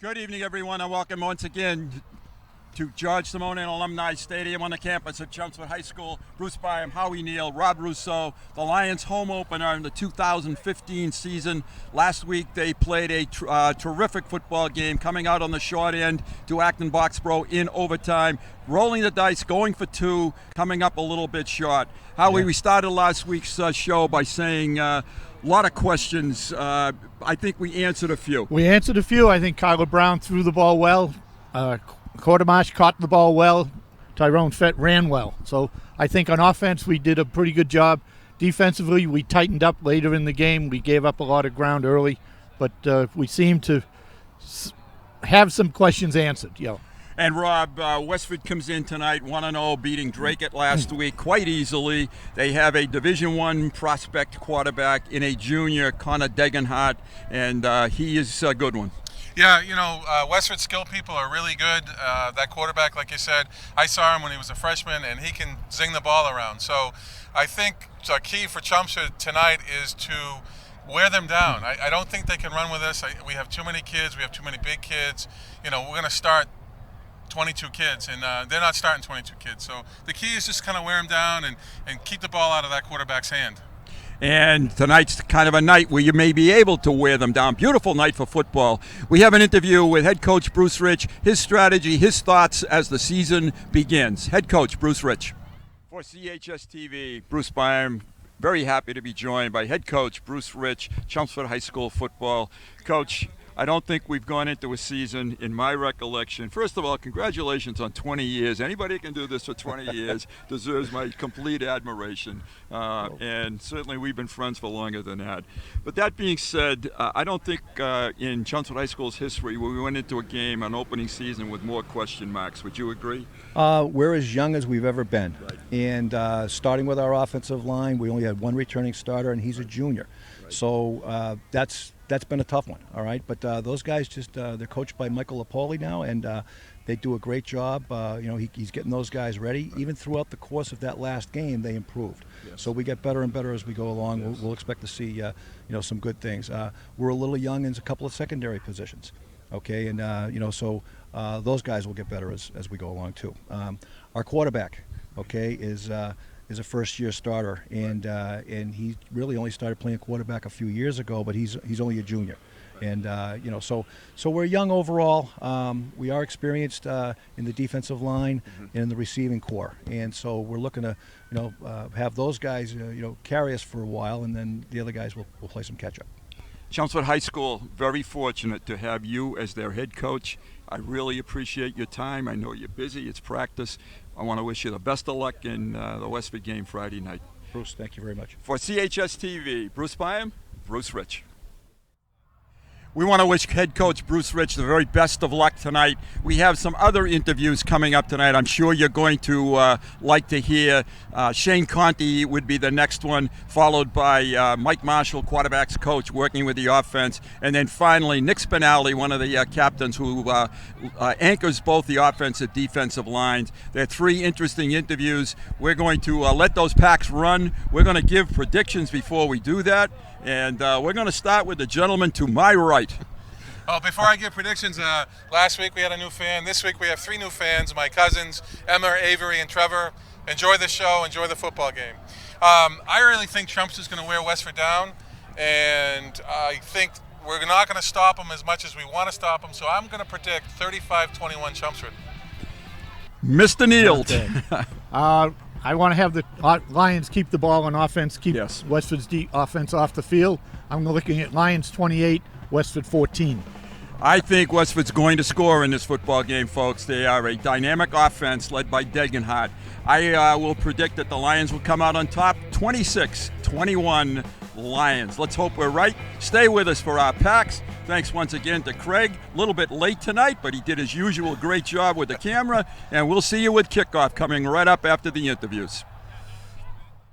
Good evening, everyone, and welcome once again to George Simonian Alumni Stadium on the campus of Chelmsford High School. Bruce Byam, Howie Neal, Rob Rousseau, the Lions home opener in the 2015 season. Last week they played a terrific football game, coming out on the short end to Acton Boxborough in overtime, rolling the dice, going for two, coming up a little bit short. Howie, we started last week's show by saying a lot of questions. I think we answered a few. I think Kyler Brown threw the ball well. Quartermarsh caught the ball well. Tyrone Fett ran well. So I think on offense we did a pretty good job. Defensively, we tightened up later in the game. We gave up a lot of ground early, but we seemed to have some questions answered. And Rob, Westford comes in tonight 1-0, beating Drake last week quite easily. They have a Division I prospect quarterback in a junior, Connor Degenhardt, and he is a good one. Yeah, Westford skill people are really good. That quarterback, like you said, I saw him when he was a freshman, and he can zing the ball around. So I think the key for Chelmsford tonight is to wear them down. I don't think they can run with us. We have too many kids. We have too many big kids. We're going to start 22 kids, and they're not starting 22 kids. So the key is just kind of wear them down and keep the ball out of that quarterback's hand. And tonight's kind of a night where you may be able to wear them down. Beautiful night for football. We have an interview with head coach Bruce Rich, his strategy, his thoughts as the season begins. Head coach Bruce Rich. For CHS TV, Bruce Byam, very happy to be joined by head coach Bruce Rich, Chelmsford High School football. Coach, I don't think we've gone into a season, in my recollection. First of all, congratulations on 20 years. Anybody who can do this for 20 years deserves my complete admiration. And certainly we've been friends for longer than that. But that being said, I don't think in Chelmsford High School's history we went into a game, an opening season, with more question marks. Would you agree? We're as young as we've ever been. Right. And starting with our offensive line, we only had one returning starter, and he's a junior. Right. So that's been a tough one, all right? But those guys they're coached by Michael Lapoli now, and they do a great job. He's getting those guys ready. Even throughout the course of that last game, they improved. Yes. So we get better and better as we go along. Yes. We'll expect to see, some good things. We're a little young in a couple of secondary positions, okay? And, so those guys will get better as we go along, too. Our quarterback, okay, is a first-year starter, and he really only started playing quarterback a few years ago, but he's only a junior, and so we're young overall. We are experienced in the defensive line and in the receiving core, and so we're looking to have those guys carry us for a while, and then the other guys will play some catch-up. Chelmsford High School, very fortunate to have you as their head coach. I really appreciate your time. I know you're busy. It's practice. I want to wish you the best of luck in the Westford game Friday night. Bruce, thank you very much. For CHS TV, Bruce Byam, Bruce Rich. We want to wish head coach Bruce Rich the very best of luck tonight. We have some other interviews coming up tonight. I'm sure you're going to like to hear. Shane Conti would be the next one, followed by Mike Marshall, quarterback's coach, working with the offense. And then finally, Nick Spinelli, one of the captains who anchors both the offensive and defensive lines. There are three interesting interviews. We're going to let those packs run. We're going to give predictions before we do that. And we're going to start with the gentleman to my right. Oh, before I give predictions, last week we had a new fan. This week we have three new fans, my cousins, Emma, Avery, and Trevor. Enjoy the show. Enjoy the football game. I really think Trump's going to wear Westford down, and I think we're not going to stop them as much as we want to stop them, so I'm going to predict 35-21 Chelmsford. Mr. Neal. I want to have the Lions keep the ball on offense, keep Westford's offense off the field. I'm looking at Lions 28, Westford 14. I think Westford's going to score in this football game, folks. They are a dynamic offense led by Degenhardt. I will predict that the Lions will come out on top, 26-21 Lions. Let's hope we're right. Stay with us for our packs. Thanks once again to Craig. A little bit late tonight, but he did his usual great job with the camera. And we'll see you with kickoff coming right up after the interviews.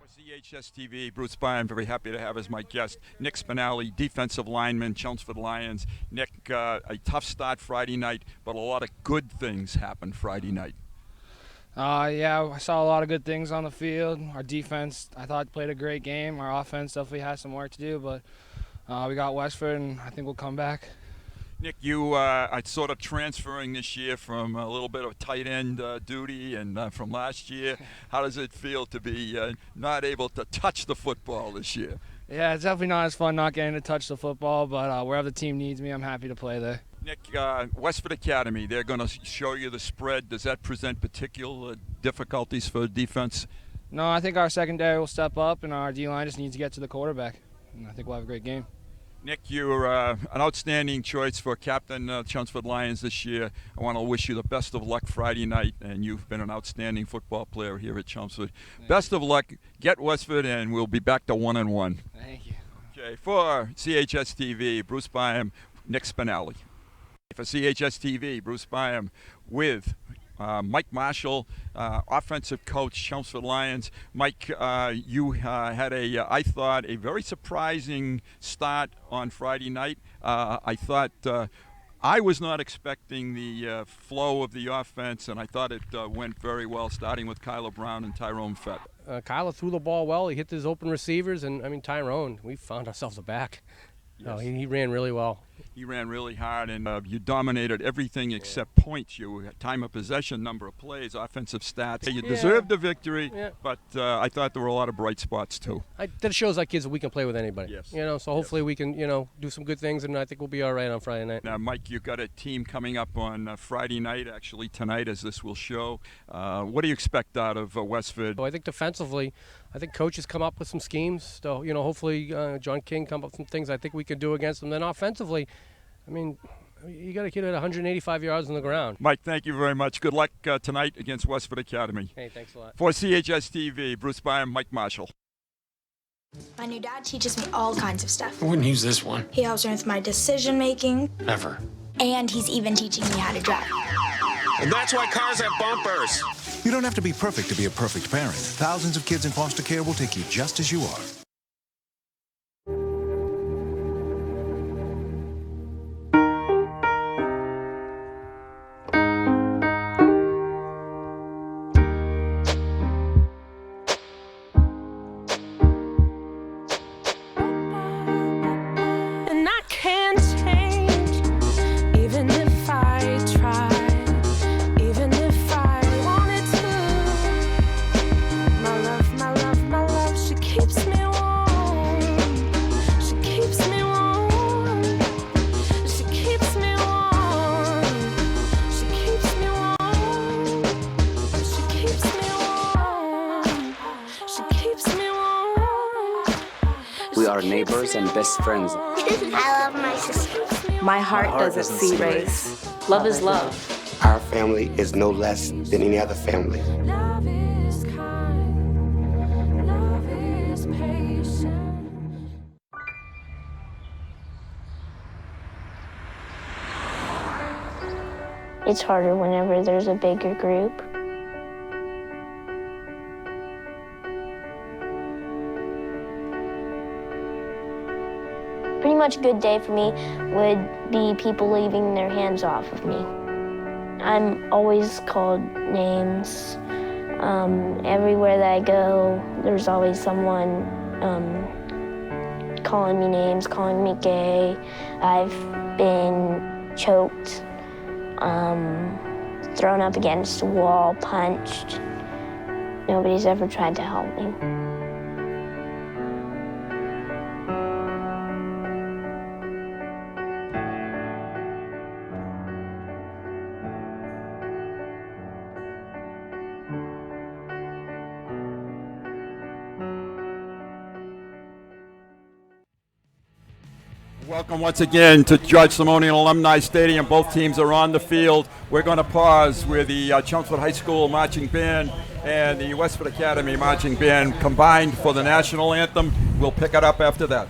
For CHS TV, Bruce Byam, very happy to have as my guest Nick Spinelli, defensive lineman, Chelmsford Lions. Nick, a tough start Friday night, but a lot of good things happened Friday night. Yeah, I saw a lot of good things on the field. Our defense, I thought, played a great game. Our offense definitely has some work to do, but we got Westford, and I think we'll come back. Nick, you are sort of transferring this year from a little bit of tight end duty and from last year. How does it feel to be not able to touch the football this year? Yeah, it's definitely not as fun not getting to touch the football, but wherever the team needs me, I'm happy to play there. Nick, Westford Academy, they're going to show you the spread. Does that present particular difficulties for defense? No, I think our secondary will step up, and our D-line just needs to get to the quarterback. And I think we'll have a great game. Nick, you're an outstanding choice for captain Chelmsford Lions this year. I want to wish you the best of luck Friday night, and you've been an outstanding football player here at Chelmsford. Best of luck. Get Westford, and we'll be back to 1-1. Thank you. Okay, for CHS TV, Bruce Byam, Nick Spinelli. For CHS TV, Bruce Byam with Mike Marshall, offensive coach, Chelmsford Lions. Mike, you had I thought, a very surprising start on Friday night. I thought I was not expecting the flow of the offense, and I thought it went very well, starting with Kyler Brown and Tyrone Fett. Kyler threw the ball well. He hit his open receivers, and, Tyrone, we found ourselves a back. Yes. No, he ran really well. He ran really hard, and you dominated everything except points. You had time of possession, number of plays, offensive stats. You deserved the victory, but I thought there were a lot of bright spots too. That shows our kids that we can play with anybody. Yes. So hopefully we can, do some good things, and I think we'll be all right on Friday night. Now, Mike, you've got a team coming up on Friday night, actually tonight, as this will show. What do you expect out of Westford? So I think defensively, I think coaches come up with some schemes. So, hopefully John King come up with some things I think we can do against them. Then offensively, you got a kid at 185 yards on the ground. Mike, thank you very much. Good luck tonight against Westford Academy. Hey, thanks a lot. For CHS TV, Bruce Byam, Mike Marshall. My new dad teaches me all kinds of stuff. I wouldn't use this one. He helps me with my decision making. Ever. And he's even teaching me how to drive. And that's why cars have bumpers. You don't have to be perfect to be a perfect parent. Thousands of kids in foster care will take you just as you are. We are neighbors and best friends. I love my sister. My heart doesn't see race. Love is love. Our family is no less than any other family. Love is kind. Love is patient. It's harder whenever there's a bigger group. Pretty much a good day for me would be people leaving their hands off of me. I'm always called names. Everywhere that I go, there's always someone calling me names, calling me gay. I've been choked, thrown up against a wall, punched. Nobody's ever tried to help me. Welcome once again to George Simonian Alumni Stadium. Both teams are on the field. We're going to pause where the Chelmsford High School Marching Band and the Westford Academy Marching Band combined for the national anthem. We'll pick it up after that.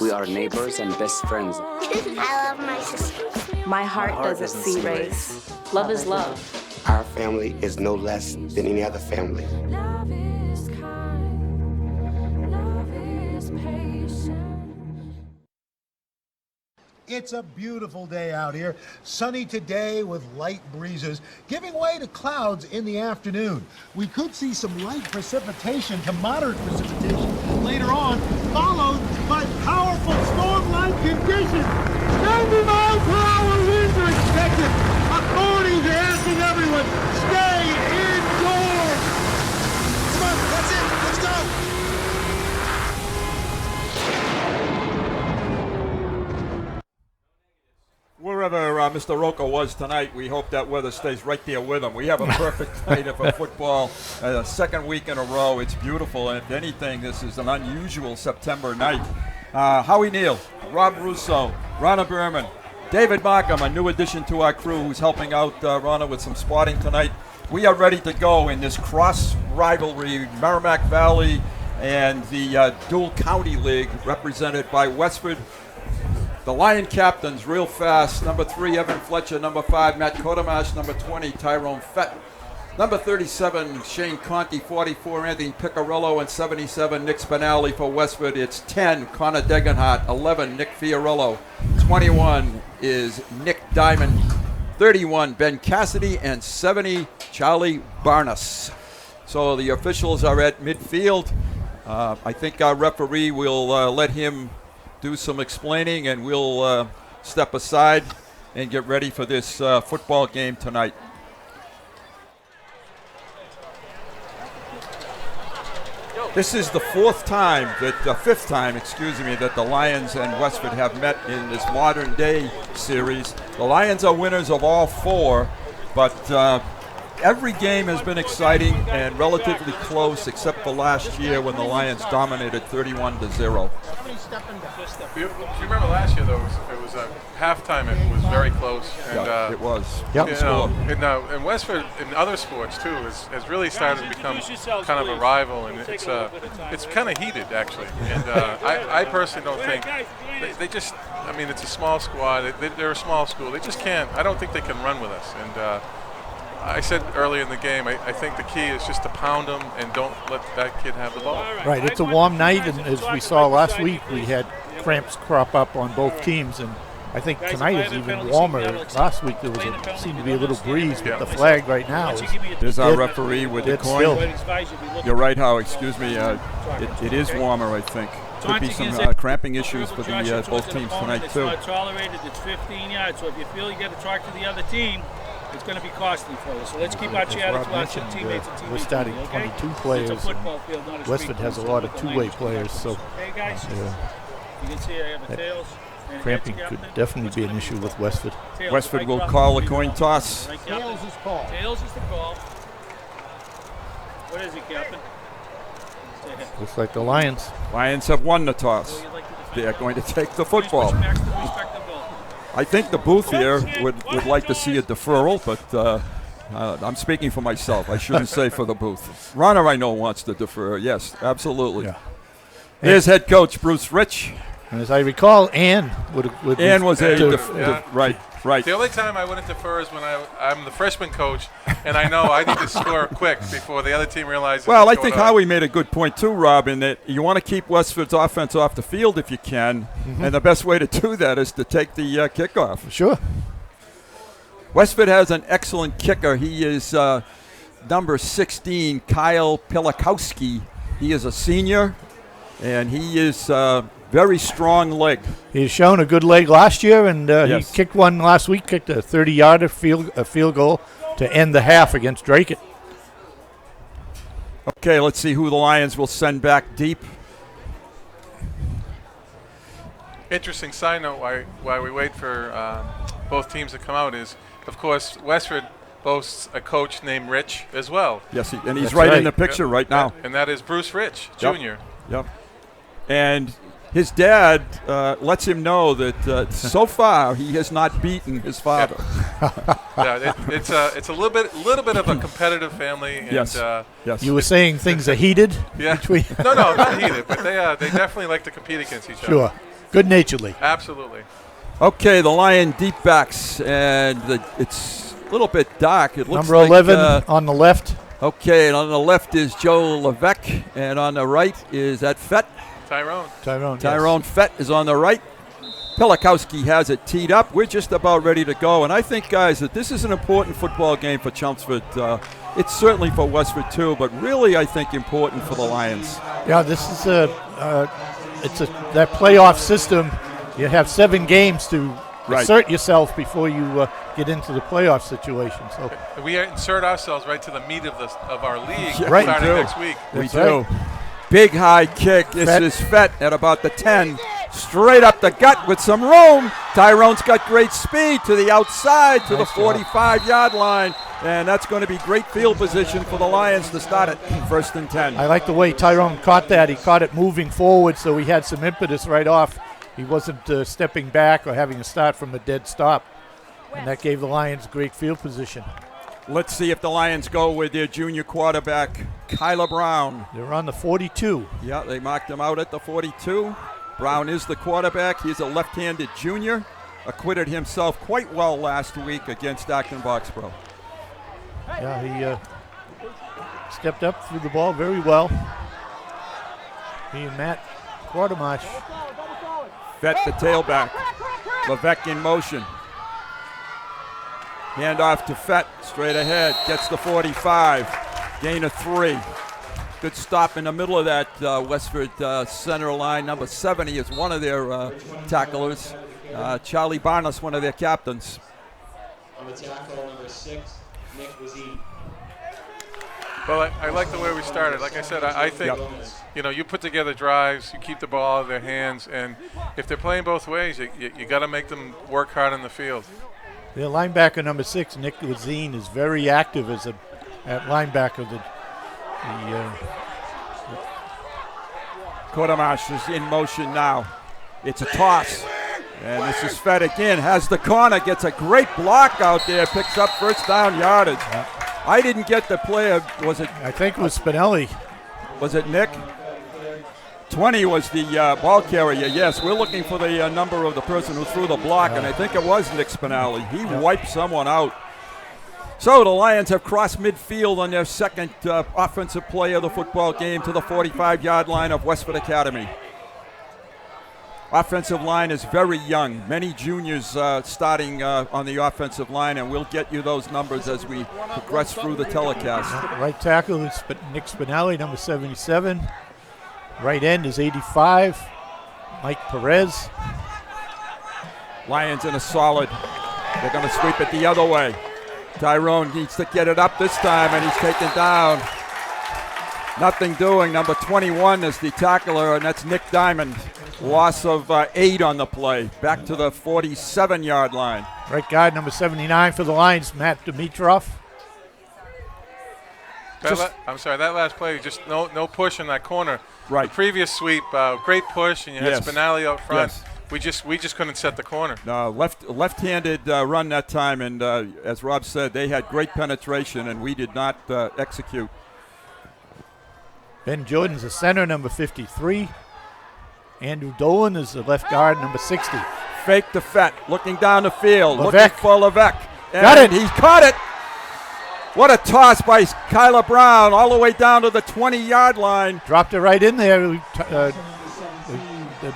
We are neighbors and best friends. I love my sister. My heart doesn't see race. Love is love. Our family is no less than any other family. Love is kind. Love is patient. It's a beautiful day out here. Sunny today with light breezes, giving way to clouds in the afternoon. We could see some light precipitation to moderate precipitation later on, followed by powerful storm-like conditions. 90-mile-per-hour winds are expected. Authorities are asking everyone, stay indoors. Come on, that's it. Let's go. Wherever Mr. Rocco was tonight, we hope that weather stays right there with him. We have a perfect night of football, second week in a row. It's beautiful, and if anything, this is an unusual September night. Howie Neal, Rob Russo, Ronna Berman, David Markham, a new addition to our crew who's helping out Ronna with some spotting tonight. We are ready to go in this cross rivalry, Merrimack Valley and the Dual County League represented by Westford. The Lion captains real fast. Number 3, Evan Fletcher. Number 5, Matt Kodamash. Number 20, Tyrone Fett. Number 37, Shane Conti. 44, Anthony Piccarello. And 77, Nick Spinelli for Westford. It's 10, Connor Degenhardt. 11, Nick Fiorello. 21 is Nick Diamond. 31, Ben Cassidy. And 70, Charlie Barnes. So the officials are at midfield. I think our referee will let him do some explaining, and we'll step aside and get ready for this football game tonight. This is the fifth time, that the Lions and Westford have met in this modern day series. The Lions are winners of all 4, but every game has been exciting and relatively close, except for last year when the Lions dominated 31-0. If you remember last year, though, it was a halftime. It was very close. And, it was. Yep. And Westford, in other sports too, has really started to become kind of a rival, and it's kind of heated actually. And I personally don't think they just. I mean, it's a small squad. They're a small school. They just can't. I don't think they can run with us. And I said earlier in the game, I think the key is just to pound them and don't let that kid have the ball. Right, it's a warm night, and as we saw last week, we had cramps crop up on both teams, and I think tonight is even warmer. Last week there seemed to be a little breeze, but the flag right now is There's our referee with the coin. Still. You're right, Howie. Excuse me. It is warmer, I think. Could be some cramping issues for the both teams tonight, too. It's not tolerated. It's 15 yards. So if you feel you got to talk to the other team, it's going to be costly for you. So let's keep our chatter to our teammates and teammates. We're starting okay? 22 players. It's a football field, not a Westford has a lot of two-way players. So, hey, guys, you can see I have a tails. Cramping could definitely be an issue with Westford. Westford will call a coin toss. Tails is called. Tails is the call. What is it, Captain? Looks like the Lions. Lions have won the toss. They are going to take the football. I think the booth here would like to see a deferral, but I'm speaking for myself. I shouldn't say for the booth. Ronna, I know, wants to defer. Yes, absolutely. Yeah. Here's head coach Bruce Rich. And as I recall, Ann would Ann was right. The only time I wouldn't defer is when I'm the freshman coach, and I know I need to score quick before the other team realizes. Well, I think Howie made a good point too, Rob, in that you want to keep Westford's offense off the field if you can, and the best way to do that is to take the kickoff. Sure. Westford has an excellent kicker. He is number 16, Kyle Pilikowski. He is a senior, and he is very strong leg. He's shown a good leg last year, and yes. He kicked one last week, kicked a 30-yarder field goal to end the half against Drake. Okay, let's see who the Lions will send back deep. Interesting side note while we wait for both teams to come out is, of course, Westford boasts a coach named Rich as well. Yes, and he's right in the picture right now. And that is Bruce Rich, Jr. Yep. And his dad lets him know that so far he has not beaten his father. It's a little bit of a competitive family. And, yes. Yes. You were saying things are heated. Yeah. Between no, not heated, but they definitely like to compete against each other. Sure. Good-naturedly. Absolutely. Okay, the Lion deep backs, and it's a little bit dark. It looks Number 11 on the left. Okay, and on the left is Joe Levesque, and on the right is that Fett. Tyrone. Fett is on the right. Pilikowski has it teed up. We're just about ready to go, and I think, guys, that this is an important football game for Chelmsford. It's certainly for Westford too, but really, I think, important for the Lions. Yeah, this is that playoff system. You have 7 games to assert yourself before you get into the playoff situation. So we insert ourselves right to the meat of our league starting next week. We do. Big high kick. This is Fett at about the 10. Straight up the gut with some room. Tyrone's got great speed to the outside to the 45-yard line. And that's going to be great field position for the Lions to start it 1st and 10. I like the way Tyrone caught that. He caught it moving forward, so he had some impetus right off. He wasn't stepping back or having to start from a dead stop. And that gave the Lions great field position. Let's see if the Lions go with their junior quarterback, Kyler Brown. They're on the 42. Yeah, they marked him out at the 42. Brown is the quarterback. He's a left-handed junior. Acquitted himself quite well last week against Acton Boxborough. Yeah, he stepped up, threw the ball very well. He and Matt Quatermash. Fett the tailback. Levesque in motion. Hand off to Fett, straight ahead. Gets the 45. Gain of 3. Good stop in the middle of that Westford center line. Number 70 is one of their tacklers. Charlie Barnes, one of their captains. On the tackle, number 6, Nick Wazine. Well, I like the way we started. Like I said, I think, you put together drives, you keep the ball out of their hands, and if they're playing both ways, you got to make them work hard in the field. The linebacker number 6, Nick Wazine, is very active as at linebacker. Quatermash is in motion now. It's a toss. And this is Fett again, has the corner, gets a great block out there, picks up 1st down yardage. I didn't get the player, was it? I think it was Spinelli. Was it Nick? 20 was the ball carrier, yes. We're looking for the number of the person who threw the block, and I think it was Nick Spinelli. He wiped someone out. So the Lions have crossed midfield on their second offensive play of the football game to the 45-yard line of Westford Academy. Offensive line is very young. Many juniors starting on the offensive line, and we'll get you those numbers as we progress through the telecast. Right tackle is Nick Spinelli, number 77. Right end is 85, Mike Perez. Lions in a solid. They're going to sweep it the other way. Tyrone needs to get it up this time, and he's taken down. Nothing doing. Number 21 is the tackler, and that's Nick Diamond. Loss of 8 on the play. Back to the 47-yard line. Right guard, number 79 for the Lions, Matt Dimitrov. That last play, just no push in that corner. Right. The previous sweep, great push, and you had Spinelli out front. Yes. We just couldn't set the corner. Left-handed run that time, and as Rob said, they had great penetration, and we did not execute. Ben Jordan's the center, number 53. Andrew Dolan is the left guard, number 60. Fake to Fett, looking down the field, Levesque. looking for Levesque. Got it. He's caught it. What a toss by Kyler Brown all the way down to the 20-yard line. Dropped it right in there. The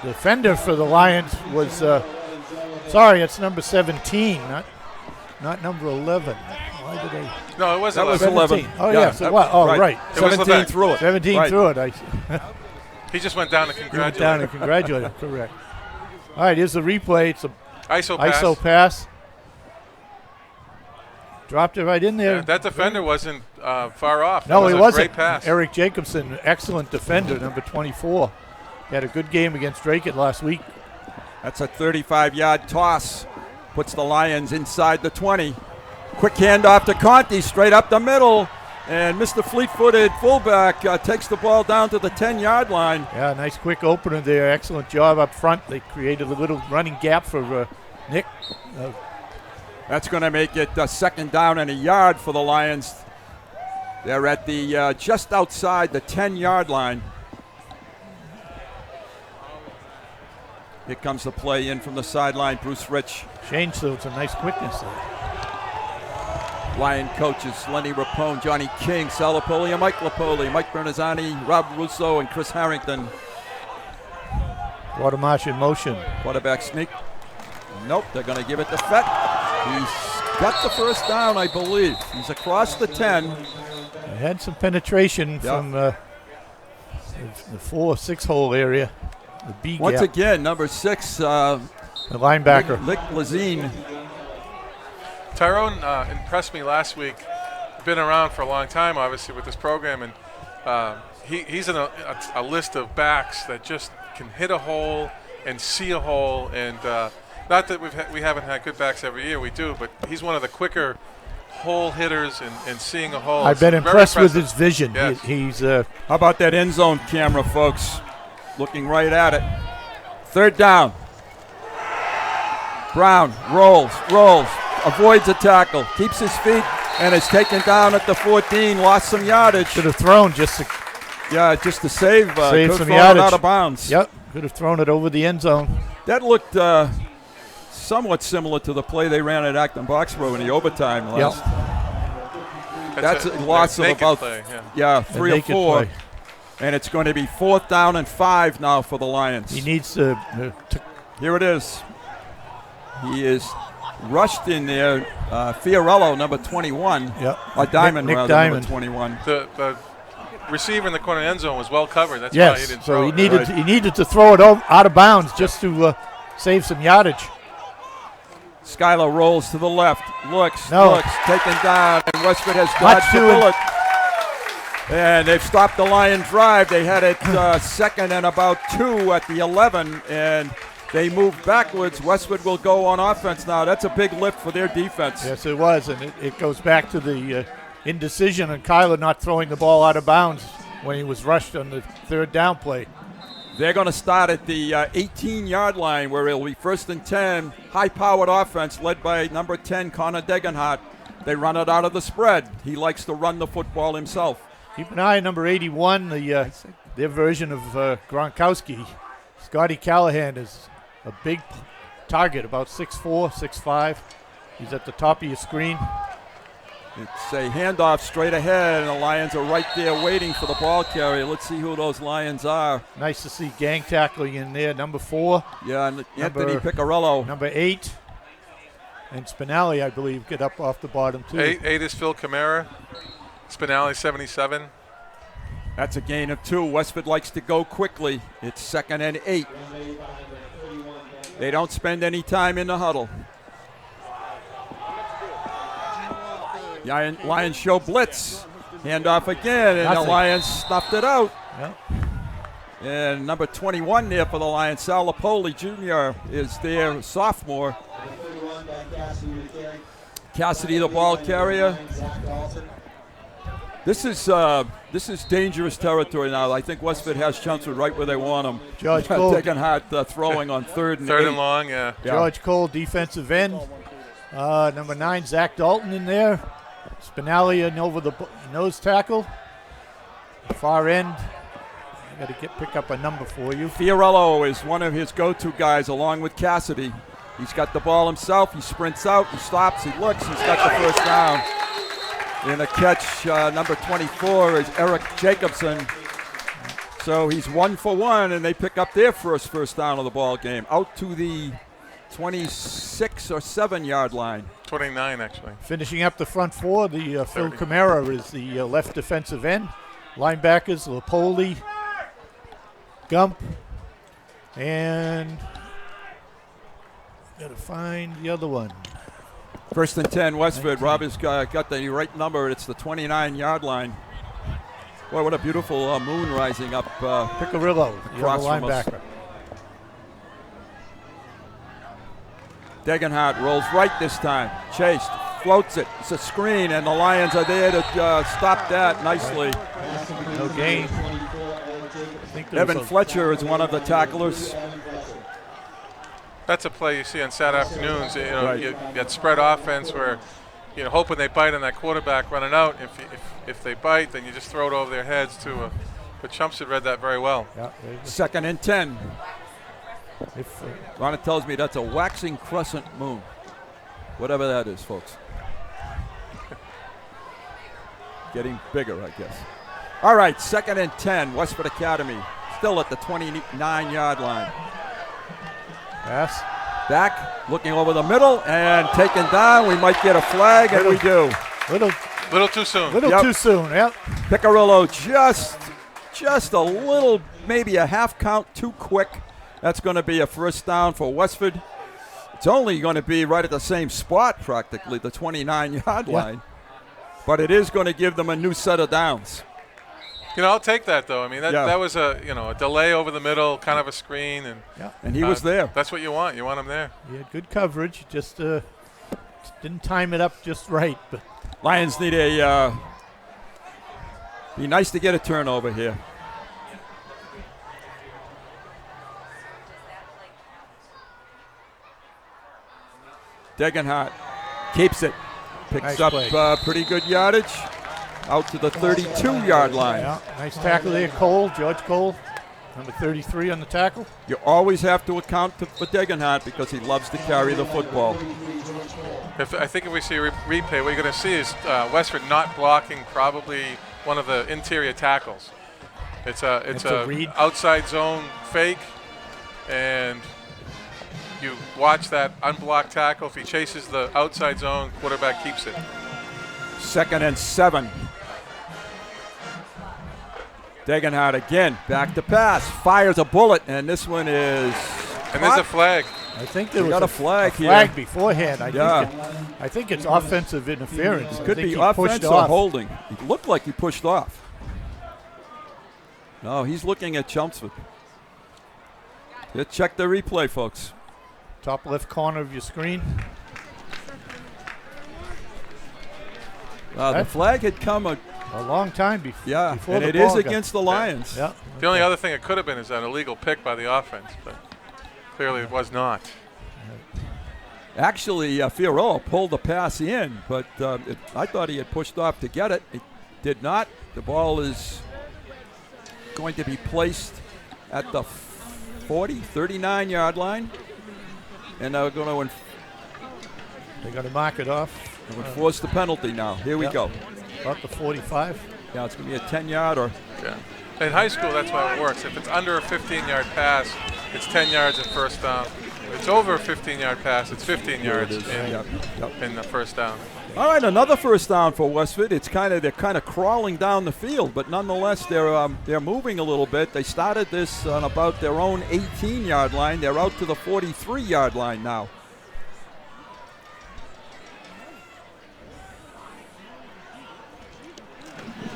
defender for the Lions was, it's number 17, not number 11. Why did I? No, it was 11. That was 11. Oh, yes, it was. Oh, right. 17 threw it. 17 threw it. He just went down to congratulate him. Correct. All right, here's the replay. It's a ISO pass. Dropped it right in there. Yeah, that defender wasn't far off. No, he wasn't. Great pass. Eric Jacobson, excellent defender, number 24. He had a good game against Drake last week. That's a 35-yard toss. Puts the Lions inside the 20. Quick handoff to Conti, straight up the middle. And Mr. Fleet-footed fullback takes the ball down to the 10-yard line. Yeah, nice quick opener there. Excellent job up front. They created a little running gap for Nick. That's going to make it 2nd down and a yard for the Lions. They're at the just outside the 10-yard line. Here comes the play in from the sideline. Bruce Rich. Shane showed some nice quickness there. Lion coaches Lenny Rapone, Johnny King, Sal Lapoli, Mike Lapoli, Mike Bernazzani, Rob Russo, and Chris Harrington. Watermarsh in motion. Quarterback sneak. Nope, they're going to give it to Fett. He's got the first down, I believe. He's across the 10. They had some penetration from the 4-6 hole area. The B Once gap. again, number 6. The linebacker. Lick Lazine. Tyrone impressed me last week. Been around for a long time, obviously, with this program, and he's in a list of backs that just can hit a hole and see a hole. And not that we haven't had good backs every year, we do, but he's one of the quicker hole hitters and seeing a hole. I've been impressed with his vision. Yes. He's How about that end zone camera, folks? Looking right at it. Third down. Brown rolls, avoids a tackle, keeps his feet, and is taken down at the 14. Lost some yardage. Should have thrown just to save some yardage. Out of bounds. Yep, could have thrown it over the end zone. That looked somewhat similar to the play they ran at Acton Boxborough in the overtime last. That's a loss of about play, 3 or 4. Play. And it's going to be 4th down and 5 now for the Lions. He needs to Here it is. He is rushed in there. Fiorello, number 21. Yep. Diamond, Nick rather, Diamond. number 21. The receiver in the corner end zone was well covered. That's yes, why he didn't so throw he it. needed he needed to throw it out of bounds just to save some yardage. Skyler rolls to the left, looks, taken down, and Westford has dodged the bullet. And they've stopped the Lion drive. They had it second and about 2 at the 11, and they moved backwards. Westford will go on offense now. That's a big lift for their defense. Yes, it was, and it goes back to the indecision and Kyler not throwing the ball out of bounds when he was rushed on the third down play. They're going to start at the 18-yard line where it'll be 1st and 10. High-powered offense led by number 10, Connor Degenhardt. They run it out of the spread. He likes to run the football himself. Keep an eye on number 81, their version of Gronkowski. Scotty Callahan is a big target, about 6'4", 6'5". He's at the top of your screen. It's a handoff straight ahead, and the Lions are right there waiting for the ball carrier. Let's see who those Lions are. Nice to see gang tackling in there. Number 4. Yeah, and Anthony Piccarello. Number 8. And Spinelli, I believe, get up off the bottom, too. 8 is Phil Camara. Spinelli, 77. That's a gain of 2. Westford likes to go quickly. It's 2nd and 8. They don't spend any time in the huddle. Lions show blitz. Handoff again, and the Lions snuffed it out. Yep. And number 21 there for the Lions, Sal Lapoli Jr. is their sophomore. Cassidy, the ball carrier. This is dangerous territory now. I think Westford has Chelmsford right where they want them. George Cole taking hard throwing on 3rd and 8. 3rd and long, yeah. George Cole, defensive end. Number 9, Zach Dalton in there. Spinelli in over the nose tackle. Far end. I got to pick up a number for you. Fiorello is one of his go-to guys along with Cassidy. He's got the ball himself. He sprints out. He stops. He looks. He's got the first down. In a catch, number 24 is Eric Jacobson. So he's 1 for 1, and they pick up their first down of the ball game. Out to the 26 or 7-yard line. 29, actually. Finishing up the front 4, the Phil Camara is the left defensive end. Linebackers, Lapoli, Gump, and got to find the other one. 1st and 10, Westford. Rob has got the right number. It's the 29-yard line. Boy, what a beautiful moon rising up. Piccarillo, the other linebacker. Degenhardt rolls right this time. Chased, floats it. It's a screen, and the Lions are there to stop that nicely. No gain. Evan Fletcher is one of the tacklers. That's a play you see on Saturday afternoons. You get spread offense where you're hoping they bite on that quarterback running out. If they bite, then you just throw it over their heads too. But Chelmsford read that very well. Yeah, 2nd and 10. Ronald tells me that's a waxing crescent moon. Whatever that is, folks. Getting bigger, I guess. All right, 2nd and 10, Westford Academy. Still at the 29-yard line. Pass. Back, looking over the middle, and taken down. We might get a flag, and we do. Little too soon. Little too soon, yep. Picarillo just a little, maybe a half count too quick. That's going to be a first down for Westford. It's only going to be right at the same spot, practically, the 29-yard line. But it is going to give them a new set of downs. I'll take that, though. I mean, that was a delay over the middle, kind of a screen, and he was there. That's what you want. You want him there. He had good coverage, just didn't time it up just right. But Lions need be nice to get a turnover here. Degenhardt keeps it. Picks nice up pretty good yardage. Out to the 32-yard line. Yeah, nice tackle there, George Cole, number 33 on the tackle. You always have to account for Degenhardt because he loves to carry the football. I think if we see a replay, what you're going to see is Westford not blocking probably one of the interior tackles. It's a outside zone fake, and you watch that unblocked tackle. If he chases the outside zone, quarterback keeps it. 2nd and 7. Degenhardt again, back to pass, fires a bullet, and this one is. And there's a flag. I think there was a flag here. Flag beforehand. I think it's offensive interference. Could be offense or holding. It looked like he pushed off. No, he's looking at Chelmsford. Let's check the replay, folks. Top left corner of your screen. The flag had come a long time before. Yeah, before and the it ball is got against the Lions. Yeah. The only other thing it could have been is an illegal pick by the offense, but clearly it was not. Actually, Fiorillo pulled the pass in, but I thought he had pushed off to get it. It did not. The ball is going to be placed at the 39-yard line, and they're going to mark it off. And would force the penalty now. Here we go. About the 45. Yeah, it's going to be a 10-yarder. Yeah. In high school, that's how it works. If it's under a 15-yard pass, it's 10 yards and first down. If it's over a 15-yard pass, it's 15 yards in the first down. All right, another first down for Westford. They're kind of crawling down the field, but nonetheless they're moving a little bit. They started this on about their own 18-yard line. They're out to the 43-yard line now.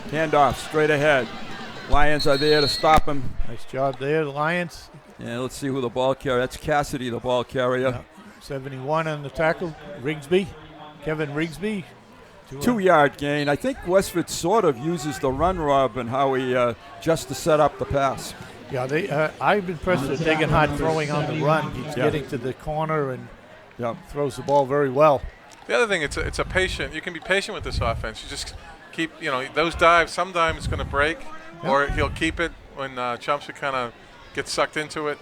Handoff straight ahead. Lions are there to stop him. Nice job there, the Lions. Yeah, let's see who the ball carrier. That's Cassidy, the ball carrier. Yeah. 71 on the tackle. Kevin Rigsby. 2-yard gain. I think Westford sort of uses the run, Rob, and how he just to set up the pass. Yeah, I've impressed with Degenhardt throwing on the run. He's getting to the corner and throws the ball very well. The other thing, it's a patient. You can be patient with this offense. You just keep, those dives. Sometimes it's going to break, or he'll keep it when Chelmsford kind of gets sucked into it.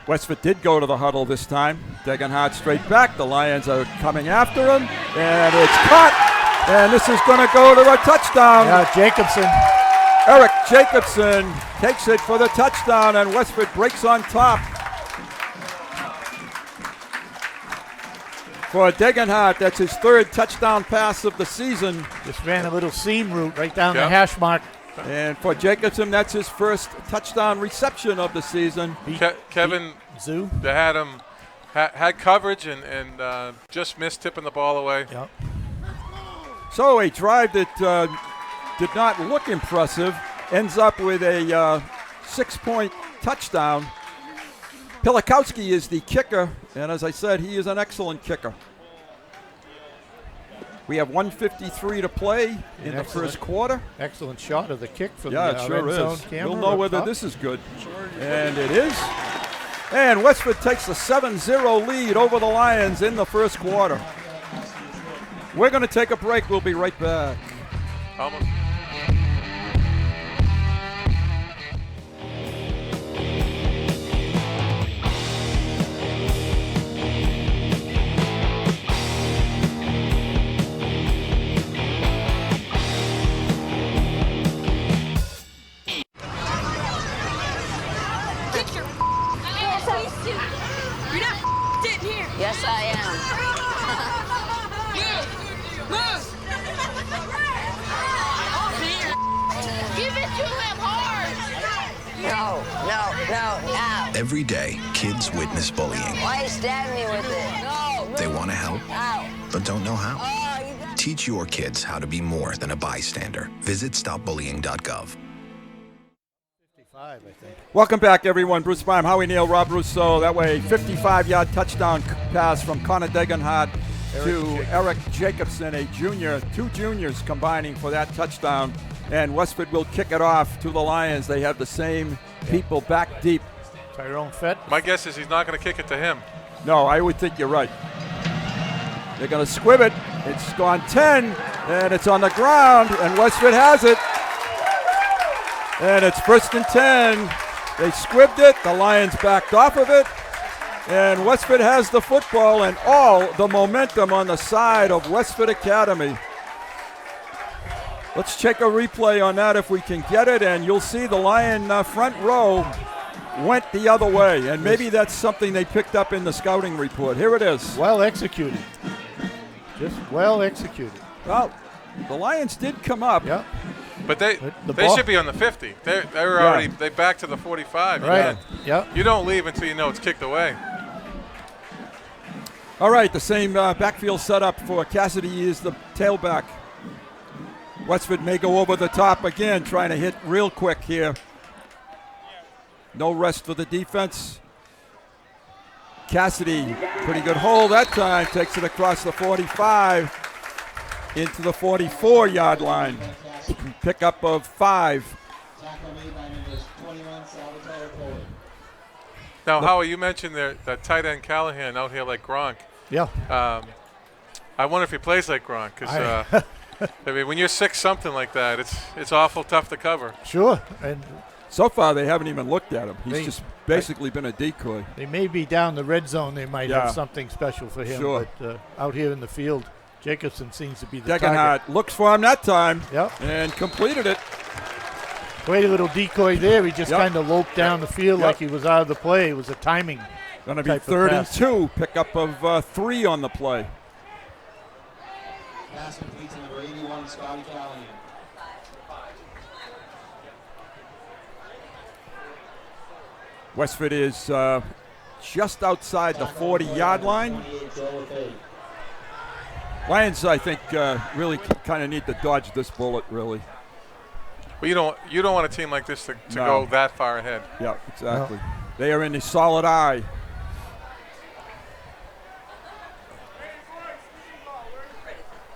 Westford did go to the huddle this time. Degenhardt straight back. The Lions are coming after him, and it's caught. And this is going to go to a touchdown. Yeah, Jacobson. Eric Jacobson takes it for the touchdown, and Westford breaks on top. For Degenhardt, that's his 3rd touchdown pass of the season. Just ran a little seam route right down the hash mark. And for Jacobson, that's his 1st touchdown reception of the season. Kevin Zoo. They had him had coverage and just missed tipping the ball away. Yep. So a drive that did not look impressive ends up with a 6-point touchdown. Pilikowski is the kicker, and as I said, he is an excellent kicker. We have 1:53 to play in the first quarter. Excellent shot of the kick from the red zone camera. We'll know whether this is good. And it is. And Westford takes a 7-0 lead over the Lions in the first quarter. We're going to take a break. We'll be right back. Almost. get your ass suit. You're not sitting here. Yes, I am. Move. Give it to him hard. No. Every day, kids witness bullying. Why you stab me with it? No. They want to help, Ow. but don't know how. Oh, you got... Teach your kids how to be more than a bystander. Visit stopbullying.gov. 55, I think. Welcome back, everyone. Bruce Baum, Howie Neal, Rob Rousseau. That way, 55-yard touchdown pass from Connor Degenhardt to Eric Jacobson, a junior. Two juniors combining for that touchdown. And Westford will kick it off to the Lions. They have the same people back deep. Tyrone Fett. My guess is he's not going to kick it to him. No, I would think you're right. They're going to squib it. It's gone 10, and it's on the ground, and Westford has it. And it's 1st and 10. They squibbed it. The Lions backed off of it. And Westford has the football and all the momentum on the side of Westford Academy. Let's check a replay on that if we can get it, and you'll see the Lion front row went the other way, and maybe that's something they picked up in the scouting report. Here it is. Well executed. Just well executed. Well, the Lions did come up. Yep. But they should be on the 50. They were already they back to the 45. Right. Yep. You don't leave until you know it's kicked away. All right, the same backfield setup for Cassidy is the tailback. Westford may go over the top again, trying to hit real quick here. No rest for the defense. Cassidy, pretty good hold that time, takes it across the 45 into the 44-yard line. Pickup of 5. Now, Howie, you mentioned that tight end Callahan out here like Gronk. Yeah. I wonder if he plays like Gronk, because I mean, when you're 6-something like that, it's awful tough to cover. Sure. And so far, they haven't even looked at him. He's just basically been a decoy. They may be down the red zone. They might have something special for him. Sure. But out here in the field, Jacobson seems to be the Degenhardt target. looks for him that time. Yep. And completed it. Great little decoy there. He just kind of loped down the field like he was out of the play. It was a timing. Going to be 3rd and 2. Pickup of 3 on the play. Pass complete to number 81, Scotty Callahan. Westford is just outside the 40-yard line. Lions, I think, really kind of need to dodge this bullet, really. Well, you don't want a team like this to go that far ahead. Yeah, exactly. No. They are in the solid eye.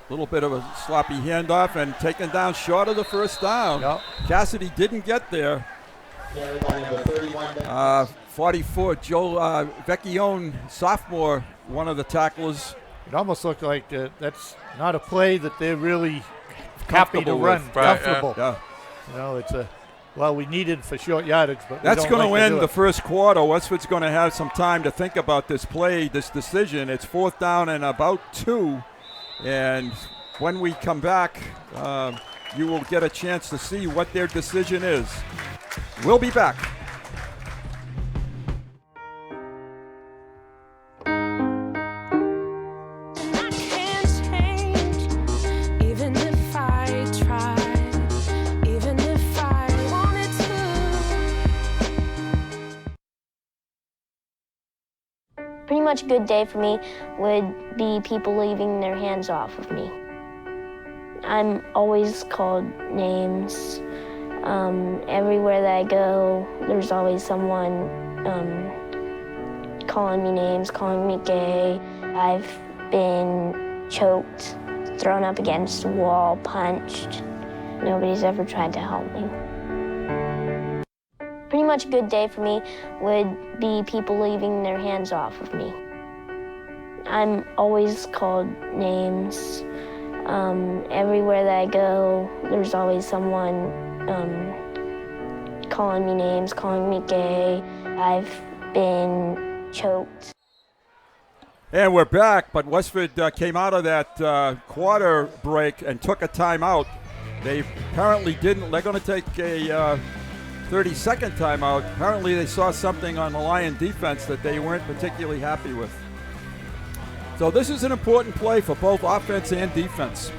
Little bit of a sloppy handoff and taken down short of the first down. Yep. Cassidy didn't get there. 44, Joe Vecchione, sophomore, one of the tacklers. It almost looked like that's not a play that they're really happy to run. Right, comfortable. Yeah. You know, it's we needed for short yardage, but that's going to end the it. first quarter. Westford's going to have some time to think about this play, this decision. It's 4th down and about 2. And when we come back, you will get a chance to see what their decision is. We'll be back. Pretty much a good day for me would be people leaving their hands off of me. I'm always called names. Everywhere that I go, there's always someone calling me names, calling me gay. I've been choked, thrown up against a wall, punched. Nobody's ever tried to help me. Pretty much a good day for me would be people leaving their hands off of me. I'm always called names. Everywhere that I go, there's always someone calling me names, calling me gay. I've been choked. And we're back, but Westford came out of that quarter break and took a timeout. They apparently didn't. They're going to take a 32nd timeout. Apparently they saw something on the Lion defense that they weren't particularly happy with. So this is an important play for both offense and defense.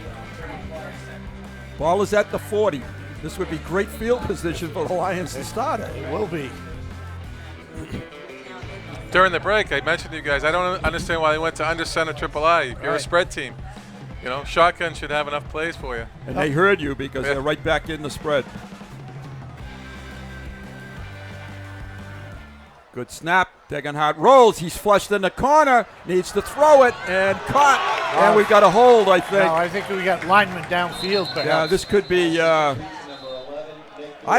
Ball is at the 40. This would be great field position for the Lions to start it. It will be. During the break, I mentioned to you guys, I don't understand why they went to under center triple I. You're a spread team. You know, shotgun should have enough plays for you. And they heard you because they're right back in the spread. Good snap. Degenhardt rolls. He's flushed in the corner. Needs to throw it and caught. And we got a hold, I think. No, I think we got linemen downfield. Perhaps. Yeah, this could be. I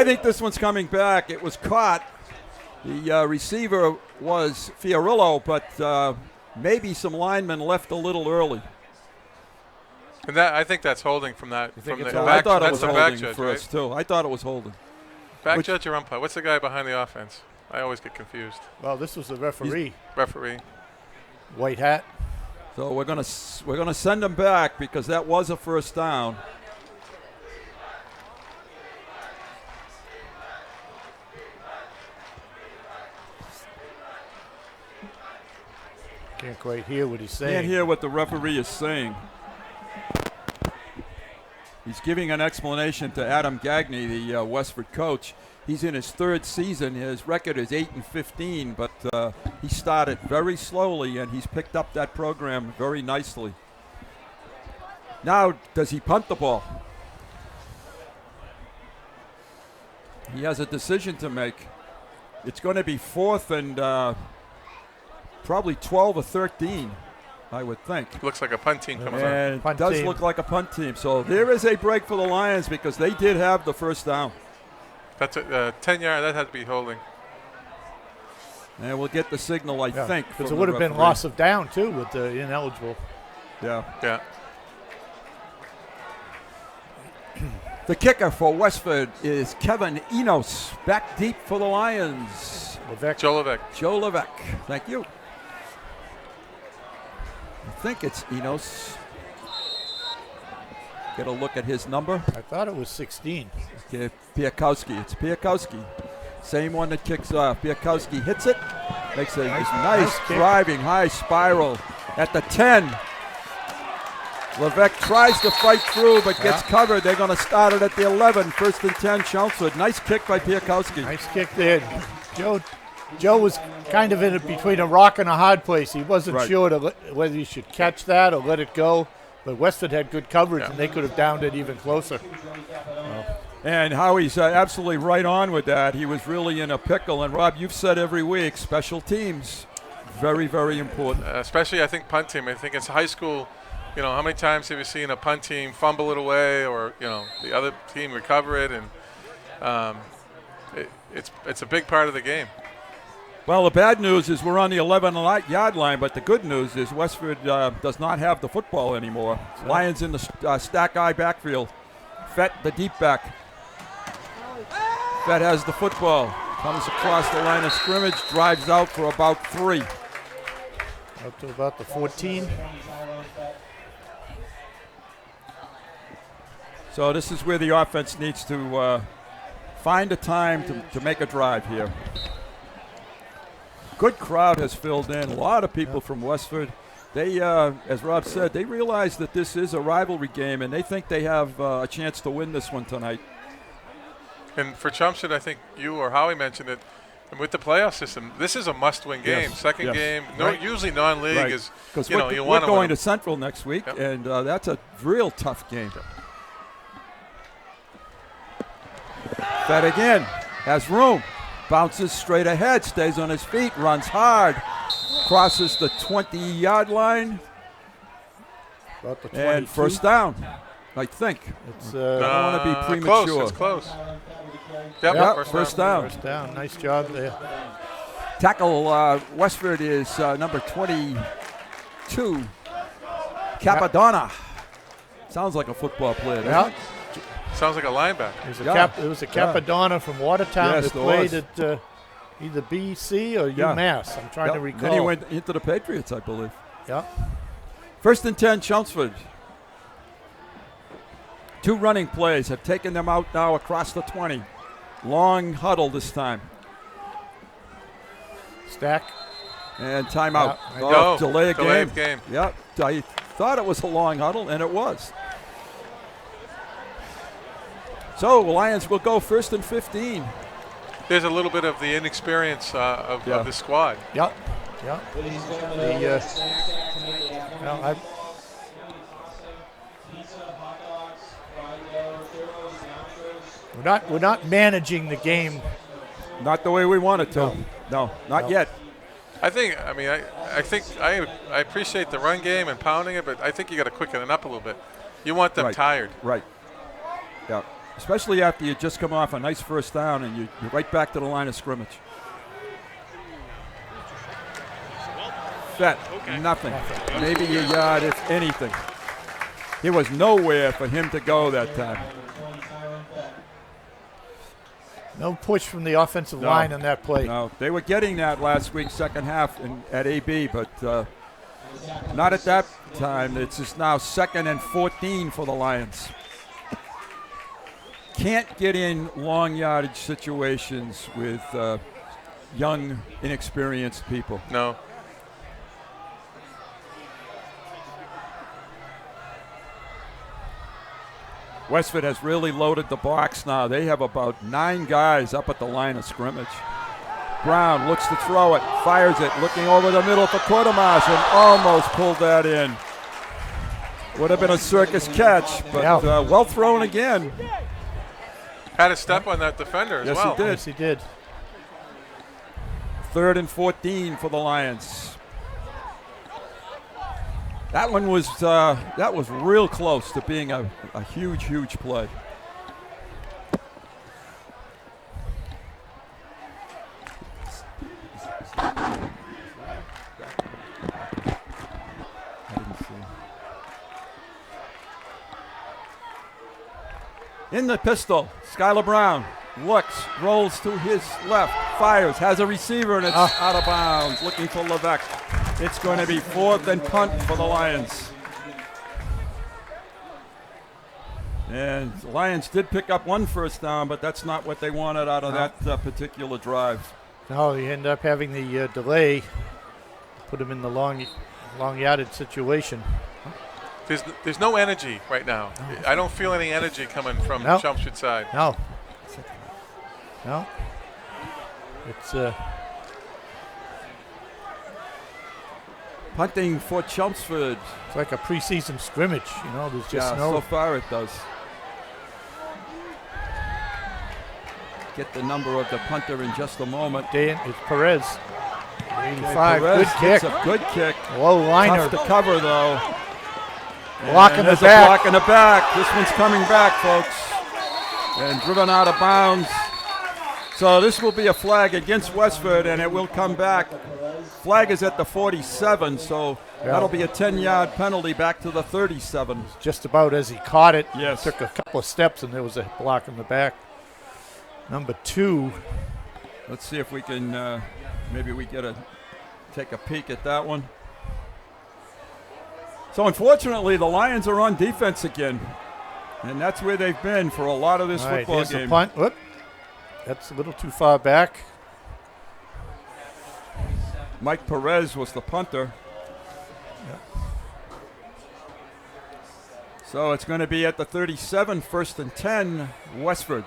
think this one's coming back. It was caught. The receiver was Fiorillo, but maybe some linemen left a little early. And that, I think that's holding from that. From the I back, thought it that's was the back holding judge, for us, too. I thought it was holding. Back judge or umpire? What's the guy behind the offense? I always get confused. Well, this was the referee. Referee. White hat. So we're gonna send him back because that was a first down. Can't quite hear what he's saying. Can't hear what the referee is saying. He's giving an explanation to Adam Gagne, the Westford coach. He's in his third season. His record is 8-15, but he started very slowly, and he's picked up that program very nicely. Now, does he punt the ball? He has a decision to make. It's going to be 4th and probably 12 or 13, I would think. Looks like a punt team coming up. And it does look like a punt team. So there is a break for the Lions because they did have the first down. That's a 10-yard. That had to be holding. And we'll get the signal, I think. Because it would have been loss of down, too, with the ineligible. Yeah. Yeah. The kicker for Westford is Kevin Enos. Back deep for the Lions. Joe Levesque. Thank you. I think it's Enos. Get a look at his number. I thought it was 16. Okay, Piakowski. It's Piakowski. Same one that kicks off. Piakowski hits it. Makes a nice driving high spiral at the 10. Levesque tries to fight through but gets covered. They're going to start it at the 11. 1st and 10, Chelmsford. Nice kick by Piakowski. Nice kick there. Joe was kind of in between a rock and a hard place. He wasn't sure whether he should catch that or let it go. But Westford had good coverage, and they could have downed it even closer. And Howie's absolutely right on with that. He was really in a pickle. And, Rob, you've said every week, special teams, very, very important. Especially, I think, punt team. I think it's high school. You know, how many times have you seen a punt team fumble it away or, you know, the other team recover it? And it's a big part of the game. Well, the bad news is we're on the 11-yard line, but the good news is Westford does not have the football anymore. Lions in the stack eye backfield. Fett, the deep back. Fett has the football. Comes across the line of scrimmage, drives out for about 3. Up to about the 14. So this is where the offense needs to find a time to make a drive here. Good crowd has filled in. A lot of people from Westford. They, as Rob said, they realize that this is a rivalry game, and they think they have a chance to win this one tonight. And for Chelmsford, I think you or Howie mentioned it, and with the playoff system, this is a must-win game. Second game, usually non-league is, you know, you want to win. We're going to Central next week, and that's a real tough game. Fed again, has room. Bounces straight ahead, stays on his feet, runs hard, crosses the 20-yard line, about the 22. And first down, I think. It's, I don't want to be premature. It's close. Yep, first down. First down, nice job there. Tackle Westford is number 22, Capadonna. Sounds like a football player, doesn't it? Sounds like a linebacker. It was a Capadonna from Watertown that played at either BC or UMass. I'm trying to recall. Then he went into the Patriots, I believe. Yeah. 1st and 10, Chelmsford. 2 running plays have taken them out now across the 20. Long huddle this time. Stack. And timeout. No, delay a delayed game. game. Yep. I thought it was a long huddle, and it was. So Lions will go 1st and 15. There's a little bit of the inexperience of the squad. Yep. We're not managing the game. Not the way we want it to. No, not yet. I think I appreciate the run game and pounding it, but I think you got to quicken it up a little bit. You want them tired. Right. Yeah. Especially after you just come off a nice first down and you're right back to the line of scrimmage. Set. Nothing. Maybe a yard, if anything. There was nowhere for him to go that time. No push from the offensive line on that play. No, they were getting that last week, second half at AB, but not at that time. It's just now 2nd and 14 for the Lions. Can't get in long yardage situations with young, inexperienced people. No. Westford has really loaded the box now. They have about 9 guys up at the line of scrimmage. Brown looks to throw it, fires it, looking over the middle for Quartermash, and almost pulled that in. Would have been a circus catch, but well thrown again. Had a step on that defender as well. Yes, he did. 3rd and 14 for the Lions. That one was real close to being a huge play. In the pistol, Skylar Brown looks, rolls to his left, fires, has a receiver, and it's out of bounds, looking for Levesque. It's going to be 4th and punt for the Lions. And the Lions did pick up 1 first down, but that's not what they wanted out of that particular drive. No, you end up having the delay, put him in the long yardage situation. There's no energy right now. No. I don't feel any energy coming from Chelmsford side. No. It's punting for Chelmsford. It's like a preseason scrimmage, there's just so far it does. Get the number of the punter in just a moment. It's Perez. 85, good kick. It's a good kick. Low liner. Tough to cover, though. Block in the back. Block in the back. This one's coming back, folks. And driven out of bounds. So this will be a flag against Westford, and it will come back. Flag is at the 47, so that'll be a 10-yard penalty back to the 37. Just about as he caught it. Yes. Took a couple of steps, and there was a block in the back. Number 2. Let's see if we can, maybe we take a peek at that one. So unfortunately, the Lions are on defense again, and that's where they've been for a lot of this football here's game. The punt. Whoop. That's a little too far back. Mike Perez was the punter. Yeah. So it's going to be at the 37, 1st and 10, Westford.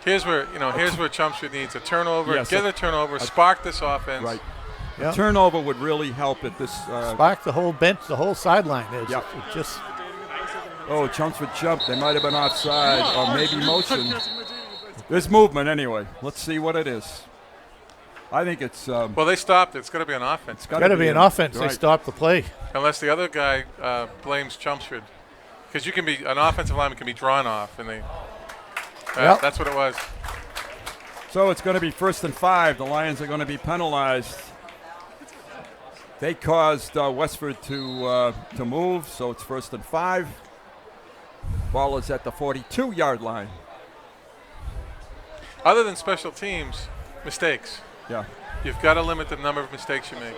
Here's where Chelmsford needs a turnover, Yes, get a turnover, spark this offense. Right. Yep. A turnover would really help at this. Spark the whole bench, the whole sideline. Yep. Oh, Chelmsford jumped. They might have been offside or maybe motion. There's movement anyway. Let's see what it is. I think it's. Well, they stopped it. It's got to be an offense. It's got to be an offense. Right. They stopped the play. Unless the other guy blames Chelmsford. Because an offensive lineman can be drawn off, and that's what it was. So it's going to be 1st and 5. The Lions are going to be penalized. They caused Westford to move, so it's 1st and 5. Ball is at the 42-yard line. Other than special teams, mistakes. Yeah. You've got to limit the number of mistakes you make.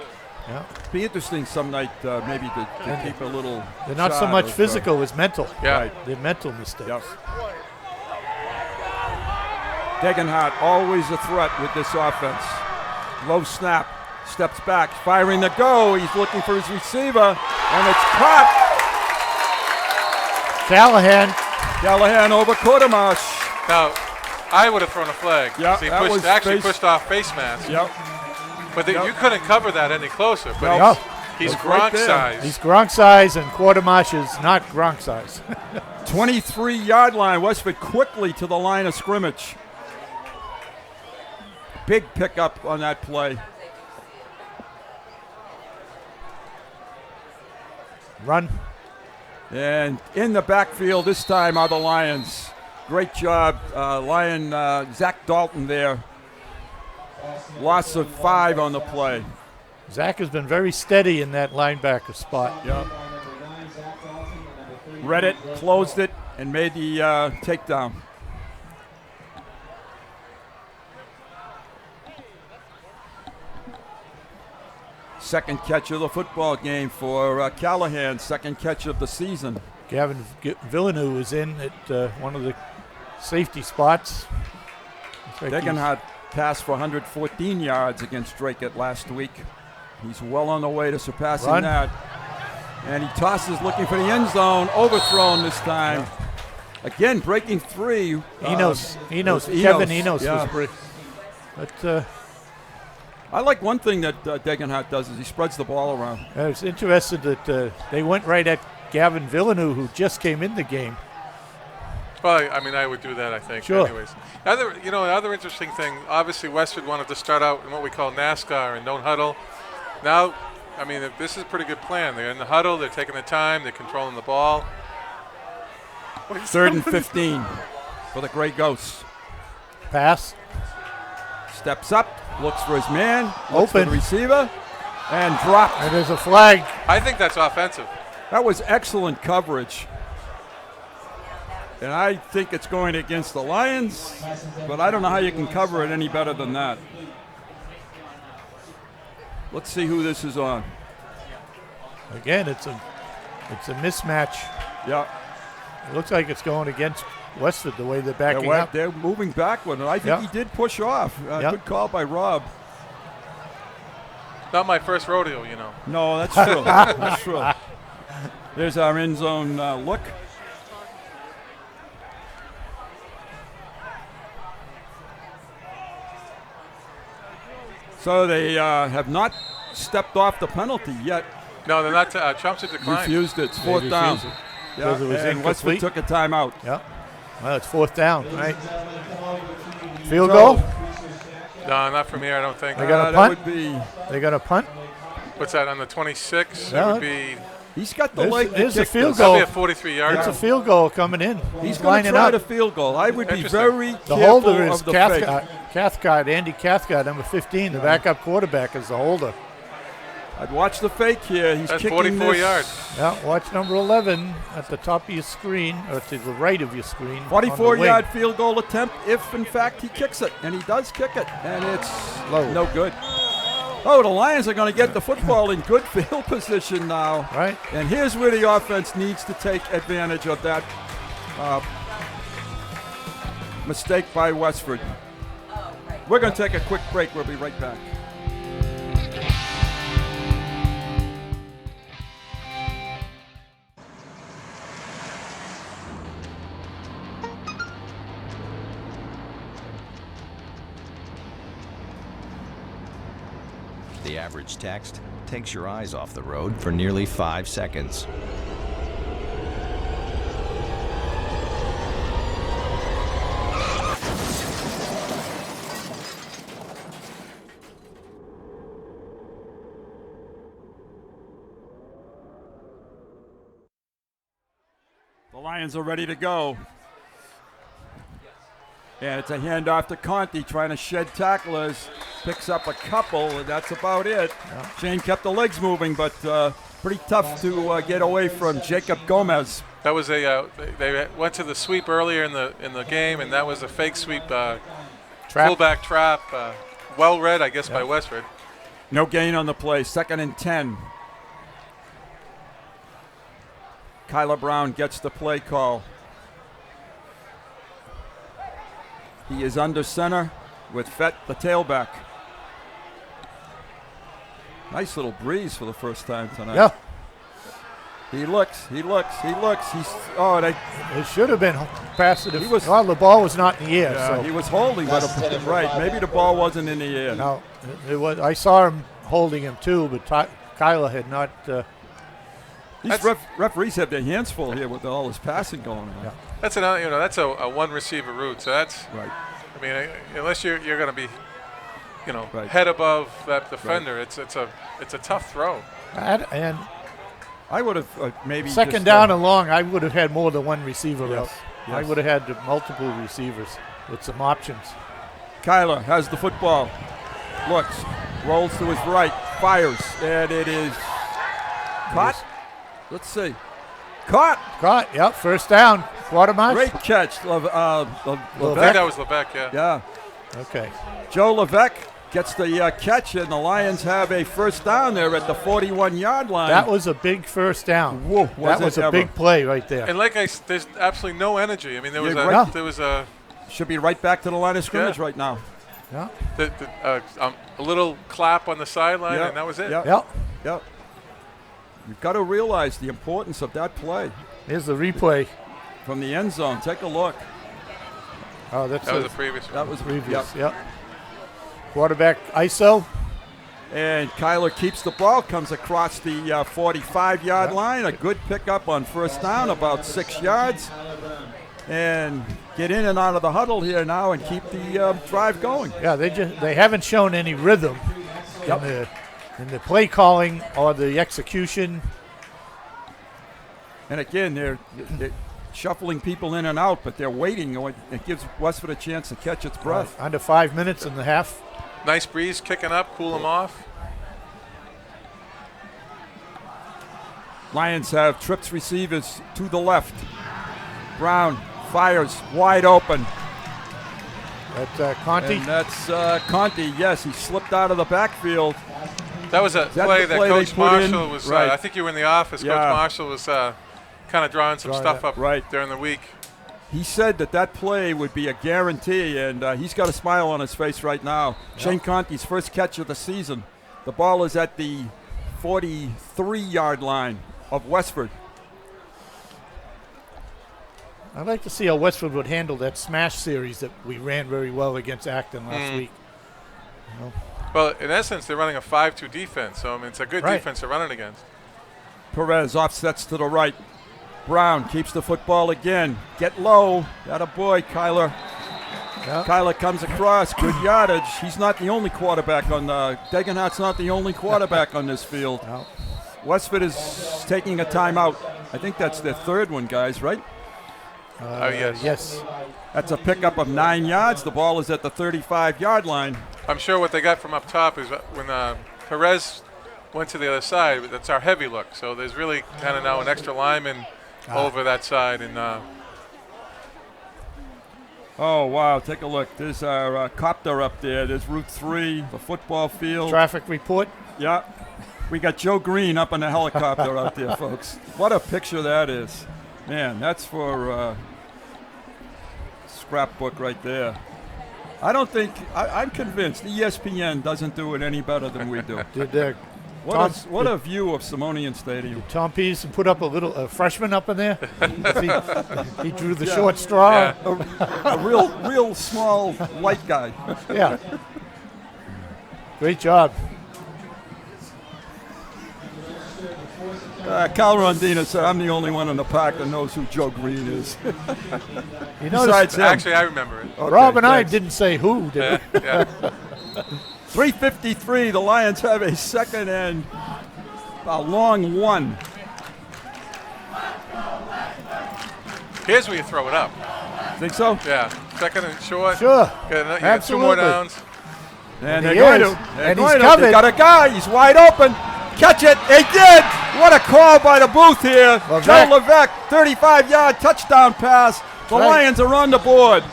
Yeah. Be interesting some night, maybe to keep a little. They're not so chart much of, physical as mental. Yeah. Right. They're mental mistakes. Yep. Degenhardt always a threat with this offense. Low snap, steps back, firing the go. He's looking for his receiver, and it's caught. Callahan over Quartermarsh. Now, I would have thrown a flag. Yeah, He that was pushed off face mask. Yep. But you couldn't cover that any closer. But No. he's That's right Gronk there. size. He's Gronk size, and Quartermarsh is not Gronk size. 23-yard line. Westford quickly to the line of scrimmage. Big pickup on that play. Run. And in the backfield this time are the Lions. Great job, Zach Dalton there. Loss of 5 on the play. Zach has been very steady in that linebacker spot. Yep. Read it, closed it, and made the takedown. Second catch of the football game for Callahan. Second catch of the season. Gavin Villeneuve was in at one of the safety spots. Degenhardt passed for 114 yards against Drake last week. He's well on the way to surpassing that. And he tosses looking for the end zone. Overthrown this time. Yeah. Again, breaking free. Enos. Kevin Enos was pretty. But I like one thing that Degenhardt does is he spreads the ball around. I was interested that they went right at Gavin Villeneuve, who just came in the game. Well, I mean, I would do that, I think. Sure. Anyways, another interesting thing. Obviously, Westford wanted to start out in what we call NASCAR and don't huddle. Now, I mean, this is a pretty good plan. They're in the huddle. They're taking the time. They're controlling the ball. 3rd and 15 for the Grey Ghosts. Pass. Steps up, looks for his man, looks Open. for the receiver, and dropped. And there's a flag. I think that's offensive. That was excellent coverage. And I think it's going against the Lions, but I don't know how you can cover it any better than that. Let's see who this is on. Again, it's a mismatch. Yeah. It looks like it's going against Westford the way they're backing up. They're moving backward, and I think he did push off. Good call by Rob. Not my first rodeo, you know. No, that's true. That's true. There's our end zone look. So they have not stepped off the penalty yet. No, they're not. Chelmsford declined. Refused it. It's 4th down. Yeah, it was and Westford took a timeout. Yeah. Well, it's 4th down, right? Field goal? No, not from here, I don't think. They got a punt? That would be. They got a punt? What's that, on the 26? Yeah. That would be. He's got the leg. There's a field That'll goal. be a 43-yard. It's a field goal coming in. He's going to try the field goal. I would be very careful. The holder is of the Cathcart, Andy Cathcart, number 15. The backup quarterback is the holder. I'd watch the fake here. He's That's kicking 44 this. yards. Yeah, watch number 11 at the top of your screen, or to the right of your screen. 44-yard field goal attempt if, in fact, he kicks it. And he does kick it. And it's no good. Oh, the Lions are going to get the football in good field position now. Right. And here's where the offense needs to take advantage of that mistake by Westford. We're going to take a quick break. We'll be right back. The average text takes your eyes off the road for nearly 5 seconds. The Lions are ready to go. And it's a handoff to Conti trying to shed tacklers. Picks up a couple, and that's about it. Yeah. Shane kept the legs moving, but pretty tough to get away from Jacob Gomez. That was a they went to the sweep earlier in the game, and that was a fake sweep, fullback trap. Well read, I guess, by Westford. No gain on the play. 2nd and 10. Kyler Brown gets the play call. He is under center with Fett, the tailback. Nice little breeze for the first time tonight. Yeah. He looks. He's It should have been past it. The ball was not in the air. Yeah, so. he was holding, but right. Maybe the ball wasn't in the air. No, it was. I saw him holding him too, but Kyler had not. These referees have their hands full here with all this passing going on. Yeah. That's that's a one receiver route. So that's right. I mean, unless you're going to be, head above that defender, it's a tough throw. And I would have maybe second down and long. I would have had more than one receiver out. Yes. I would have had multiple receivers with some options. Kyler has the football. Looks, rolls to his right, fires, and it is caught. Let's see. Caught. Yep. First down. Quartermark. Great catch. I think that was Levesque, yeah. Yeah. Okay. Joe Levesque gets the catch, and the Lions have a first down there at the 41-yard line. That was a big first down. Whoa, that was a big play right there. And there's absolutely no energy. I mean, there was a should be right back to the line of scrimmage right now. Yeah. A little clap on the sideline, and that was it. Yep. You've got to realize the importance of that play. Here's the replay from the end zone. Take a look. Oh, that was the previous one. That was previous. Yep. Quarterback ISO. And Kyler keeps the ball, comes across the 45-yard line. A good pickup on first down, about 6 yards. And get in and out of the huddle here now and keep the drive going. Yeah, they haven't shown any rhythm in the play calling or the execution. And again, they're shuffling people in and out, but they're waiting. It gives Westford a chance to catch its breath. Under 5 minutes and a half. Nice breeze kicking up, cool them off. Lions have trips receivers to the left. Brown fires wide open. That's Conti? And that's Conti, yes. He slipped out of the backfield. That was a play that Coach Marshall was, right. I think you were in the office. Yeah. Coach Marshall was kind of drawing some stuff up during the week. He said that play would be a guarantee, and he's got a smile on his face right now. Yep. Shane Conti's first catch of the season. The ball is at the 43-yard line of Westford. I'd like to see how Westford would handle that smash series that we ran very well against Acton last week. Well, in essence, they're running a 5-2 defense, so I mean, it's a good defense to run it against. Perez offsets to the right. Brown keeps the football again. Get low. Atta boy, Kyler. Yep. Kyler comes across. Good yardage. He's not the only quarterback on the – Degenhardt's not the only quarterback on this field. No. Westford is taking a timeout. I think that's their third one, guys, right? Yes. That's a pickup of 9 yards. The ball is at the 35-yard line. I'm sure what they got from up top is when Perez went to the other side, that's our heavy look. So there's really kind of now an extra lineman over that side. And oh, wow. Take a look. There's our copter up there. There's Route 3, the football field. Traffic report. Yeah. We got Joe Green up in the helicopter out there, folks. What a picture that is. Man, that's for scrapbook right there. I don't think I'm convinced ESPN doesn't do it any better than we do. What a view of Simonian Stadium. Tom Peterson put up a freshman up in there. he drew the short straw. Yeah. A real small white guy. Yeah. Great job. Cal Rondina said, I'm the only one in the park that knows who Joe Green is. You know, actually, I remember it. Okay, Rob and I didn't say who, did we? Yeah. 3:53, the Lions have a second and a long one. Here's where you throw it up. Think so? Yeah. Second and short. Sure. You got 2 more downs. And they're going to. And he's covered. They got a guy. He's wide open. Catch it. They did. What a call by the booth here. Joe Levesque, 35-yard touchdown pass. The Lions are on the board.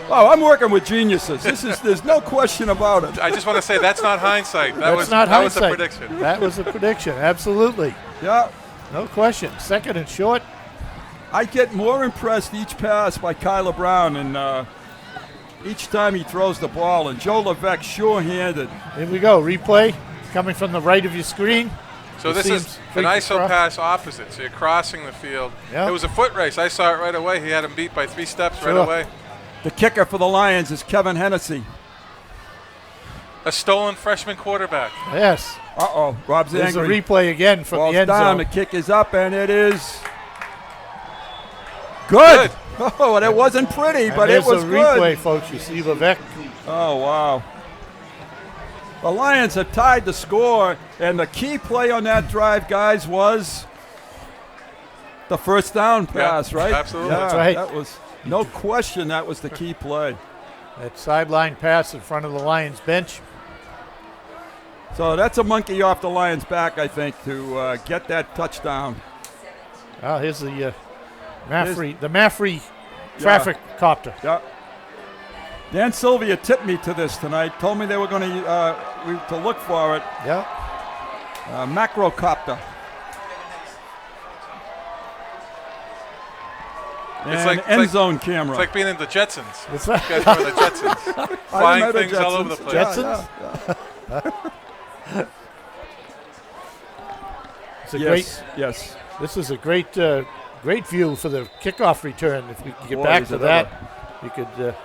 Oh, I'm working with geniuses. There's no question about it. I just want to say that's not hindsight. That was a prediction. That was a prediction, absolutely. Yeah. No question. Second and short. I get more impressed each pass by Kyler Brown, and each time he throws the ball, and Joe Levesque sure-handed. Here we go, replay coming from the right of your screen. So this is an ISO pass opposite, so you're crossing the field. Yep. It was a foot race. I saw it right away. He had him beat by 3 steps right away. The kicker for the Lions is Kevin Hennessy. A stolen freshman quarterback. Yes. Uh-oh, Rob's There's angry. a replay again from the end down. zone. The kick is up, and it is good. Oh, and it wasn't pretty, but it was good. There's a replay, folks. You see Levesque. Oh, wow. The Lions have tied the score, and the key play on that drive, guys, was the first down pass, right? Absolutely. Yeah, That's right. That was, no question, that was the key play. That sideline pass in front of the Lions bench. So that's a monkey off the Lions' back, I think, to get that touchdown. Oh, here's the Maffrey traffic copter. Yeah. Dan Sylvia tipped me to this tonight. Told me they were going to look for it. Yeah. Macrocopter. It's like end zone camera. It's like being in the Jetsons. What's that? You guys remember the Jetsons? Flying things all over the place. Jetsons? Yeah. It's a yes. This is a great view for the kickoff return. If we can get back to that, you could.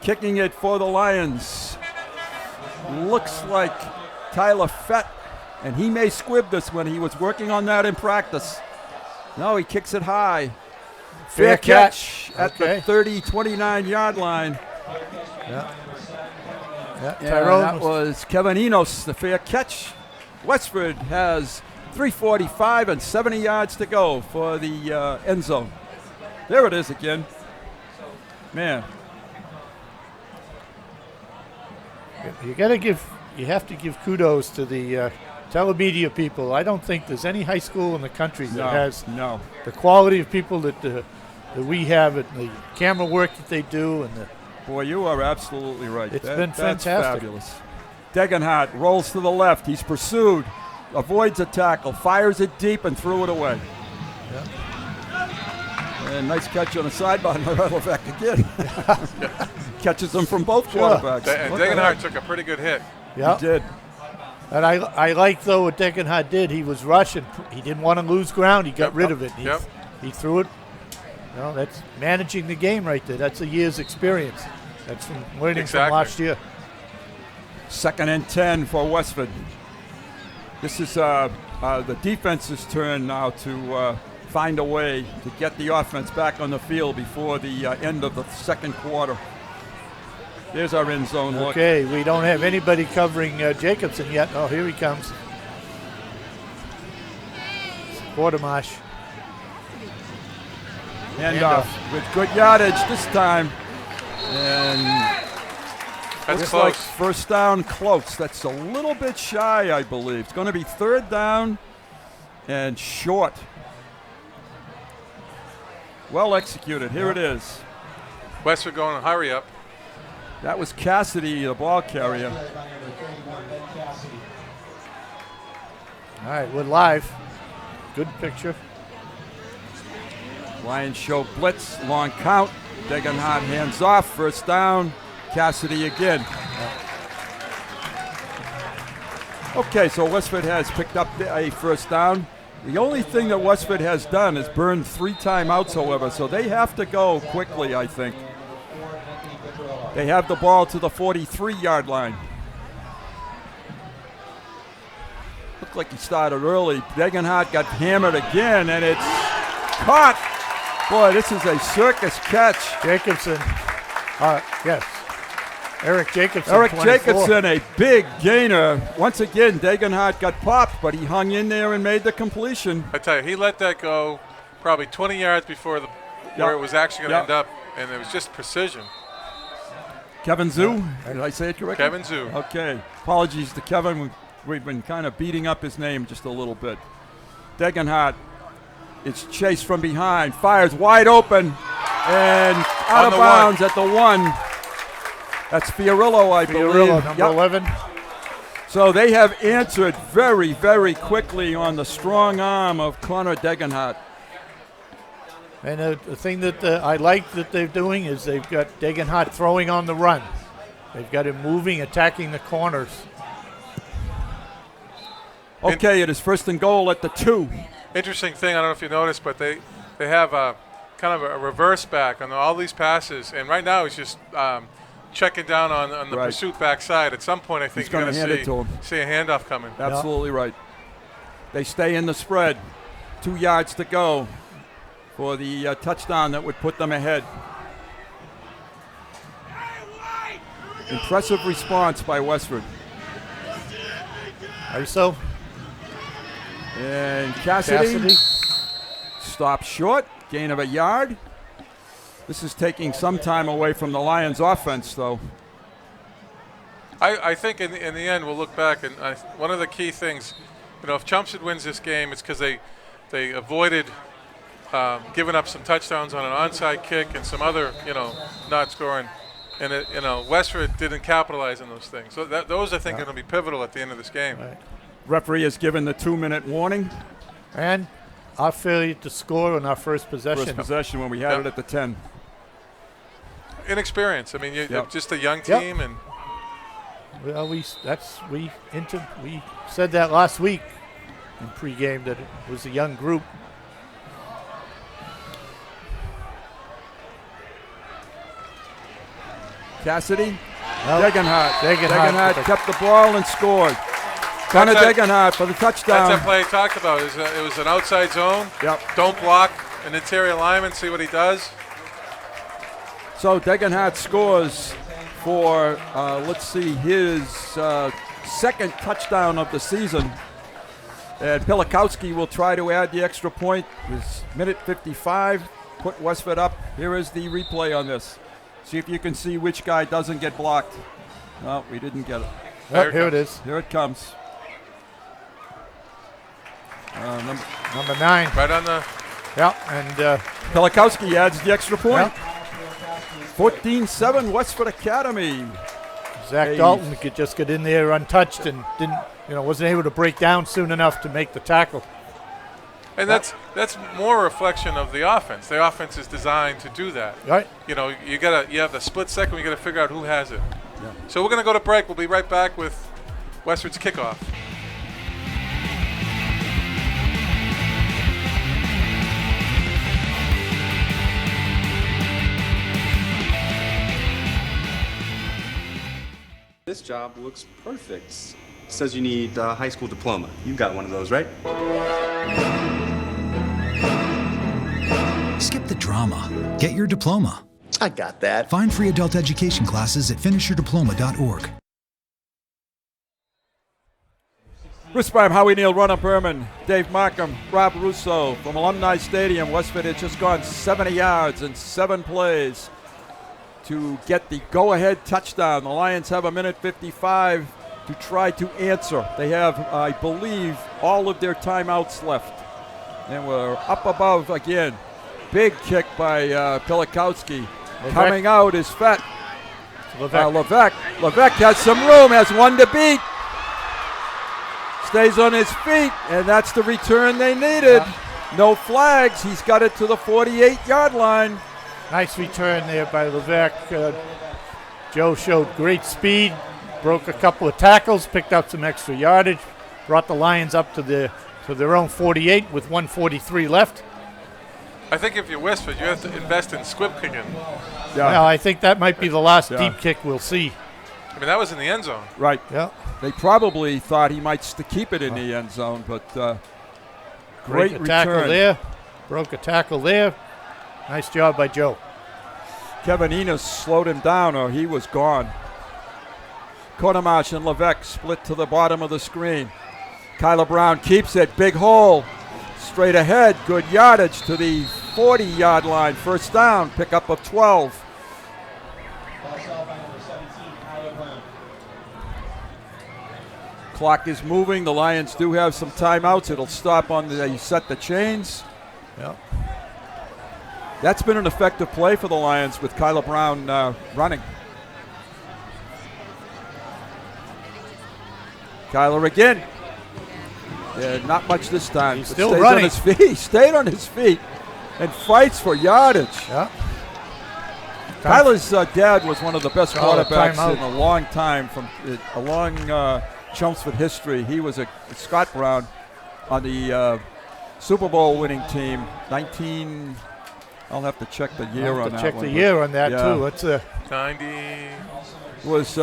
Kicking it for the Lions. Looks like Tyler Fett, and he may squib this one. He was working on that in practice. No, he kicks it high. Fair catch at the 29-yard line. Yeah. That was Kevin Enos, the fair catch. Westford has 3:45 and 70 yards to go for the end zone. There it is again. Man. You have to give kudos to the telemedia people. I don't think there's any high school in the country that has the quality of people that we have, and the camera work that they do, and boy, you are absolutely right. It's been fantastic. That's fabulous. Degenhardt rolls to the left. He's pursued, avoids a tackle, fires it deep, and threw it away. Yeah. And nice catch on the sideline by Levesque again. Catches them from both quarterbacks. And Degenhardt took a pretty good hit. Yeah, he did. And I like, though, what Degenhardt did. He was rushing. He didn't want to lose ground. He got rid of it. He threw it. That's managing the game right there. That's a year's experience. That's from learning from last year. 2nd and 10 for Westford. This is the defense's turn now to find a way to get the offense back on the field before the end of the second quarter. There's our end zone look. Okay, we don't have anybody covering Jacobson yet. Oh, here he comes. Quartermash. Handoff with good yardage this time. And that's looks close. Like first down close. That's a little bit shy, I believe. It's going to be 3rd down and short. Well executed. Here it is. Westford going to hurry up. That was Cassidy, the ball carrier. All right, we're live. Good picture. Lions show blitz, long count. Degenhardt hands off, 1st down. Cassidy again. Okay, so Westford has picked up a 1st down. The only thing that Westford has done is burned 3 timeouts, however, so they have to go quickly, I think. They have the ball to the 43-yard line. Looked like he started early. Degenhardt got hammered again, and it's caught. Boy, this is a circus catch. Jacobson. Yes. Eric Jacobson. Eric 24. Jacobson, a big gainer. Once again, Degenhardt got popped, but he hung in there and made the completion. I tell you, he let that go probably 20 yards before where it was actually going to end up, and it was just precision. Kevin Zhu, did I say it correctly? Kevin Zhu. Okay, apologies to Kevin. We've been kind of beating up his name just a little bit. Degenhardt is chased from behind, fires wide open. And out of bounds at the 1. That's Fiorillo, I believe. Fiorillo, number 11. So they have answered very, very quickly on the strong arm of Connor Degenhardt. And the thing that I like that they're doing is they've got Degenhardt throwing on the run. They've got him moving, attacking the corners. Okay, it is first and goal at the 2. Interesting thing, I don't know if you noticed, but they have a kind of a reverse back on all these passes, and right now he's just checking down on the pursuit backside. At some point, I think you're going to see a handoff coming. Absolutely right. They stay in the spread. 2 yards to go for the touchdown that would put them ahead. Impressive response by Westford. ISO. And Cassidy stops short, gain of a yard. This is taking some time away from the Lions' offense, though. I think in the end we'll look back, and one of the key things, if Chelmsford wins this game, it's because they avoided giving up some touchdowns on an onside kick and some other, not scoring. And Westford didn't capitalize on those things. So those, I think, are going to be pivotal at the end of this game. Right. Referee has given the 2-minute warning. And our failure to score on our first possession. First possession when we had it at the 10. Inexperience. I mean, you're just a young team, and well, we said that last week in pregame that it was a young group. Cassidy, nope. Degenhardt kept the ball and scored. Connor Degenhardt for the touchdown. That's that play I talked about. It was an outside zone. Yep. Don't block an interior lineman. See what he does. So Degenhardt scores for, his second touchdown of the season. And Pilikowski will try to add the extra point. It's minute 55. Put Westford up. Here is the replay on this. See if you can see which guy doesn't get blocked. No, we didn't get it. Here it is. Here it comes. Number 9. Right on the... Yeah, and... Pilikowski adds the extra point. Yeah. 14-7 Westford Academy. Zach Dalton could just get in there untouched and wasn't able to break down soon enough to make the tackle. And that's more a reflection of the offense. The offense is designed to do that. Right. You have the split second. You got to figure out who has it. Yeah. So we're going to go to break. We'll be right back with Westford's kickoff. This job looks perfect. It says you need a high school diploma. You've got one of those, right? Skip the drama. Get your diploma. I got that. Find free adult education classes at finishyourdiploma.org. Wrist by Howie Neal, Ron Berman, Dave Markham, Rob Russo from Alumni Stadium. Westford had just gone 70 yards in 7 plays to get the go-ahead touchdown. The Lions have a minute 55 to try to answer. They have, I believe, all of their timeouts left. And we're up above again. Big kick by Pilikowski. Coming out is Fett. Levesque. Levesque has some room, has one to beat. Stays on his feet, and that's the return they needed. No flags. He's got it to the 48-yard line. Nice return there by Levesque. Joe showed great speed, broke a couple of tackles, picked up some extra yardage, brought the Lions up to their own 48 with 1:43 left. I think if you're Westford, you have to invest in squib kicking. Yeah. Well, I think that might be the last deep kick we'll see. I mean, that was in the end zone. Right. Yeah. They probably thought he might keep it in the end zone, but great return. Tackle there. Broke a tackle there. Nice job by Joe. Kevin Enos slowed him down or he was gone. Kodamash and Levesque split to the bottom of the screen. Kyler Brown keeps it. Big hole. Straight ahead. Good yardage to the 40-yard line. First down. Pickup of 12. Clock is moving. The Lions do have some timeouts. It'll stop on they set the chains. Yep. That's been an effective play for the Lions with Kyler Brown running. Kyler again. Yeah, not much this time. He's but still stays running. On his feet. He stayed on his feet and fights for yardage. Yeah. Kyler's dad was one of the best quarterbacks timeout. in a long time, from a long Chelmsford history. He was Scott Brown on the Super Bowl winning team. I'll have to check the year on that. Check the year on that too. It's 90. It was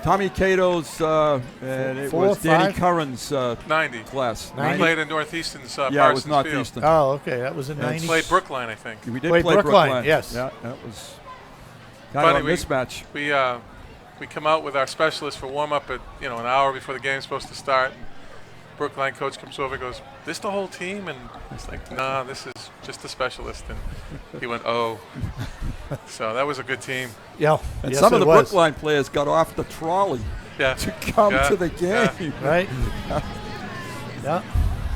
Tommy Cato's and it was Danny Curran's 90 class. We played in Northeastern's Yeah, it was Parsons Northeastern. Field. Oh, okay. That was in 90. Played Brookline, I think. We did Played play Brookline, yes. Yeah, that was kind of a mismatch. We come out with our specialist for warm up at an hour before the game's supposed to start. And Brookline coach comes over and goes, "This the whole team?" And it's like, "Nah, this is just the specialist." And he went, "Oh." So that was a good team. Yeah. And yes, some of the was. Brookline players got off the trolley to come to the game. Yeah. Right. Yeah.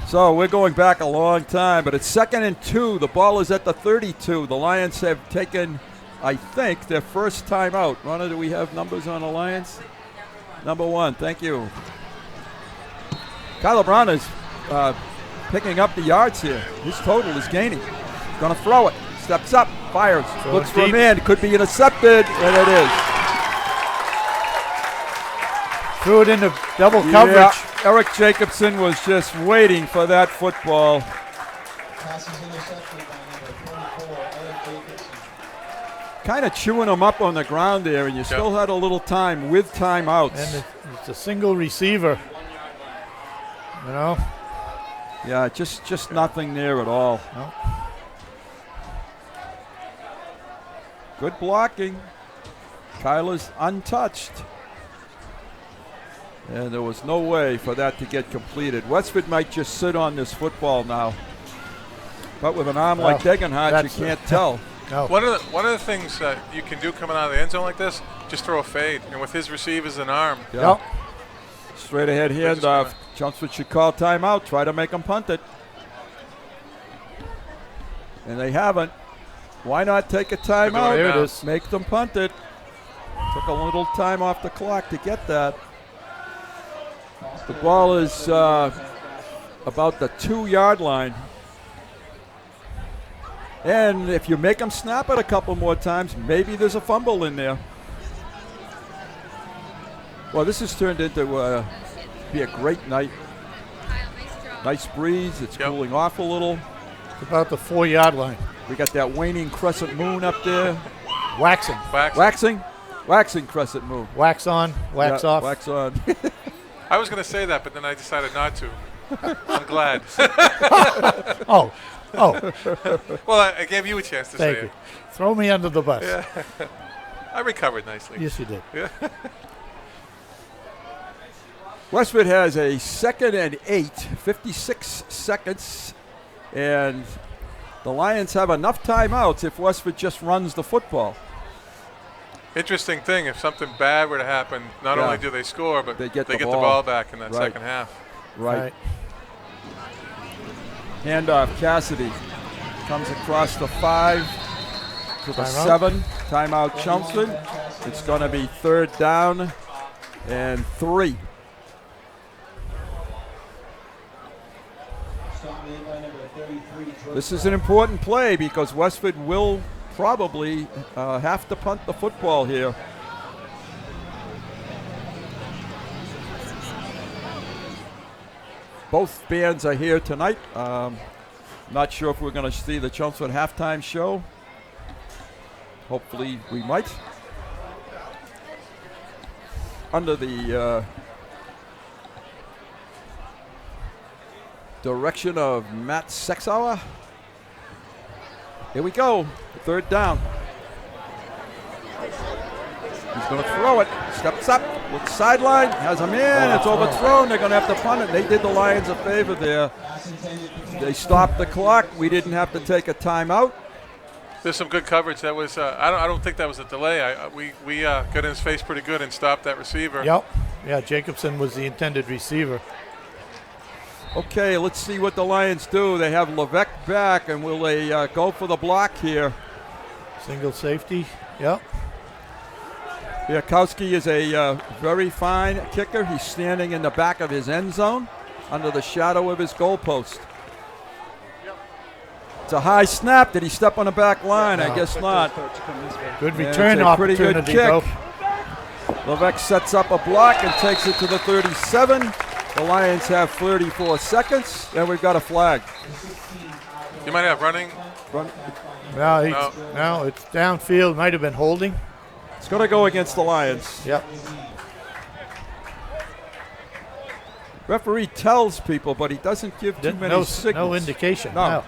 So we're going back a long time, but it's 2nd and 2. The ball is at the 32. The Lions have taken, I think, their first time out. Ronna, do we have numbers on the Lions? Number 1, thank you. Kyler Brown is picking up the yards here. His total is gaining. He's going to throw it. Steps up, fires, looks for a man. Could be intercepted, and it is. Threw it into double coverage. Yeah, Eric Jacobson was just waiting for that football. Kind of chewing him up on the ground there, and you still had a little time with timeouts. And it's a single receiver. Yeah, just nothing there at all. No. Good blocking. Kyler's untouched. And there was no way for that to get completed. Westford might just sit on this football now. But with an arm like Degenhardt, you can't tell. No. One of the things that you can do coming out of the end zone like this, just throw a fade. And with his receivers and arm. Yeah. Straight ahead handoff. Chelmsford should call timeout. Try to make them punt it. And they haven't. Why not take a timeout? There it is. Make them punt it. Took a little time off the clock to get that. The ball is about the 2-yard line. And if you make them snap it a couple more times, maybe there's a fumble in there. Well, this has turned into be a great night. Nice breeze. It's cooling off a little. It's about the 4-yard line. We got that waning crescent moon up there. Waxing. Waxing crescent moon. Wax on, wax off. Wax on. I was going to say that, but then I decided not to. I'm glad. Oh. Well, I gave you a chance to say Thank you. it. Throw me under the bus. Yeah. I recovered nicely. Yes, you did. Yeah. Westford has a 2nd and 8, 56 seconds, and the Lions have enough timeouts if Westford just runs the football. Interesting thing, if something bad were to happen, not only do they score, but they get the ball back in that second half. Right. Handoff, Cassidy comes across the 5 to the 7. Timeout, Chelmsford. It's going to be 3rd down and 3. This is an important play because Westford will probably have to punt the football here. Both bands are here tonight. Not sure if we're going to see the Chelmsford halftime show. Hopefully we might. Under the direction of Matt Sexauer. Here we go. 3rd down. He's going to throw it. Steps up. Looks sideline. Has a man. It's overthrown. They're going to have to punt it. They did the Lions a favor there. They stopped the clock. We didn't have to take a timeout. There's some good coverage. That was I don't think that was a delay. We got in his face pretty good and stopped that receiver. Yep. Yeah, Jacobson was the intended receiver. Okay, let's see what the Lions do. They have Levesque back, and will they go for the block here? Single safety. Yep. Biakowski is a very fine kicker. He's standing in the back of his end zone under the shadow of his goalpost. It's a high snap. Did he step on the back line? No. I guess not. Good return a pretty good opportunity, kick. though. Levesque sets up a block and takes it to the 37. The Lions have 34 seconds, and we've got a flag. You might have running. No, it's downfield. Might have been holding. It's going to go against the Lions. Yep. Referee tells people, but he doesn't give too many signals. No indication. No.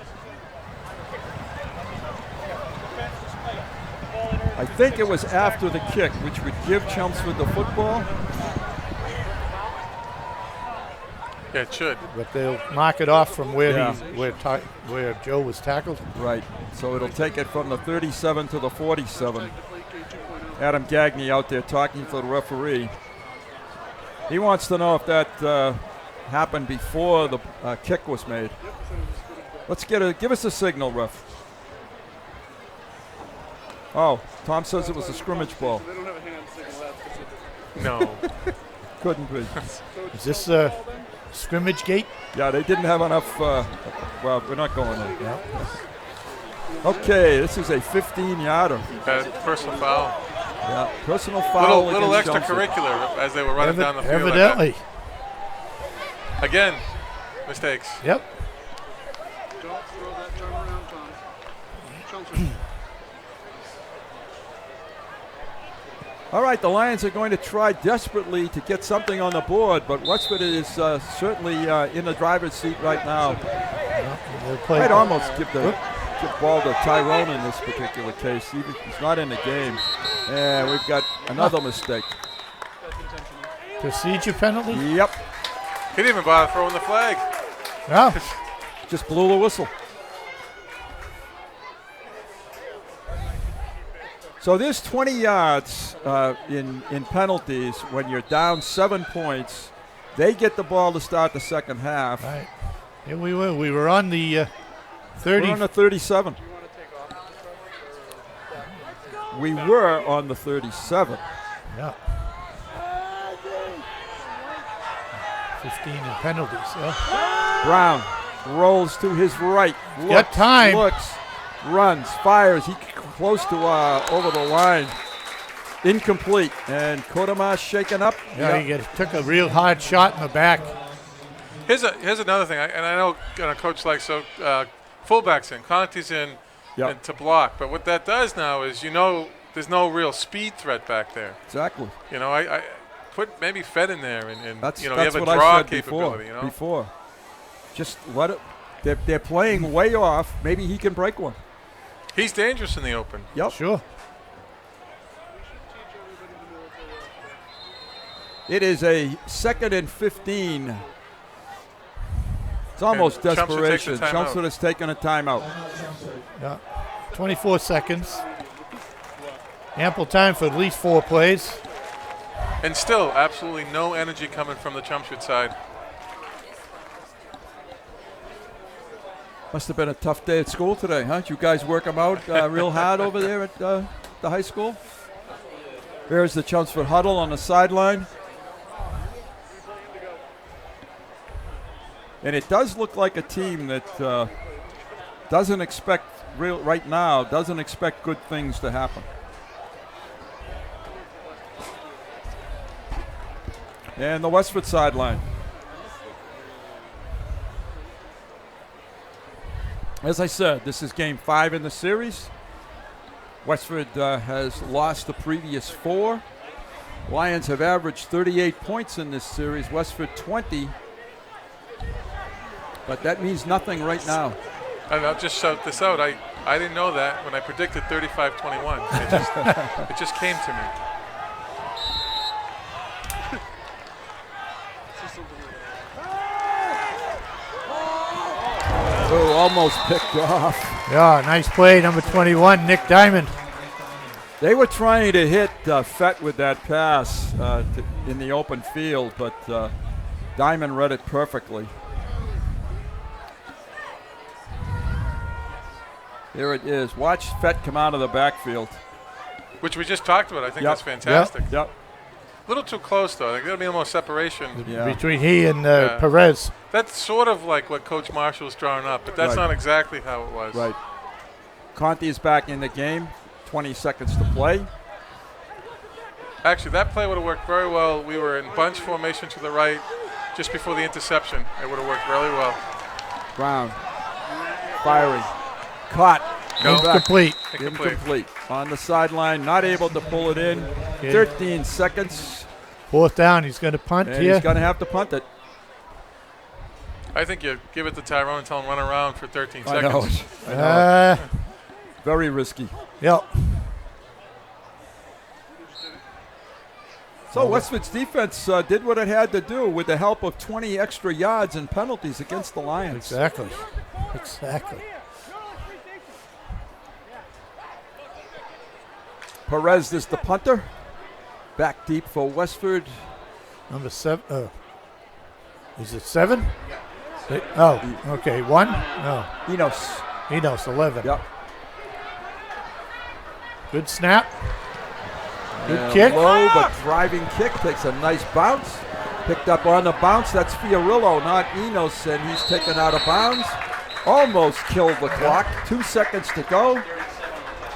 I think it was after the kick, which would give Chelmsford the football. Yeah, it should. But they'll mark it off from where where Joe was tackled. Right. So it'll take it from the 37 to the 47. Adam Gagne out there talking for the referee. He wants to know if that happened before the kick was made. Let's give us a signal, ref. Oh, Tom says it was a scrimmage ball. No. Couldn't be. Is this scrimmage gate? Yeah, they didn't have enough. Well, we're not going there. Yeah. Okay, this is a 15-yarder. Personal foul. Yeah, personal foul. Little against extracurricular as they were running down the field. Evidently. Again, mistakes. Yep. Don't throw that time around, Tom. All right, the Lions are going to try desperately to get something on the board, but Westford is certainly in the driver's seat right now. I'd almost give the ball to Tyrone in this particular case. He's not in the game. And we've got another mistake. Procedure penalty? Yep. He didn't even bother throwing the flag. No. Just blew the whistle. So there's 20 yards in penalties when you're down 7 points. They get the ball to start the second half. Right. Here we were. We were on the 30. We're on the 37. We were on the 37. Yeah. 15 in penalties. Yeah. Brown rolls to his right. Got time. Looks, runs, fires. He close to over the line. Incomplete. And Kodama's shaken up. Yeah, he took a real hard shot in the back. Here's another thing, and I know a coach likes fullbacks in, Conti's in, and to block. But what that does now is, there's no real speed threat back there. Exactly. I put maybe Fed in there, and that's you have a what draw I said capability. Before, just let it. They're playing way off. Maybe he can break one. He's dangerous in the open. Yep. Sure. It is a 2nd and 15. It's almost desperation. Chelmsford has taken a timeout. Yeah. 24 seconds. Ample time for at least 4 plays. And still, absolutely no energy coming from the Chelmsford side. Must have been a tough day at school today, huh? Did you guys work them out real hard over there at the high school? There's the Chelmsford huddle on the sideline. And it does look like a team that doesn't expect good things to happen. And the Westford sideline. As I said, this is game 5 in the series. Westford has lost the previous 4. Lions have averaged 38 points in this series. Westford 20. But that means nothing right now. And I'll just shout this out. I didn't know that when I predicted 35-21. It just came to me. Oh, almost picked off. Yeah, nice play, number 21, Nick Diamond. They were trying to hit Fett with that pass in the open field, but Diamond read it perfectly. Here it is. Watch Fett come out of the backfield. Which we just talked about. I think Yep. that's fantastic. Yep. A little too close, though. There's got to be a little more separation. Between he and Perez. That's sort of like what Coach Marshall's drawing up, but that's Right. not exactly how it was. Right. Conti is back in the game. 20 seconds to play. Actually, that play would have worked very well. We were in bunch formation to the right just before the interception. It would have worked really well. Brown. Firing. Caught. No. Incomplete. Incomplete. On the sideline, not able to pull it in. Okay. 13 seconds. 4th down. He's going to punt And here. he's going to have to punt it. I think you give it to Tyrone and tell him run around for 13 I seconds. know it. I know it. Very risky. Yep. So Westford's defense did what it had to do with the help of 20 extra yards and penalties against the Lions. Exactly. Exactly. Perez is the punter. Back deep for Westford. Number 7. Is it 7? Oh, okay. 1? No. Enos, 11. Yep. Good snap. Good And kick. Low but driving kick. Takes a nice bounce. Picked up on the bounce. That's Fiorillo, not Enos, and he's taken out of bounds. Almost killed the clock. 2 seconds to go.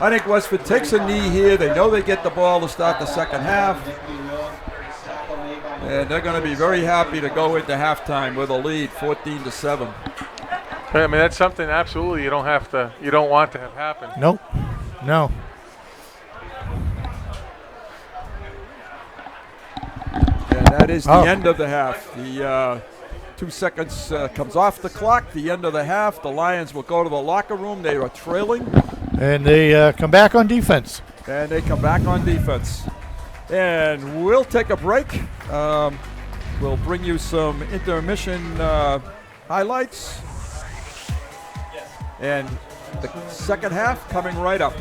I think Westford takes a knee here. They know they get the ball to start the second half. And they're going to be very happy to go into halftime with a lead, 14-7. I mean, that's something absolutely you don't want to have happen. Nope. No. And that is the end of the half. The 2 seconds comes off the clock. The end of the half. The Lions will go to the locker room. They are trailing. And they come back on defense. And they come back on defense. And we'll take a break. We'll bring you some intermission highlights. And the second half coming right up.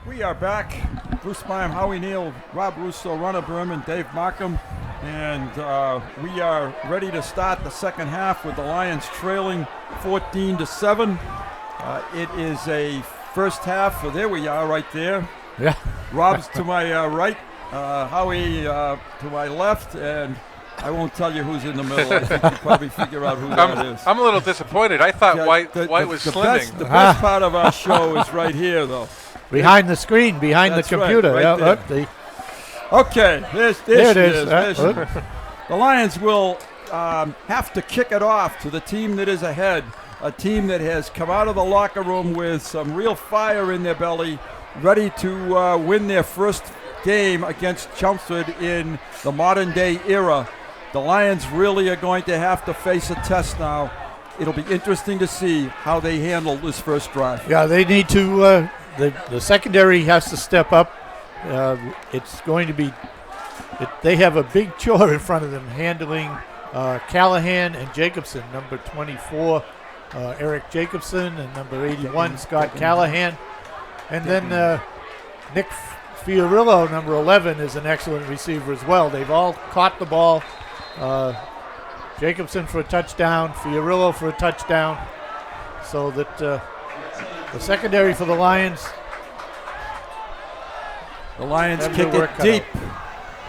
We are back. Bruce Byam, Howie Neal, Rob Russo, Runner Berman, Dave Markham, and we are ready to start the second half with the Lions trailing 14-7. It is a first half. There we are, right there. Yeah. Rob's to my right, Howie to my left, and I won't tell you who's in the middle. I think you probably figure out who that is. I'm a little disappointed. I thought White was slimming. The best part of our show is right here, though. Behind the screen, behind the computer. Right there. Okay, there it is. The Lions will have to kick it off to the team that is ahead, a team that has come out of the locker room with some real fire in their belly, ready to win their first game against Chelmsford in the modern-day era. The Lions really are going to have to face a test now. It'll be interesting to see how they handle this first drive. Yeah, they need to. The secondary has to step up. It's going to be. They have a big chore in front of them handling Callahan and Jacobson, number 24, Eric Jacobson, and number 81, Scott Callahan. And then Nick Fiorillo, number 11, is an excellent receiver as well. They've all caught the ball. Jacobson for a touchdown, Fiorillo for a touchdown. So that the secondary for the Lions. The Lions kick it deep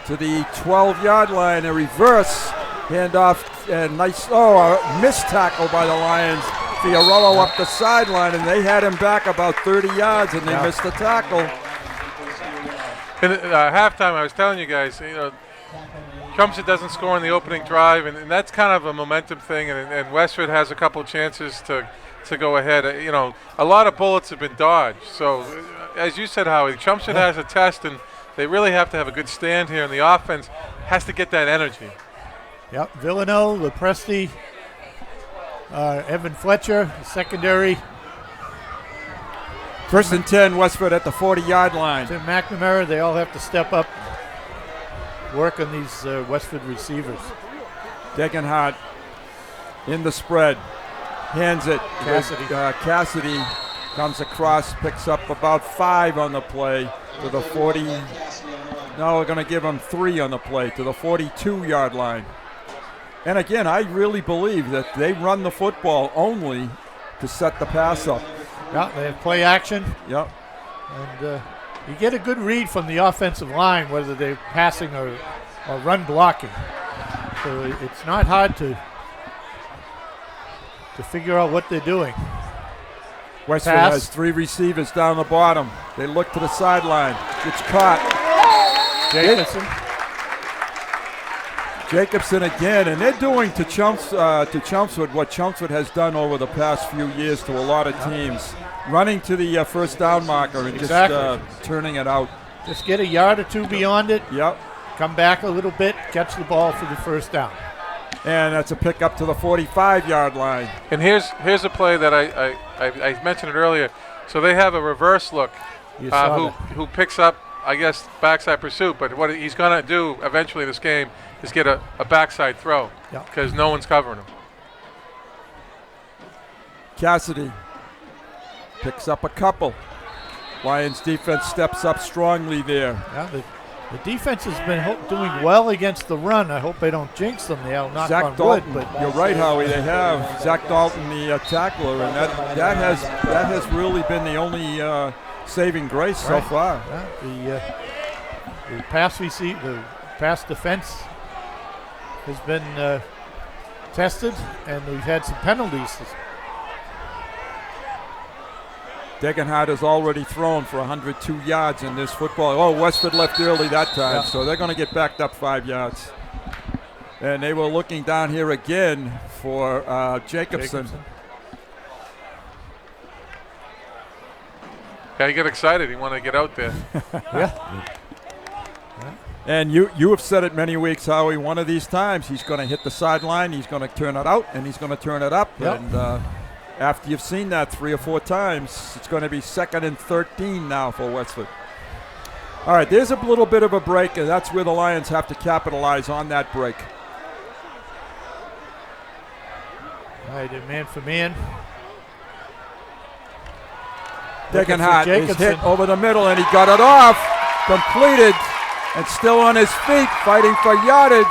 to the 12-yard line. A reverse handoff and nice, a missed tackle by the Lions. Fiorillo up the sideline, and they had him back about 30 yards, and they missed the tackle. In halftime, I was telling you guys, Chelmsford doesn't score on the opening drive, and that's kind of a momentum thing, and Westford has a couple chances to go ahead. A lot of bullets have been dodged. So, as you said, Howie, Chelmsford has a test, and they really have to have a good stand here, and the offense has to get that energy. Yep, Villano, Lepresti, Evan Fletcher, secondary. First and 10, Westford at the 40-yard line. Tim McNamara, they all have to step up, work on these Westford receivers. Degenhardt in the spread, hands it. Cassidy. Cassidy comes across, picks up about 5 on the play to the 40. No, we're going to give him 3 on the play to the 42-yard line. And again, I really believe that they run the football only to set the pass up. Yeah, they have play action. Yep. And you get a good read from the offensive line, whether they're passing or run blocking. So it's not hard to figure out what they're doing. Westford has 3 receivers down the bottom. They look to the sideline. It's caught. Jacobson again, and they're doing to Chelmsford what Chelmsford has done over the past few years to a lot of teams, running to the first down marker and just turning it out. Just get a yard or 2 beyond it. Yep. Come back a little bit, catch the ball for the first down. And that's a pick up to the 45-yard line. And here's a play that I mentioned it earlier. So they have a reverse look who picks up, I guess, backside pursuit. But what he's going to do eventually in this game is get a backside throw because no one's covering him. Cassidy picks up a couple. Lions defense steps up strongly there. Yeah, the defense has been doing well against the run. I hope they don't jinx them. They'll knock on wood. But you're right, Howie. They have Zach Dalton, the tackler, and that has really been the only saving grace so far. Yeah, the pass defense has been tested, and we've had some penalties. Degenhardt has already thrown for 102 yards in this football. Oh, Westford left early that time, so they're going to get backed up 5 yards. And they were looking down here again for Jacobson. Yeah, he got excited. He wanted to get out there. And you have said it many weeks, Howie. One of these times he's going to hit the sideline, he's going to turn it out, and he's going to turn it up. Yep. And after you've seen that 3 or 4 times, it's going to be 2nd and 13 now for Westford. All right, there's a little bit of a break, and that's where the Lions have to capitalize on that break. All right, man for man. Degenhardt is hit over the middle, and he got it off. Completed, and still on his feet, fighting for yardage.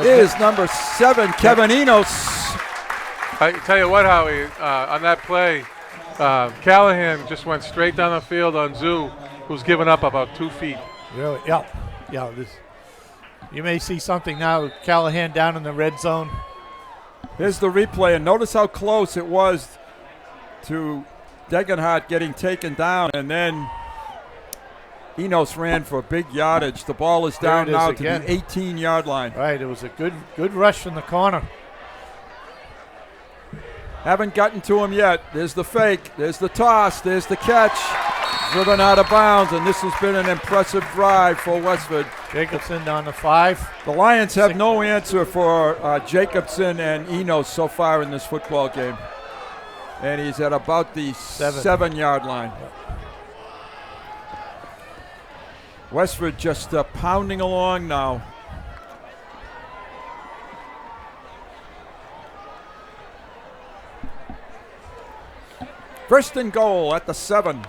Is number 7, Kevin Enos. I tell you what, Howie, on that play, Callahan just went straight down the field on Zoo, who's given up about 2 feet. Really? Yeah. You may see something now. Callahan down in the red zone. Here's the replay, and notice how close it was to Degenhardt getting taken down, and then Enos ran for big yardage. The ball is down now to the 18-yard line. Right, it was a good rush from the corner. Haven't gotten to him yet. There's the fake. There's the toss. There's the catch. Driven out of bounds, and this has been an impressive drive for Westford. Jacobson on the 5. The Lions have no answer for Jacobson and Enos so far in this football game. And he's at about the 7-yard line. Westford just pounding along now. First and goal at the 7.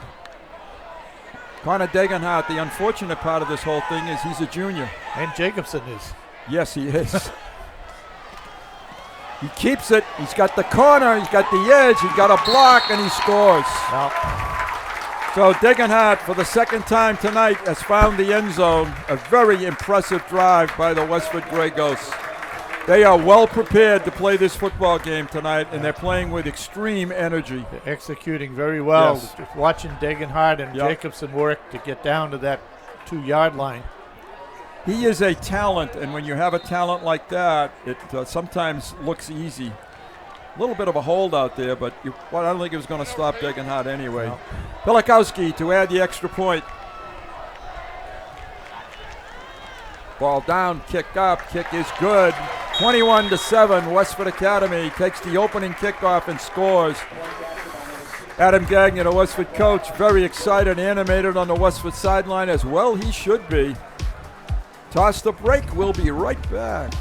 Connor Degenhardt, the unfortunate part of this whole thing is he's a junior. And Jacobson is. Yes, he is. He keeps it. He's got the corner. He's got the edge. He's got a block, and he scores. No. So Degenhardt, for the second time tonight, has found the end zone. A very impressive drive by the Westford Grey Ghosts. They are well prepared to play this football game tonight, and they're playing with extreme energy. They're executing very well. Yes. Just watching Degenhardt and Jacobson work to get down to that 2-yard line. He is a talent, and when you have a talent like that, it sometimes looks easy. A little bit of a hold out there, but I don't think it was going to stop Degenhardt anyway. No. Pilikowski to add the extra point. Ball down, kick up, kick is good. 21-7, Westford Academy takes the opening kickoff and scores. Adam Gagnon, the Westford coach, very excited, animated on the Westford sideline, as well he should be. Toss the break, we'll be right back.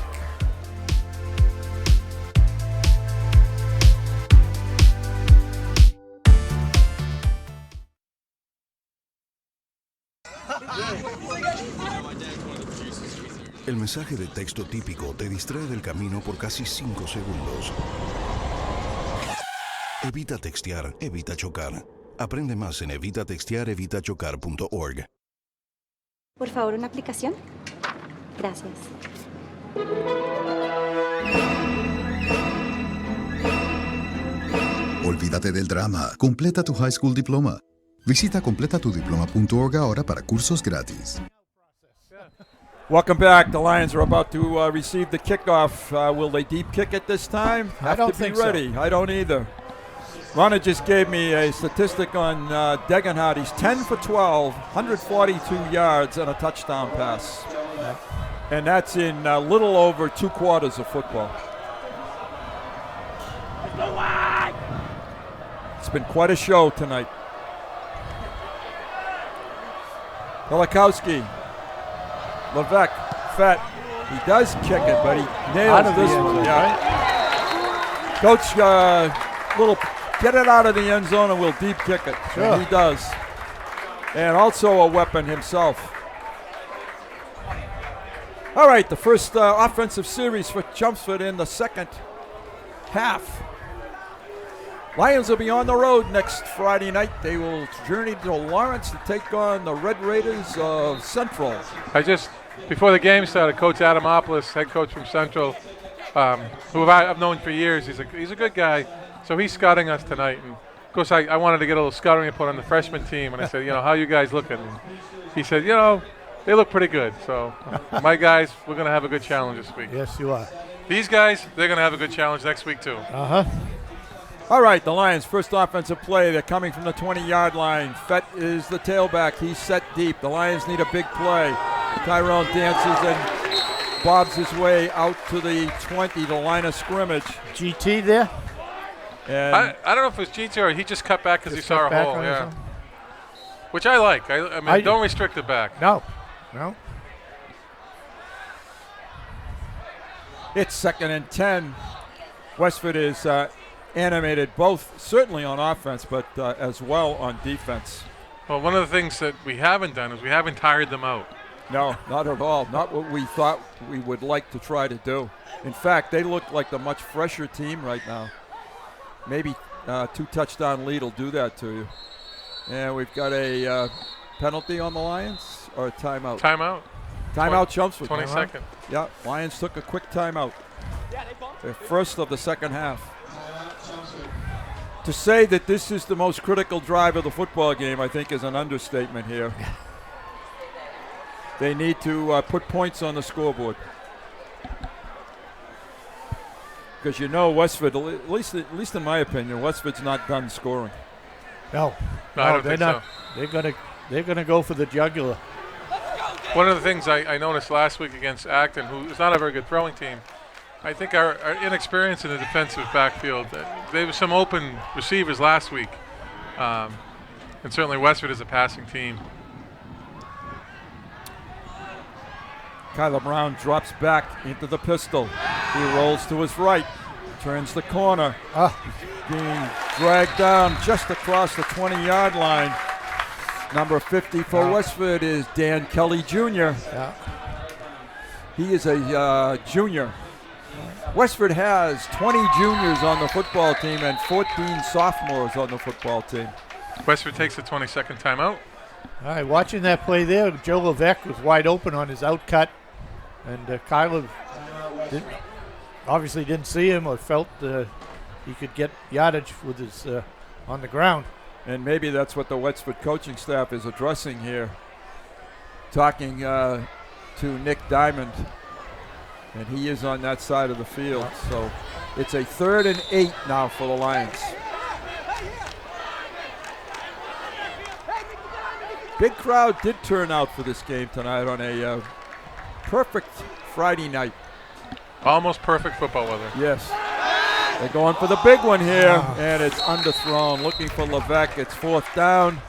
El mensaje de texto típico te distrae del camino por casi 5 segundos. Evita textear, evita chocar. Aprende más en evitatextearevitachocar.org. Por favor, una aplicación. Gracias. Olvídate del drama. Completa tu high school diploma. Visita completatudiploma.org ahora para cursos gratis. Welcome back. The Lions are about to receive the kickoff. Will they deep kick it this time? I don't think so. Have to be ready. I don't either. Ronna just gave me a statistic on Degenhardt. He's 10 for 12, 142 yards and a touchdown pass. And that's in a little over 2 quarters of football. It's been quite a show tonight. Pilikowski. Levesque, Fett, he does kick it, but he nails this one. Yeah. Coach, get it out of the end zone and we'll deep kick it. Sure. And he does. And also a weapon himself. All right, the first offensive series for Chelmsford in the second half. Lions will be on the road next Friday night. They will journey to Lawrence to take on the Red Raiders of Central. Before the game started, Coach Adamopoulos, head coach from Central, who I've known for years, he's a good guy. So he's scouting us tonight. And of course, I wanted to get a little scouting report on the freshman team. And I said, how you guys looking? And he said, they look pretty good. So my guys, we're going to have a good challenge this week. Yes, you are. These guys, they're going to have a good challenge next week too. Uh-huh. All right, the Lions' first offensive play. They're coming from the 20-yard line. Fett is the tailback. He's set deep. The Lions need a big play. Tyrone dances and bobs his way out to the 20, the line of scrimmage. GT there? And I don't know if it was GT or he just cut back because he saw a hole. Yeah. Which I like. I mean, don't restrict it back. No. It's 2nd and 10. Westford is animated, both certainly on offense, but as well on defense. Well, one of the things that we haven't done is we haven't tired them out. No, not at all. Not what we thought we would like to try to do. In fact, they look like the much fresher team right now. Maybe 2-touchdown lead will do that to you. And we've got a penalty on the Lions or a timeout? Timeout, Chelmsford. 20 seconds. Yeah, Lions took a quick timeout. The first of the second half. To say that this is the most critical drive of the football game, I think, is an understatement here. They need to put points on the scoreboard. Because Westford, at least in my opinion, Westford's not done scoring. No, I don't think so. They're gonna go for the jugular. One of the things I noticed last week against Acton, who is not a very good throwing team, I think our inexperience in the defensive backfield. There were some open receivers last week, and certainly Westford is a passing team. Kyler Brown drops back into the pistol. He rolls to his right, turns the corner. Being dragged down just across the 20-yard line. Number 50 for Westford is Dan Kelly Jr. Yeah. He is a junior. Westford has 20 juniors on the football team and 14 sophomores on the football team. Westford takes a 20-second timeout. All right, watching that play there, Joe Levesque was wide open on his outcut, and Kyler obviously didn't see him or felt he could get yardage with his on the ground. And maybe that's what the Westford coaching staff is addressing here, talking to Nick Diamond, and he is on that side of the field. So it's a 3rd and 8 now for the Lions. Big crowd did turn out for this game tonight on a perfect Friday night. Almost perfect football weather. Yes. They're going for the big one here, and it's underthrown. Looking for Levesque. It's 4th down.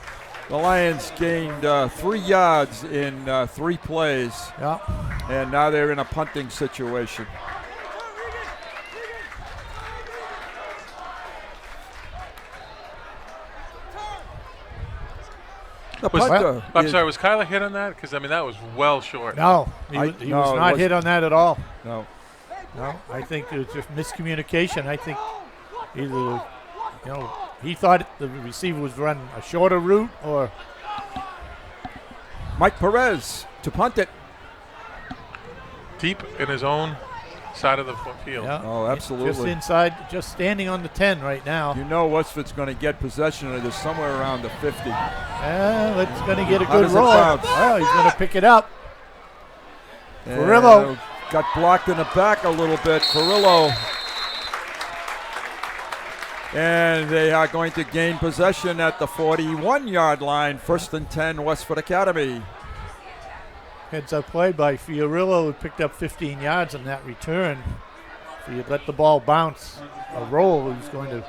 The Lions gained 3 yards in 3 plays. Yeah. And now they're in a punting situation. The punter. I'm sorry, was Kyler hit on that? Because, that was well short. No, he was not hit on that at all. No. No, I think it was just miscommunication. I think either, he thought the receiver was running a shorter route or. Mike Perez to punt it. Deep in his own side of the field. Yeah. Oh, absolutely. Just inside, just standing on the 10 right now. Westford's going to get possession of this somewhere around the 50. It's going to get a good roll. Well, he's going to pick it up. Carrillo. Got blocked in the back a little bit. Carrillo. And they are going to gain possession at the 41-yard line. 1st and 10, Westford Academy. Heads up play by Fiorillo, who picked up 15 yards on that return. If he had let the ball bounce a roll, he was going to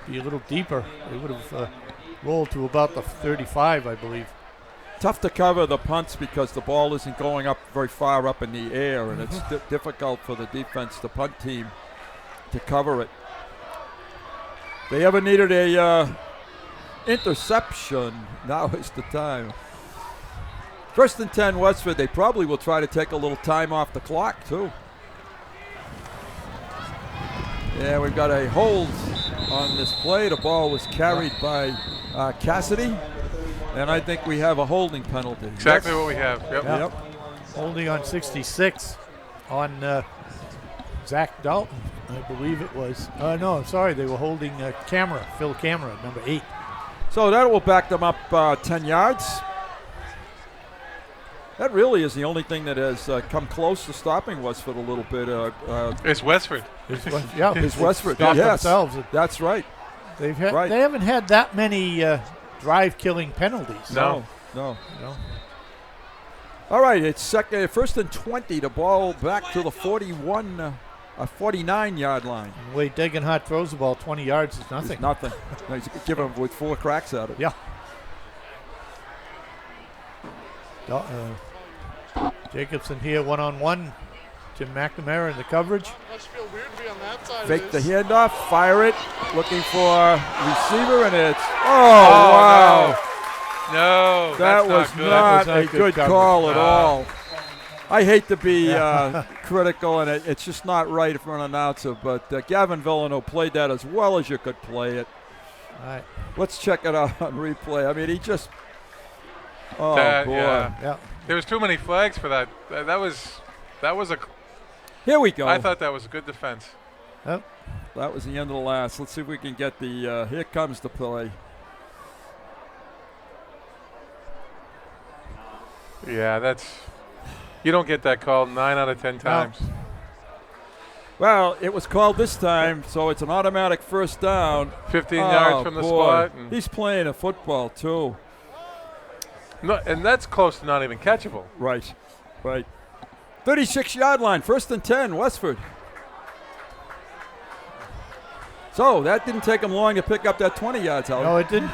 be a little deeper. They would have rolled to about the 35, I believe. Tough to cover the punts because the ball isn't going up very far up in the air, and it's difficult for the defense, the punt team, to cover it. They ever needed a interception, now is the time. 1st and 10 Westford. They probably will try to take a little time off the clock too. Yeah, we've got a hold on this play. The ball was carried by Cassidy. And I think we have a holding penalty. Exactly what we have. Yep. Holding on 66 on Zach Dalton, I believe it was. No, I'm sorry. They were holding Phil Camera, number 8. So that will back them up 10 yards. That really is the only thing that has come close to stopping Westford a little bit. It's Westford. It's Westford. Yes. Themselves. That's right. They haven't had that many drive-killing penalties. No. All right, it's 1st and 20. The ball back to the 49-yard line. The way Degenhardt throws the ball 20 yards is nothing. It's nothing. No, he's given him with 4 cracks at it. Yeah. Jacobson here one-on-one. Tim McNamara in the coverage. Must feel weird to be on that Fake the handoff, fire it, looking for receiver, and it's wow! No, that was not a good call at all. I hate to be critical, and it's just not right for an announcer, but Gavin Villano played that as well as you could play it. All right. Let's check it out on replay. I mean, he just boy. Yeah. There was too many flags for that. That was a. Here we go. I thought that was a good defense. Yep. That was the end of the last. Let's see if we can get the. Here comes the play. Yeah, that's. You don't get that call 9 out of 10 times. No. Well, it was called this time, so it's an automatic first down. 15 yards from the spot. He's playing a football too. No, and that's close to not even catchable. Right. 36-yard line, 1st and 10, Westford. So that didn't take him long to pick up that 20 yards, Howard. No, it didn't.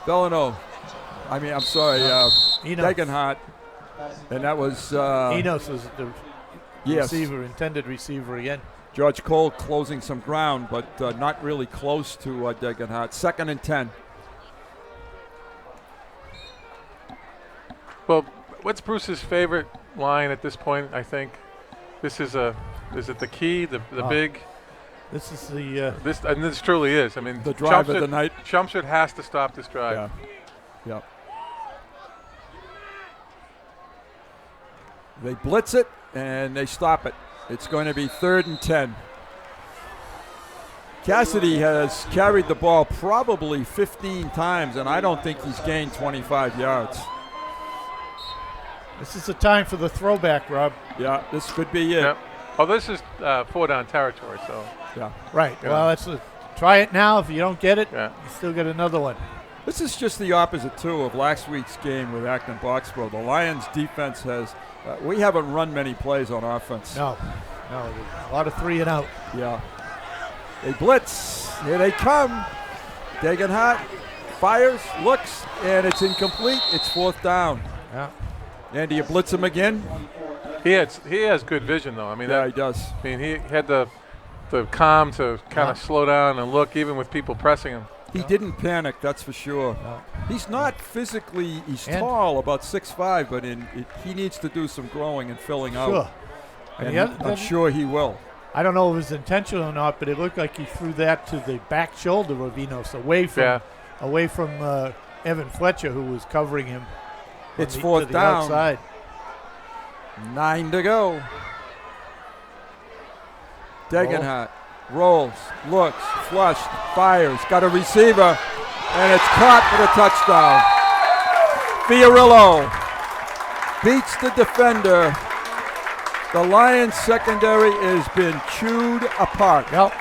Delano. I'm sorry, Degenhardt. And that was... Enos was the intended receiver again. George Cole closing some ground, but not really close to Degenhardt. 2nd and 10. Well, what's Bruce's favorite line at this point, I think? Is it the key, the big... This is the... this truly is. I mean, the drive of the night. Chelmsford has to stop this drive. Yeah. They blitz it, and they stop it. It's going to be 3rd and 10. Cassidy has carried the ball probably 15 times, and I don't think he's gained 25 yards. This is the time for the throwback, Rob. Yeah, this could be it. Yep. Oh, this is 4-down territory, so. Yeah. Right. Yeah. Well, try it now. If you don't get it, you still get another one. This is just the opposite, too, of last week's game with Acton-Boxborough. The Lions' defense has we haven't run many plays on offense. No, a lot of 3 and out. Yeah. They blitz. Here they come. Degenhardt fires, looks, and it's incomplete. It's 4th down. Yeah. And do you blitz him again? He has good vision, though. I mean, he does. I mean, he had the calm to kind of slow down and look, even with people pressing him. He didn't panic, that's for sure. No. He's not physically, he's tall, about 6'5", but he needs to do some growing and filling out. And I'm sure he will. I don't know if it was intentional or not, but it looked like he threw that to the back shoulder of Enos, away from Evan Fletcher, who was covering him. It's 4th down. Outside. 9 to go. Degenhardt rolls, looks, flushed, fires, got a receiver, and it's caught for the touchdown. Fiorillo beats the defender. The Lions secondary has been chewed apart. Yep.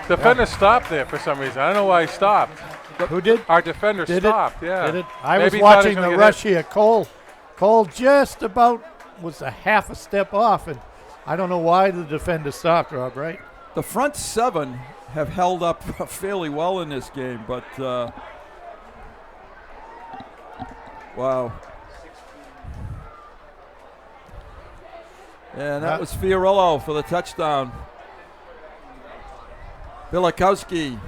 Defender stopped there for some reason. I don't know why he stopped. Who did? Our defender stopped. Yeah. Did it? I was watching the rush here. Cole just about was a half a step off, and I don't know why the defender stopped, Rob, right? The front 7 have held up fairly well in this game, but wow. And that was Fiorillo for the touchdown. Bilikowski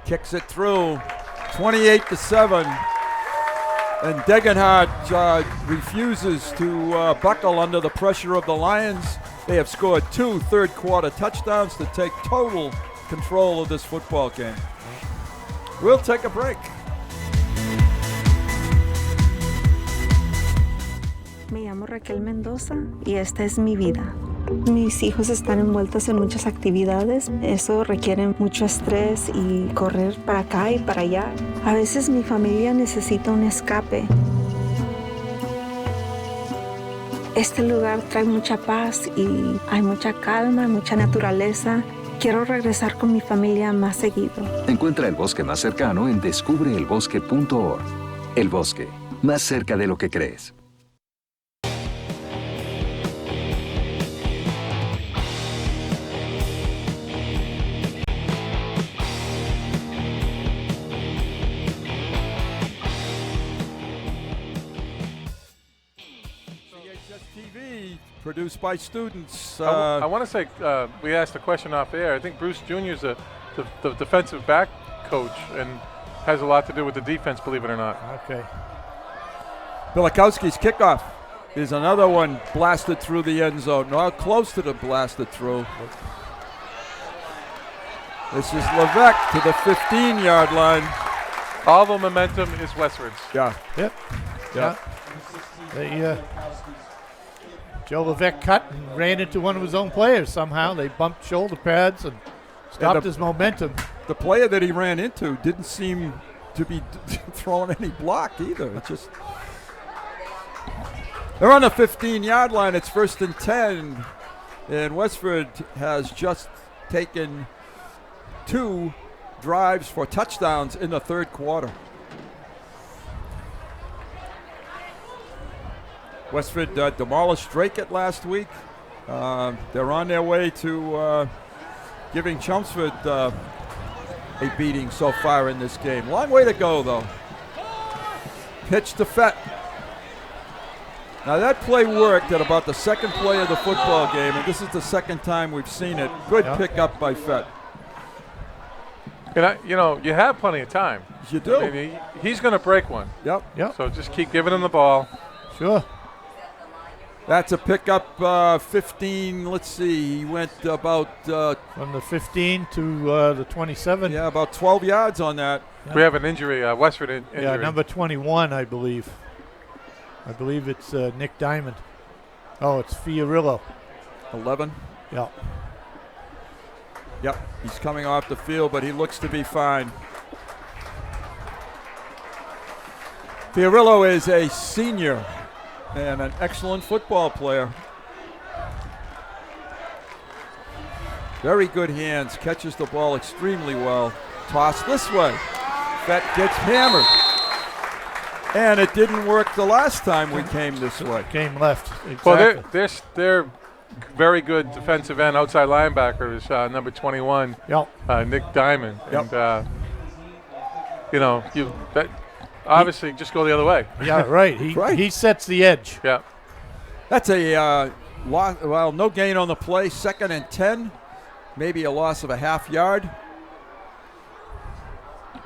kicks it through, 28-7. And Degenhardt refuses to buckle under the pressure of the Lions. They have scored 2 third-quarter touchdowns to take total control of this football game. We'll take a break. Me llamo Raquel Mendoza y esta es mi vida. Mis hijos están envueltos en muchas actividades. Eso requiere mucho estrés y correr para acá y para allá. A veces mi familia necesita un escape. Este lugar trae mucha paz y hay mucha calma, mucha naturaleza. Quiero regresar con mi familia más seguido. Encuentra el bosque más cercano en descubreelbosque.org. El bosque, más cerca de lo que crees. TV, produced by students. I want to say we asked a question off air. I think Bruce Jr. is the defensive back coach and has a lot to do with the defense, believe it or not. Okay. Bilikowski's kickoff is another one blasted through the end zone. Not close to the blasted through. This is Levesque to the 15-yard line. All the momentum is Westford's. Yeah. Yep. Yeah. Joe Levesque cut and ran into one of his own players somehow. They bumped shoulder pads and stopped his momentum. The player that he ran into didn't seem to be throwing any block either. It just they're on the 15-yard line. It's 1st and 10, and Westford has just taken 2 drives for touchdowns in the third quarter. Westford demolished Drake last week. They're on their way to giving Chelmsford a beating so far in this game. Long way to go, though. Pitch to Fett. Now that play worked at about the second play of the football game, and this is the second time we've seen it. Good pickup by Fett. And you have plenty of time. You do. I mean, he's going to break one. Yep. So just keep giving him the ball. Sure. That's a pickup 15. Let's see. He went about from the 15 to the 27. Yeah, about 12 yards on that. Yeah. We have an injury, Westford injury. Yeah, number 21, I believe. I believe it's Nick Diamond. Oh, it's Fiorillo. 11. Yeah. Yep, he's coming off the field, but he looks to be fine. Fiorillo is a senior and an excellent football player. Very good hands, catches the ball extremely well. Toss this way. Fett gets hammered. And it didn't work the last time we came this way. Came left. Exactly. Well, they're very good defensive end, outside linebacker is number 21, Nick Diamond. Yep. And, obviously just go the other way. Yeah, right. He sets the edge. Yeah. That's a no gain on the play. 2nd and 10. Maybe a loss of a half yard.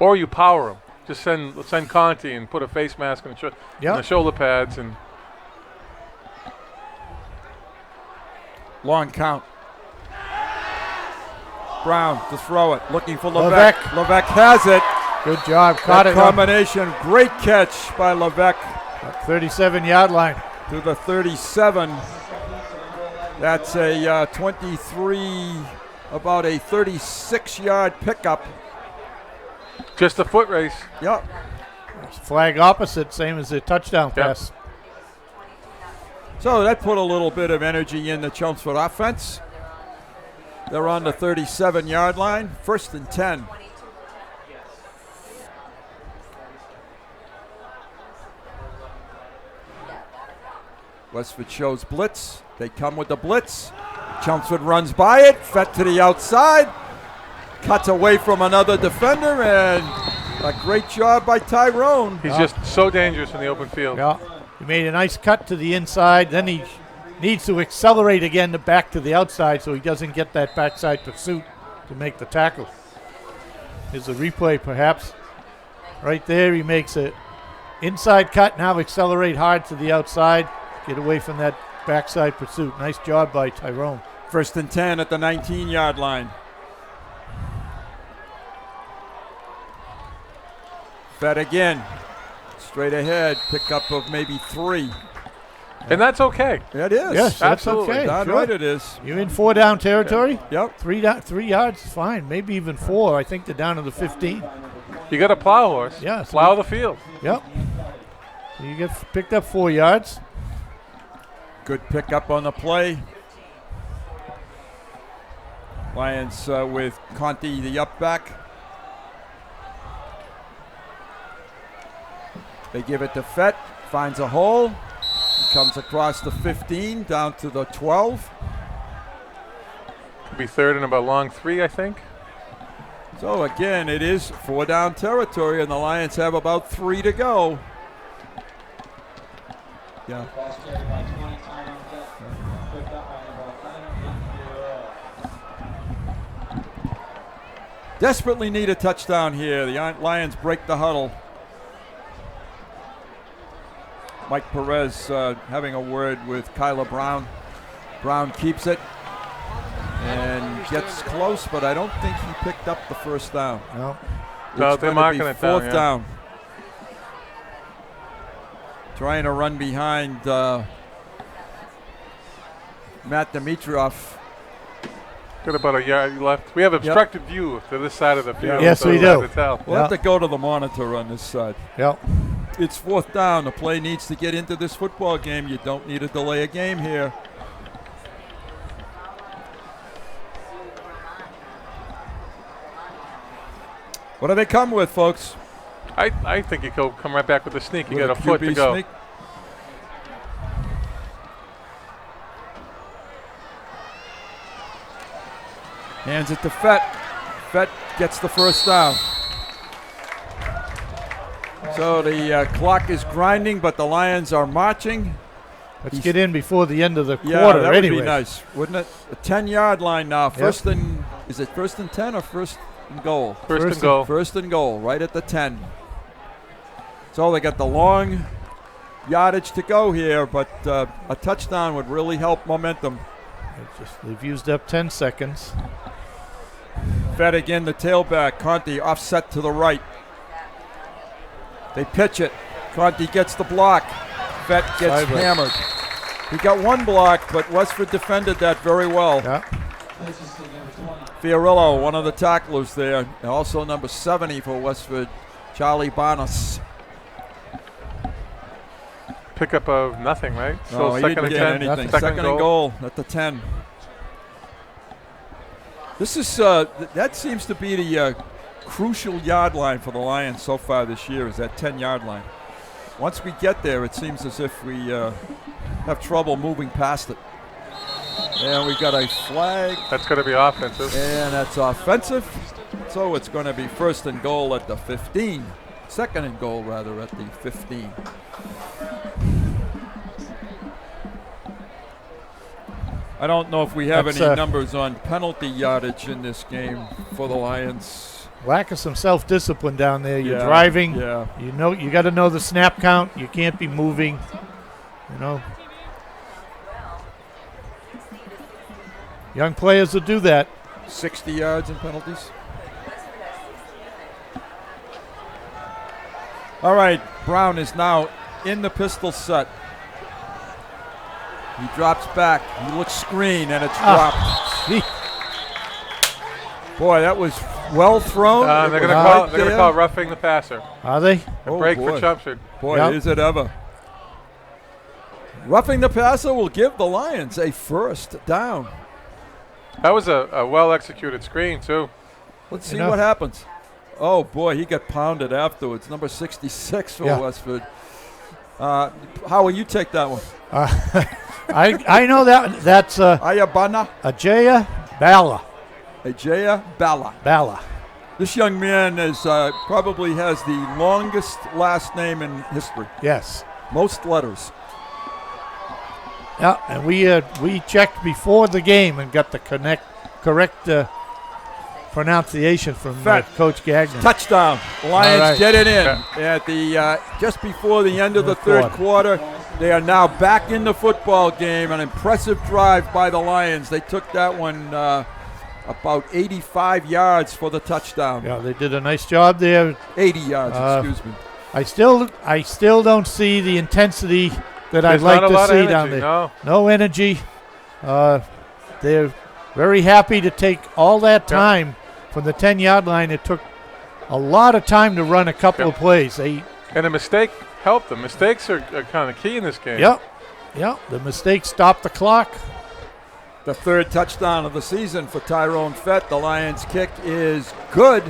Or you power him. Just send Conti and put a face mask on the shoulder pads and. Long count. Brown to throw it, looking for Levesque. Levesque has it. Good job. Caught it. Combination. Great catch by Levesque. 37-yard line. To the 37. That's a 23, about a 36-yard pickup. Just a foot race. Yep. Flag opposite, same as the touchdown pass. So that put a little bit of energy in the Chelmsford offense. They're on the 37-yard line, 1st and 10. Westford shows blitz. They come with the blitz. Chelmsford runs by it. Fett to the outside. Cuts away from another defender, and a great job by Tyrone. He's just so dangerous in the open field. Yeah. He made a nice cut to the inside. Then he needs to accelerate again back to the outside so he doesn't get that backside pursuit to make the tackle. Here's a replay, perhaps. Right there, he makes an inside cut. Now accelerate hard to the outside. Get away from that backside pursuit. Nice job by Tyrone. 1st and 10 at the 19-yard line. Fed again. Straight ahead. Pickup of maybe 3. And that's okay. It is. Yes, that's absolutely. okay. Darn right it is. You're in 4 down territory? Yep. 3 yards is fine. Maybe even 4. I think they're down to the 15. You got a plow horse. Yeah. So plow the field. Yep. You get picked up 4 yards. Good pickup on the play. Lions with Conti, the up back. They give it to Fett. Finds a hole. Comes across the 15 down to the 12. Could be 3rd and about long 3, I think. So again, it is 4 down territory, and the Lions have about 3 to go. Yeah. Desperately need a touchdown here. The Lions break the huddle. Mike Perez having a word with Kyler Brown. Brown keeps it and gets close, but I don't think he picked up the first down. No. They're marking it down. Fourth down. Trying to run behind Matt Dimitrov. Got about a yard left. We have obstructed view to this side of the field. Yes, so we it's hard do. to tell. We'll have to go to the monitor on this side. Yep. It's fourth down. The play needs to get into this football game. You don't need to delay a game here. What do they come with, folks? I think you could come right back with a sneak. You With got a foot QB to go. sneak? Hands it to Fett. Fett gets the first down. So the clock is grinding, but the Lions are marching. Let's get in before the end of the Yeah, quarter that would anyway. be nice, wouldn't it? A 10-yard line now. Is it first and 10 or first and goal? First and goal. First and goal, right at the 10. So they got the long yardage to go here, but a touchdown would really help momentum. They've used up 10 seconds. Fed again, the tailback. Conti offset to the right. They pitch it. Conti gets the block. Fett gets hammered. He got one block, but Westford defended that very well. Yeah. Fiorillo, one of the tacklers there. And also number 70 for Westford, Charlie Barnes. Pickup of nothing, right? No, So he second didn't and get 10. anything. Second and goal at the 10. This is that seems to be the crucial yard line for the Lions so far this year, is that 10-yard line. Once we get there, it seems as if we have trouble moving past it. And we got a flag. That's going to be offensive. And that's offensive. So it's going to be first and goal at the 15. Second and goal, rather, at the 15. I don't know if we have any numbers on penalty yardage in this game for the Lions. Lack of some self-discipline down there. You're driving. Yeah. You know, you got to know the snap count. You can't be moving. You know. Young players will do that. 60 yards in penalties. All right, Brown is now in the pistol set. He drops back. He looks screen, and it's dropped. Boy, that was well thrown. They're going to call roughing the passer. Are they? A break for Chelmsford. Boy, is it ever. Roughing the passer will give the Lions a first down. That was a well-executed screen, too. Let's see what happens. Oh, boy, he got pounded afterwards. Number 66 for Westford. How will you take that one? I know that's Ayabana. Ajaya Bala. Ajaya Bala. Bala. This young man is probably has the longest last name in history. Yes. Most letters. Yeah, and we checked before the game and got the correct pronunciation from Coach Gagnon. Touchdown. Lions get it in at the just before the end of the third quarter. They are now back in the football game. An impressive drive by the Lions. They took that one about 85 yards for the touchdown. Yeah, they did a nice job there. 80 yards, excuse me. I still don't see the intensity that I'd like to see down there. No energy. They're very happy to take all that time from the 10-yard line. It took a lot of time to run a couple of plays. And a mistake helped them. Mistakes are kind of key in this game. Yep. The mistake stopped the clock. The third touchdown of the season for Tyrone Fett. The Lions' kick is good.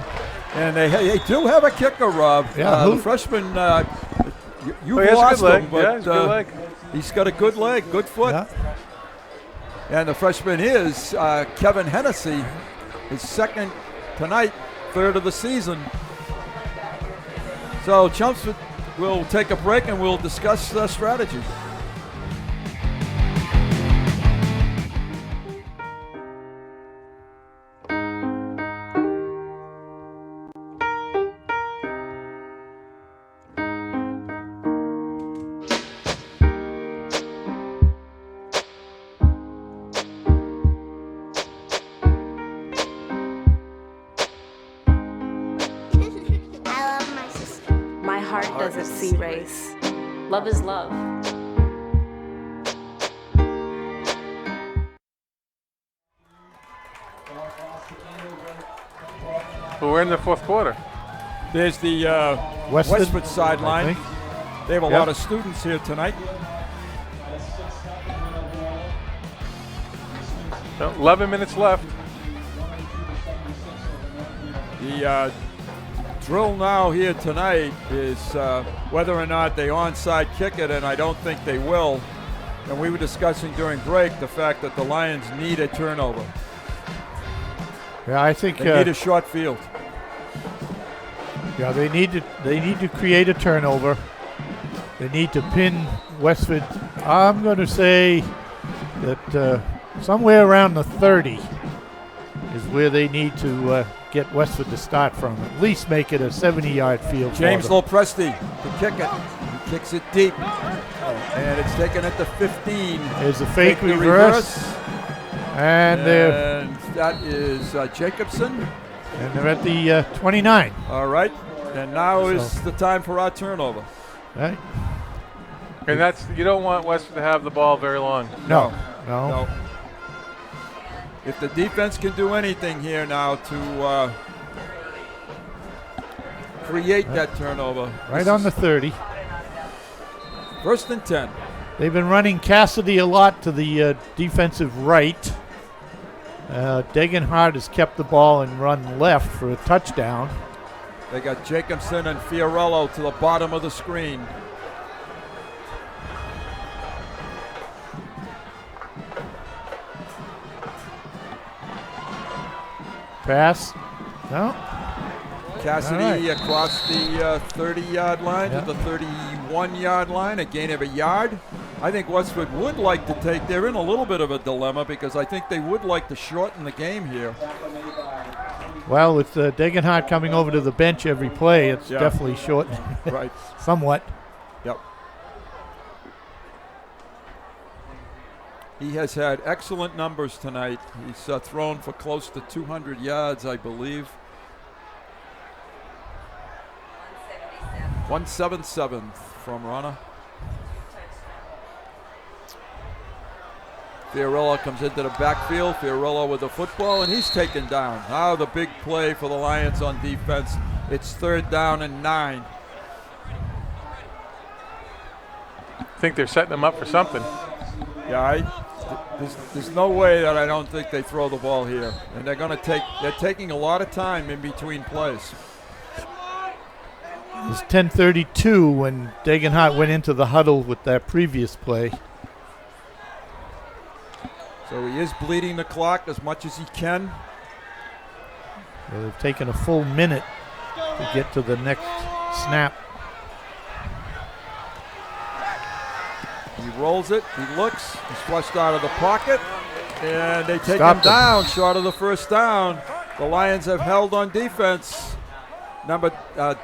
And they do have a kicker, Rob. Yeah, the freshman, you've lost him, but he's good leg. He's got a good leg, good foot. Yeah. And the freshman is Kevin Hennessy, his second tonight, third of the season. So Chelmsford will take a break and we'll discuss strategy. Desert Sea Race. Love is love. Well, we're in the fourth quarter. There's the Westford sideline. They have a lot of students here tonight. 11 minutes left. The drill now here tonight is whether or not they onside kick it, and I don't think they will. And we were discussing during break the fact that the Lions need a turnover. Yeah, I think they need a short field. Yeah, they need to create a turnover. They need to pin Westford. I'm going to say that somewhere around the 30 is where they need to get Westford to start from. At least make it a 70-yard field. James Lopresti to kick it. He kicks it deep, and it's taken at the 15. There's a fake reverse. And that is Jacobson. And they're at the 29. All right. And now is the time for our turnover. Right. And you don't want Westford to have the ball very long. No. If the defense can do anything here now to create that turnover. Right on the 30. First and 10. They've been running Cassidy a lot to the defensive right. Degenhardt has kept the ball and run left for a touchdown. They got Jacobson and Fiorello to the bottom of the screen. Pass. No. Cassidy across the 30-yard line to the 31-yard line, a gain of a yard. I think Westford would like to take, they're in a little bit of a dilemma because I think they would like to shorten the game here. Well, with Degenhardt coming over to the bench every play, it's definitely shortening. Right. Somewhat. Yep. He has had excellent numbers tonight. He's thrown for close to 200 yards, I believe. 177 from Rana. Fiorello comes into the backfield. Fiorello with the football, and he's taken down. Now the big play for the Lions on defense. It's 3rd down and 9. I think they're setting them up for something. Yeah, there's no way that I don't think they throw the ball here. And they're taking a lot of time in between plays. It was 10:32 when Degenhardt went into the huddle with that previous play. So he is bleeding the clock as much as he can. Well, they've taken a full minute to get to the next snap. He rolls it, he looks, he's flushed out of the pocket, and they take him down short of the first down. The Lions have held on defense. Number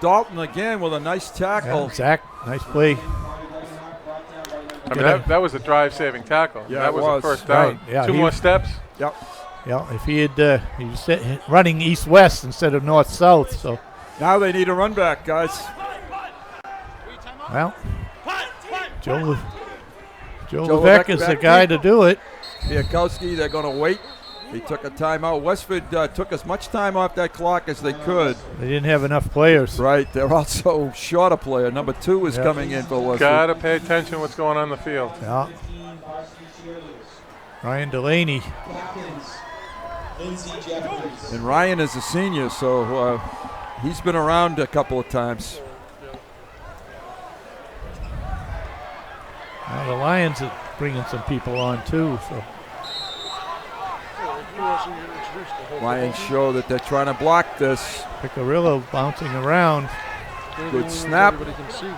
Dalton again with a nice tackle. Yeah, Zach, nice play. I mean, that was a drive-saving tackle. Yeah, that was a first down. Right. Yeah, Two more steps. Yep. Yeah, if he was running east-west instead of north-south. So now they need a run back, guys. Well, Joe Levesque is the guy to do it. Biakowski, they're going to wait. He took a timeout. Westford took as much time off that clock as they could. They didn't have enough players. Right. They're also short a player. Number 2 is coming in for Westford. Got to pay attention to what's going on in the field. Yeah. Ryan Delaney. And Ryan is a senior, so he's been around a couple of times. Well, the Lions are bringing some people on too. So Lions show that they're trying to block this. Picarillo bouncing around. Good snap.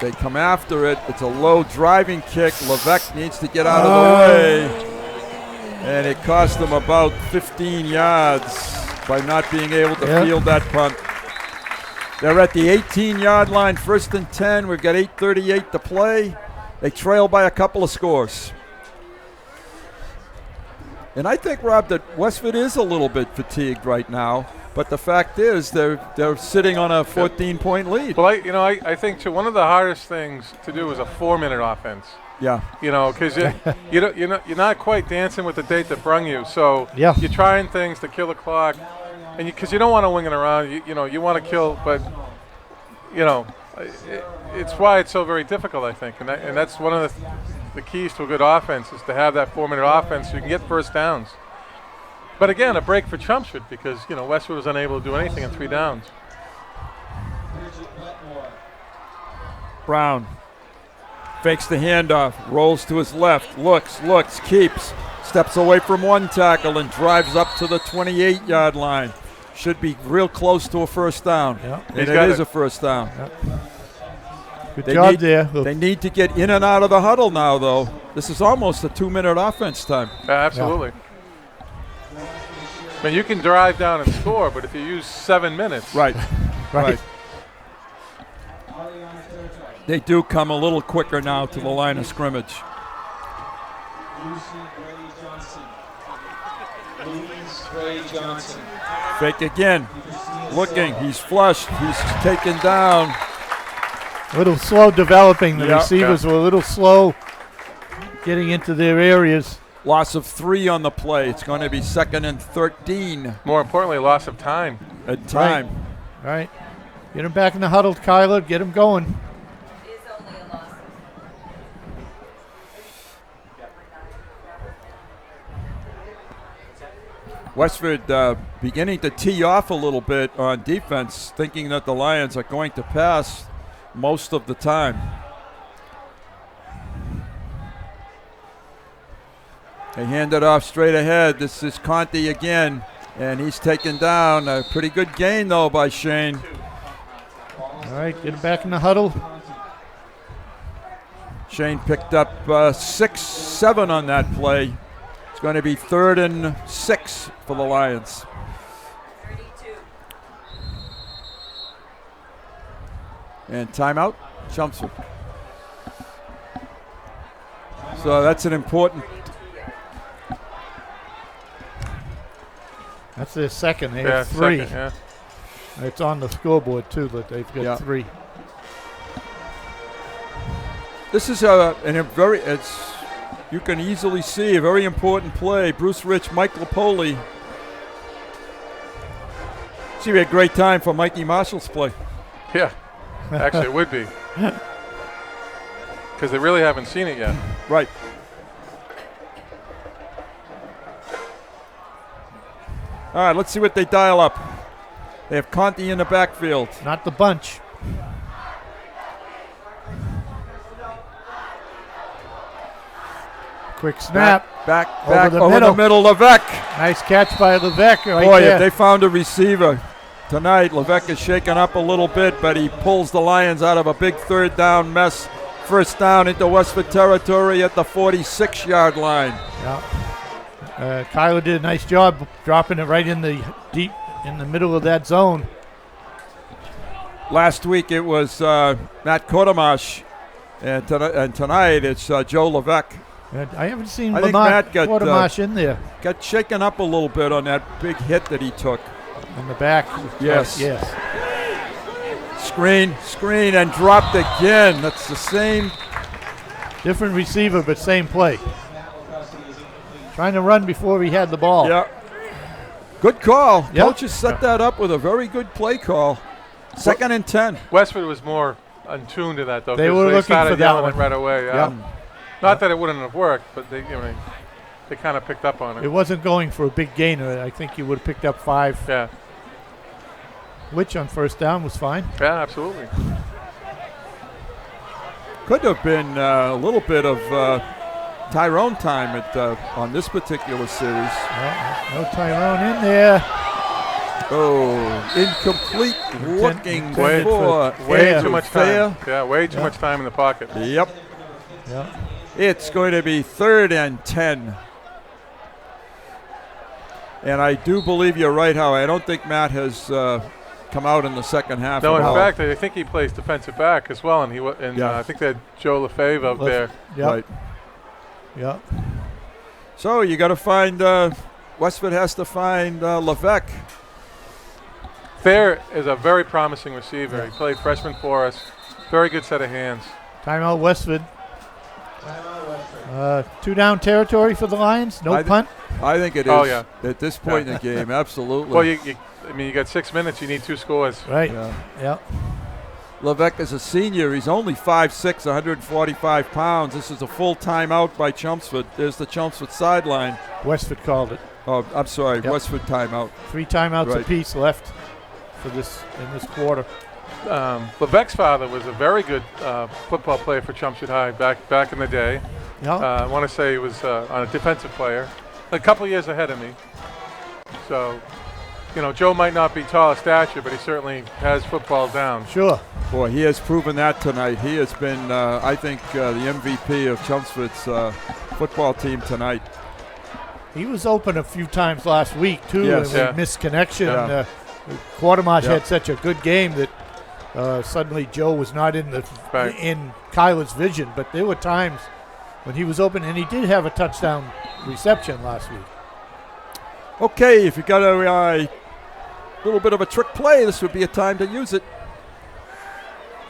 They come after it. It's a low driving kick. Levesque needs to get out of the way. And it cost them about 15 yards by not being able to field that punt. They're at the 18-yard line, 1st and 10. We've got 8:38 to play. They trail by a couple of scores. And I think, Rob, that Westford is a little bit fatigued right now. But the fact is, they're sitting on a 14-point lead. Well, I think too, one of the hardest things to do is a 4-minute offense. Yeah. Because you're not quite dancing with the date that brung you. So Yeah. you're trying things to kill the clock, and because you don't want to wing it around. You want to kill, but it's why it's so very difficult, I think, and that's one of the keys to a good offense is to have that 4-minute offense so you can get first downs. But again, a break for Chelmsford because Westford was unable to do anything on 3 downs. Brown fakes the handoff, rolls to his left, looks, keeps, steps away from one tackle and drives up to the 28-yard line. Should be real close to a first down. Yeah. And it is a first down. Yeah. Good job there. They need to get in and out of the huddle now, though. This is almost a 2-minute offense time. Absolutely. Yeah. I mean, you can drive down and score, but if you use 7 minutes. Right. They do come a little quicker now to the line of scrimmage. Fake again. Looking. He's flushed. He's taken down. A little slow developing. The receivers were a little slow getting into their areas. Loss of 3 on the play. It's going to be 2nd and 13. More importantly, loss of time. Right. Get him back in the huddle, Kyler. Get him going. Westford beginning to tee off a little bit on defense, thinking that the Lions are going to pass most of the time. They hand it off straight ahead. This is Conti again, and he's taken down. A pretty good gain, though, by Shane. All right, get him back in the huddle. Shane picked up 6-7 on that play. It's going to be 3rd and 6 for the Lions. And timeout, Chelmsford. So that's an important. That's their second. They have 3. Second, It's on the scoreboard too, but they've got 3. This is you can easily see a very important play. Bruce Rich, Mike Lapoli. It's going to be a great time for Mikey Marshall's play. Yeah, actually it would be. Because they really haven't seen it yet. Right. All right, let's see what they dial up. They have Conti in the backfield. Not the bunch. Quick snap. Back over the middle. Levesque. Nice catch by Levesque. Boy, if they found a receiver tonight, Levesque is shaken up a little bit, but he pulls the Lions out of a big 3rd down mess. First down into Westford territory at the 46-yard line. Yeah. Kyler did a nice job dropping it right in the middle of that zone. Last week it was Matt Kodamash, and tonight it's Joe Levesque. I haven't seen Matt got Kodamash in there. Got shaken up a little bit on that big hit that he took. In the back. Yes. Yes. Screen, and dropped again. That's the same. Different receiver, but same play. Trying to run before he had the ball. Yeah. Good call. Yep. Coaches set that up with a very good play call. 2nd and 10. Westford was more attuned to that, though. They were looking for that one right away. Not that it wouldn't have worked, but they kind of picked up on it. It wasn't going for a big gainer. I think you would have picked up 5. Yeah. Which on first down was fine. Yeah, absolutely. Could have been a little bit of Tyrone time on this particular series. No Tyrone in there. Oh, incomplete looking way too much time. Yeah, way too much time in the pocket. Yep. Yeah. It's going to be 3rd and 10. And I do believe you're right, Howie. I don't think Matt has come out in the second half. No, in fact, I think he plays defensive back as well, and I think they had Joe Lefebvre out there. Yep. Right. Yeah. So you got to find Westford has to find Levesque. Thayer is a very promising receiver. He played freshman for us. Very good set of hands. Timeout Westford. 2 down territory for the Lions. No punt. I think it is. Oh, yeah. At this point in the game, absolutely. Well, you got 6 minutes. You need 2 scores. Right. Yeah. Levesque is a senior. He's only 5'6", 145 pounds. This is a full timeout by Chelmsford. There's the Chelmsford sideline. Westford called it. Oh, I'm sorry. Westford timeout. 3 timeouts apiece left for this in this quarter. Levesque's father was a very good football player for Chelmsford High back in the day. Yeah. I want to say he was on a defensive player, a couple years ahead of me. So, Joe might not be tall of stature, but he certainly has football down. Sure. Boy, he has proven that tonight. He has been, I think, the MVP of Chelmsford's football team tonight. He was open a few times last week, too, yes. and we missed connection. Quartermarsh had such a good game that suddenly Joe was not in Kyler's vision, but there were times when he was open, and he did have a touchdown reception last week. Okay, if you got a little bit of a trick play, this would be a time to use it.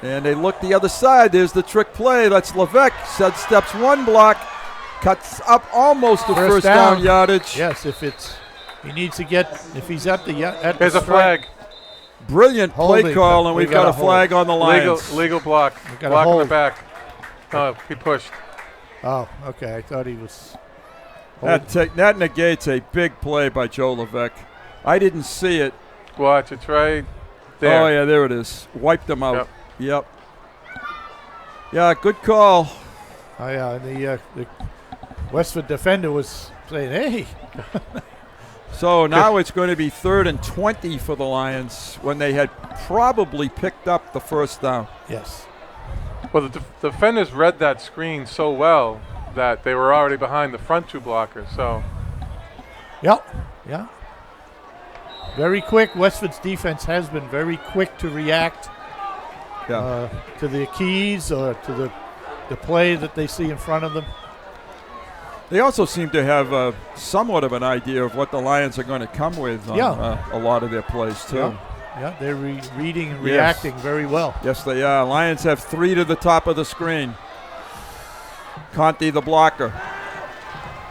And they look the other side. There's the trick play. That's Levesque. Steps 1 block, cuts up almost to first down yardage. Yes, if he needs to get, if he's at the There's a flag. Brilliant play call, and we've got a flag on the Lions. Legal block. Block in the back. Oh, he pushed. Oh, okay. I thought he was. That negates a big play by Joe Levesque. I didn't see it. Watch, it's right there. Oh, yeah, there it is. Wiped them out. Yep. Yeah, good call. Oh, yeah, and the Westford defender was saying, hey. So now it's going to be 3rd and 20 for the Lions when they had probably picked up the first down. Yes. Well, the defenders read that screen so well that they were already behind the front 2 blockers. So. Yep. Yeah. Very quick. Westford's defense has been very quick to react to the keys or to the play that they see in front of them. They also seem to have somewhat of an idea of what the Lions are going to come with on a lot of their plays, too. Yeah, they're reading and reacting very well. Yes, they are. Lions have 3 to the top of the screen. Conti, the blocker.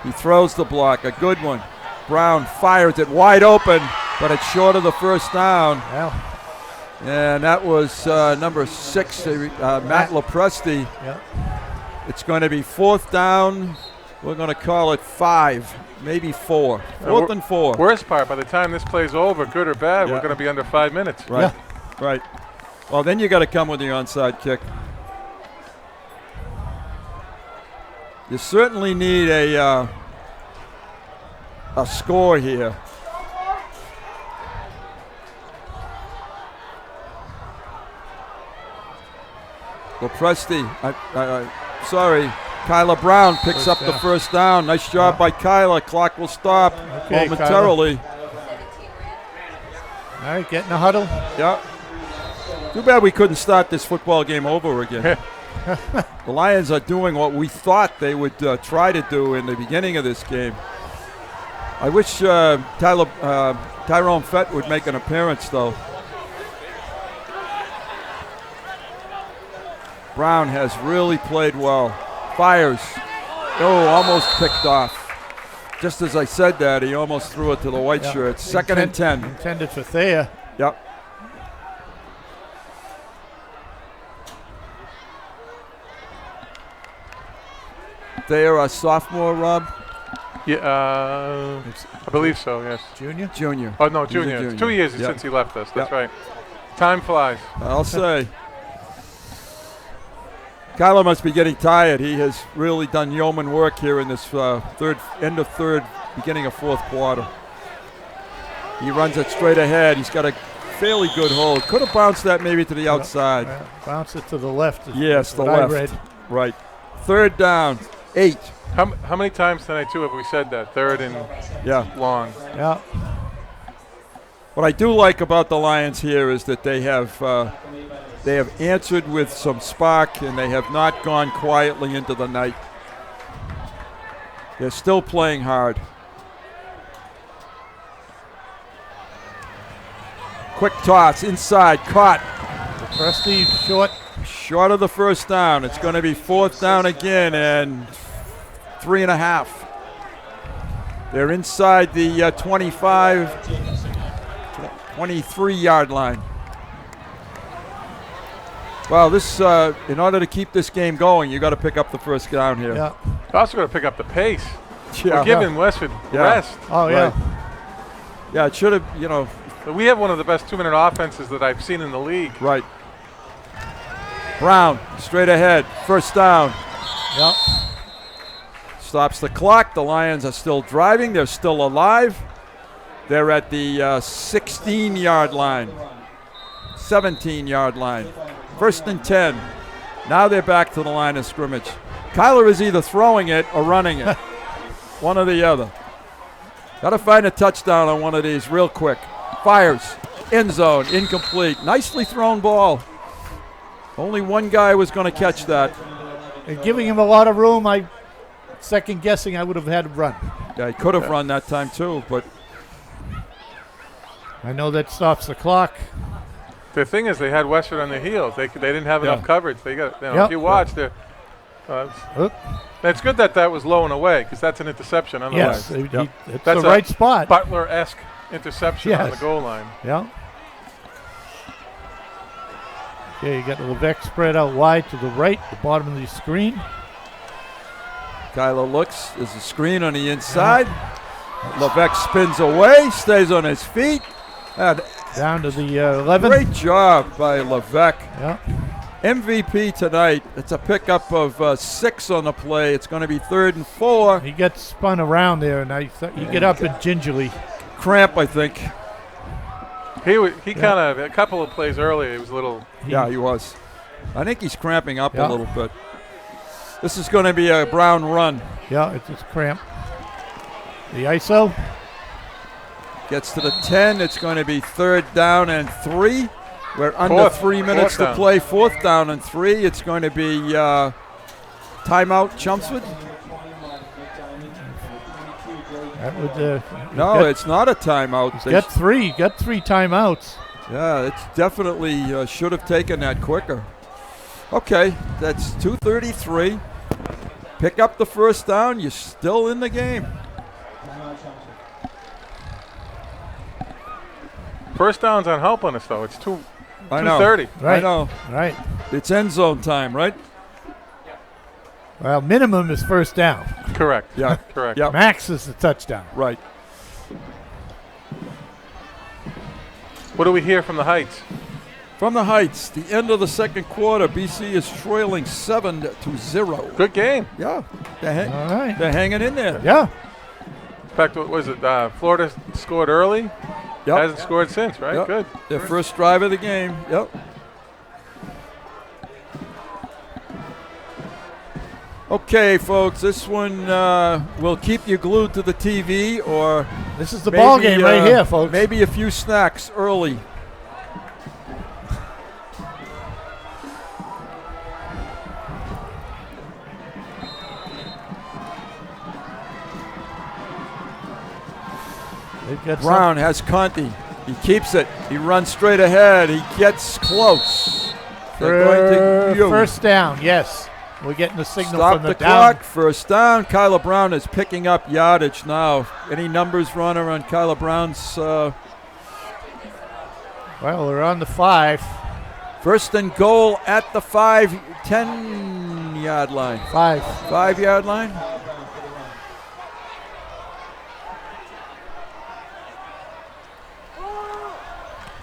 He throws the block, a good one. Brown fires it wide open, but it's short of the first down. Yeah. And that was number 6, Matt Lopresti. Yeah. It's going to be 4th down. We're going to call it 5, maybe 4. 4th and 4. Worst part, by the time this play's over, good or bad, we're going to be under 5 minutes. Right. Yeah. Right. Well, then you got to come with the onside kick. You certainly need a score here. Lopresti, sorry. Kyler Brown picks up the first down. Nice job by Kyler. Clock will stop momentarily. All right, getting a huddle. Yeah. Too bad we couldn't start this football game over again. The Lions are doing what we thought they would try to do in the beginning of this game. I wish Tyrone Fett would make an appearance, though. Brown has really played well. Fires. Oh, almost picked off. Just as I said that, he almost threw it to the white shirt. 2nd and 10. Intended for Thayer. Yep. Thayer, a sophomore, Rob? Yeah, I believe so, yes. Junior? Oh, no, junior. It's 2 years since he left us. That's right. Time flies. I'll say. Kyler must be getting tired. He has really done yeoman work here in this end of third, beginning of 4th quarter. He runs it straight ahead. He's got a fairly good hold. Could have bounced that maybe to the outside. Bounce it to the left. Yes, the left. Right. 3rd down, 8. How many times tonight, too, have we said that? 3rd and long. Yeah. What I do like about the Lions here is that they have answered with some spark, and they have not gone quietly into the night. They're still playing hard. Quick toss inside, caught. Rusty short. Short of the first down. It's going to be 4th down again and 3.5. They're inside the 25, 23-yard line. Well, this in order to keep this game going, you got to pick up the first down here. Yeah. Also got to pick up the pace. Yeah. We're giving Westford rest. Oh, yeah. Right. Yeah, it should have, But we have one of the best 2-minute offenses that I've seen in the league. Right. Brown, straight ahead, first down. Yep. Stops the clock. The Lions are still driving. They're still alive. They're at the 16-yard line, 17-yard line. 1st and 10. Now they're back to the line of scrimmage. Kyler is either throwing it or running it. One or the other. Got to find a touchdown on one of these real quick. Fires. End zone. Incomplete. Nicely thrown ball. Only one guy was going to catch that. And giving him a lot of room, I second guessing I would have had to run. Yeah, he could have run that time too, but I know that stops the clock. The thing is, they had Westford on their heels. They didn't have enough coverage. They got, Yep. If you watch, it's good that was low and away because that's an interception. Yes, Otherwise, it's that's the right spot. Butler-esque interception on the goal line. Yeah. Okay, you got Levesque spread out wide to the right, the bottom of the screen. Kyler looks. There's a screen on the inside. Levesque spins away, stays on his feet. Down to the 11. Great job by Levesque. Yeah. MVP tonight. It's a pickup of 6 on the play. It's going to be 3rd and 4. He gets spun around there, and I thought you get up and gingerly. Cramp, I think. He kind of, a couple of plays earlier, he was a little. Yeah, he was. I think he's cramping up a little bit. This is going to be a Brown run. Yeah, it's just cramp. The ISO. Gets to the 10. It's going to be 3rd down and 3. We're under 3 minutes to play. 4th down and 3. It's going to be timeout, Chelmsford. That would, no, it's not a timeout. Got 3 timeouts. Yeah, it's definitely should have taken that quicker. Okay, that's 2:33. Pick up the first down. You're still in the game. First down's on helping us, though. It's 2:30. Right. I know. Right. It's end zone time, right? Well, minimum is first down. Correct. Yeah. Correct. Yep. Max is the touchdown. Right. What do we hear from the Heights? From the Heights, the end of the second quarter, BC is trailing 7-0. Good game. Yeah. All right. They're hanging in there. Yeah. In fact, what was it? Florida scored early. Yep. Hasn't scored since, right? Yep. Good. Their first drive of the game. Yep. Okay, folks, this one will keep you glued to the TV, or this is the ball game right here, folks. Maybe a few snacks early. Brown has Conti. He keeps it. He runs straight ahead. He gets close. First down, yes. We're getting the signal Stop from the clock. down. First down. Kyler Brown is picking up yardage now. Any numbers, Runner, on Kyler Brown's? Well, we're on the 5. First and goal at the 10-yard line. 5-yard line.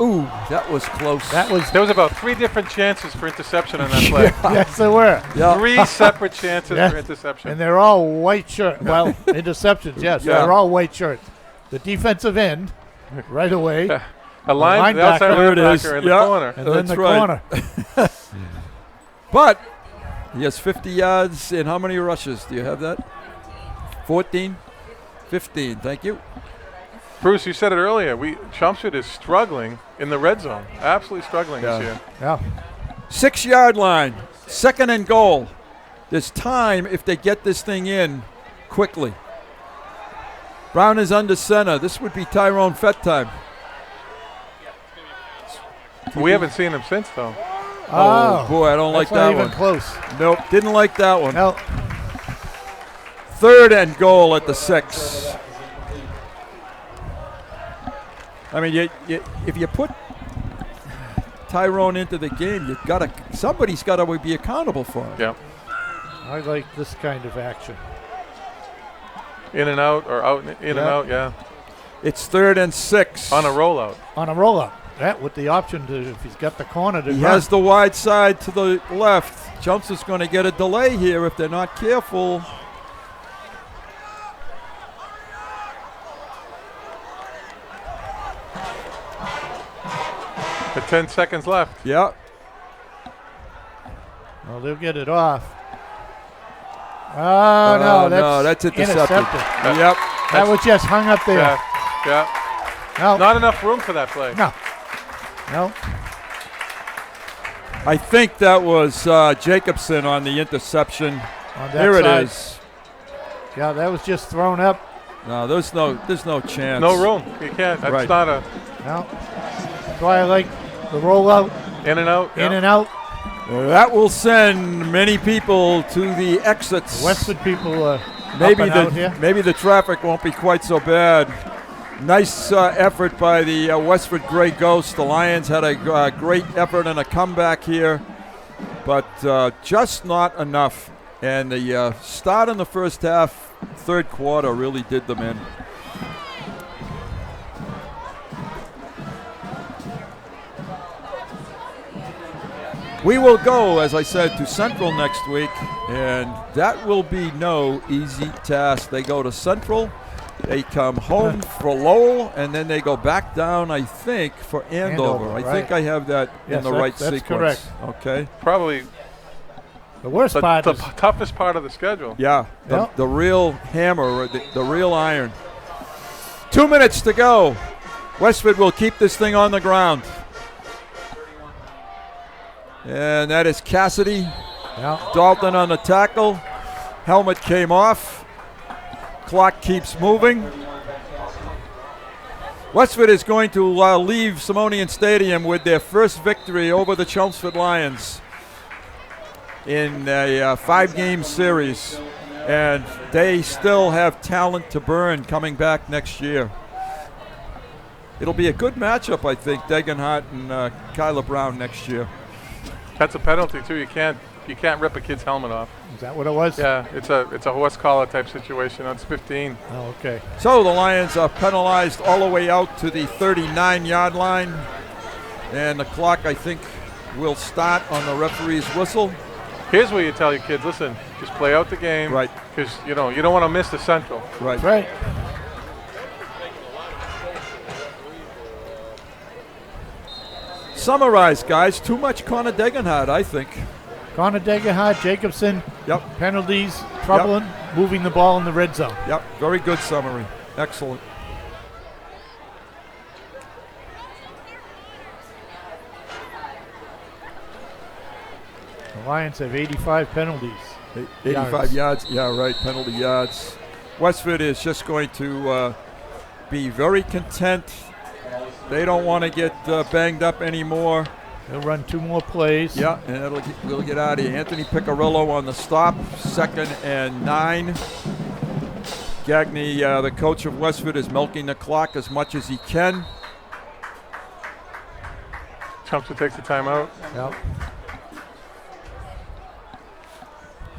Ooh, that was close. There was about 3 different chances for interception on that play. Yes, there were. Yeah. 3 separate chances for interception. And they're all white shirt. Well, interceptions, yes. Yeah. They're all white shirts. The defensive end, right away. The outside linebacker in the corner. And then the corner. But he has 50 yards in how many rushes? Do you have that? 14? 15, thank you. Bruce, you said it earlier. Chelmsford is struggling in the red zone. Absolutely struggling this year. Yeah. 6-yard line. Second and goal. There's time if they get this thing in quickly. Brown is under center. This would be Tyrone Fett time. We haven't seen him since, though. Oh, boy, I don't like that's not that even one. close. Nope, didn't like that one. No. 3rd and goal at the 6. I mean, if you put Tyrone into the game, somebody's got to be accountable for him. Yeah. I like this kind of action. In and out, or out in and out, yeah. It's 3rd and 6. On a rollout. On a rollout. That with the option to, if he's got the corner to He run. has the wide side to the left. Chelmsford's going to get a delay here if they're not careful. With 10 seconds left. Yeah. Well, they'll get it off. Oh, no, that's intercepted. intercepted. Yep. That was just hung up there. Yeah. No. Not enough room for that play. No. I think that was Jacobson on the interception. On that Here it side. is. Yeah, that was just thrown up. No, there's no chance. No room. You can't. That's Right. not a. No. That's why I like the rollout. In and out. In and out. That will send many people to the exits. Westford people maybe up and out here. Maybe the traffic won't be quite so bad. Nice effort by the Westford Grey Ghosts. The Lions had a great effort and a comeback here, but just not enough. And the start in the first half, 3rd quarter, really did them in. We will go, as I said, to Central next week, and that will be no easy task. They go to Central, they come home for Lowell, and then they go back down, I think, for Andover. I think I have that in the right that's sequence. Correct. Okay. Probably the worst part the is toughest part of the schedule. Yeah, the real hammer, the real iron. 2 minutes to go. Westford will keep this thing on the ground. And that is Cassidy. Yeah. Dalton on the tackle. Helmet came off. Clock keeps moving. Westford is going to leave Simonian Stadium with their first victory over the Chelmsford Lions in a 5-game series. And they still have talent to burn coming back next year. It'll be a good matchup, I think, Degenhardt and Kyler Brown next year. That's a penalty too. You can't rip a kid's helmet off. Is that what it was? Yeah, it's a horse collar type situation. That's 15. Oh, okay. So the Lions are penalized all the way out to the 39-yard line, and the clock, I think, will start on the referee's whistle. Here's where you tell your kids, listen, just play out the game, right? Because you don't want to miss the Central. Right. Right. Summarize, guys. Too much Connor Degenhardt, I think. Connor Degenhardt, Jacobson. Yep. Penalties, troubling, moving the ball in the red zone. Yep. Very good summary. Excellent. The Lions have 85 penalties. 85 yards. Yeah, right. Penalty yards. Westford is just going to be very content. They don't want to get banged up anymore. They'll run 2 more plays. Yeah, and we'll get out of here. Anthony Piccirillo on the stop, 2nd and 9. Gagne, the coach of Westford, is milking the clock as much as he can. Chelmsford takes the timeout. Yep.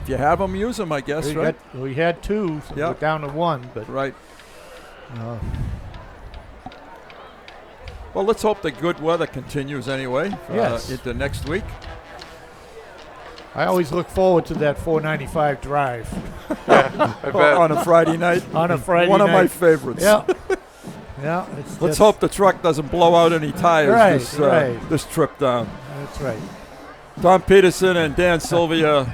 If you have them, use them, I guess, right? We had 2, so we're down to 1. But right. Well, let's hope the good weather continues anyway into next week. I always look forward to that 495 drive. Yeah, I bet. On a Friday night. On a Friday night. One of my favorites. Yeah. Yeah. Let's hope the truck doesn't blow out any tires this trip down. That's right. Tom Peterson and Dan Sylvia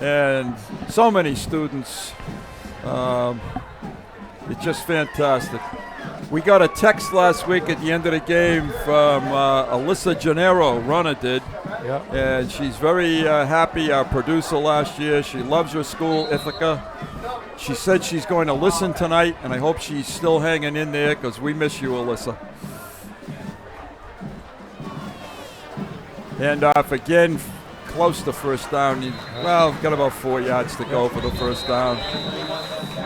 and so many students. It's just fantastic. We got a text last week at the end of the game from Alyssa Gennaro, runner did. Yep. And she's very happy, our producer last year. She loves her school, Ithaca. She said she's going to listen tonight, and I hope she's still hanging in there because we miss you, Alyssa. Handoff again, close to first down. Well, got about 4 yards to go for the first down.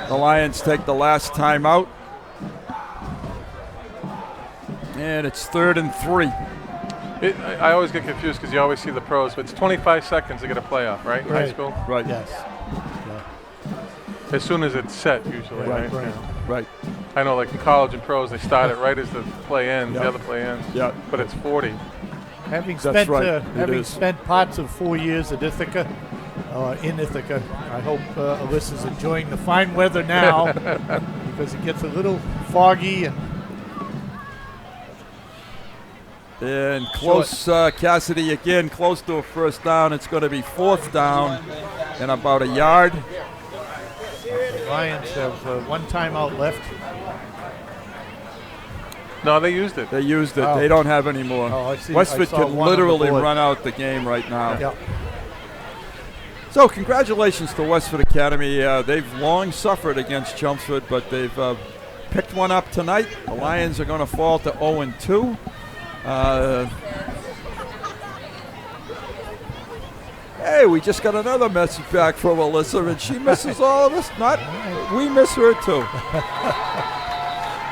The Lions take the last timeout. And it's 3rd and 3. I always get confused because you always see the pros, but it's 25 seconds to get a playoff, right? In high school? Right. Yes. As soon as it's set, usually, right? Right. I know, like in college and pros, they start it right as the play ends, the other play ends. Yeah. But it's 40. Having That's spent right. spent parts of 4 years at Ithaca, in Ithaca, I hope Alyssa's enjoying the fine weather now because it gets a little foggy and close. Cassidy again, close to a first down. It's going to be 4th down and about a yard. The Lions have one timeout left. No, they used it. They used it. They don't have any more. Oh, I see. Westford I saw could one on the literally board. run out the game right now. Yep. So congratulations to Westford Academy. They've long suffered against Chelmsford, but they've picked one up tonight. The Lions are going to fall to 0-2. Hey, we just got another message back from Alyssa, and she misses all of us. We miss her too.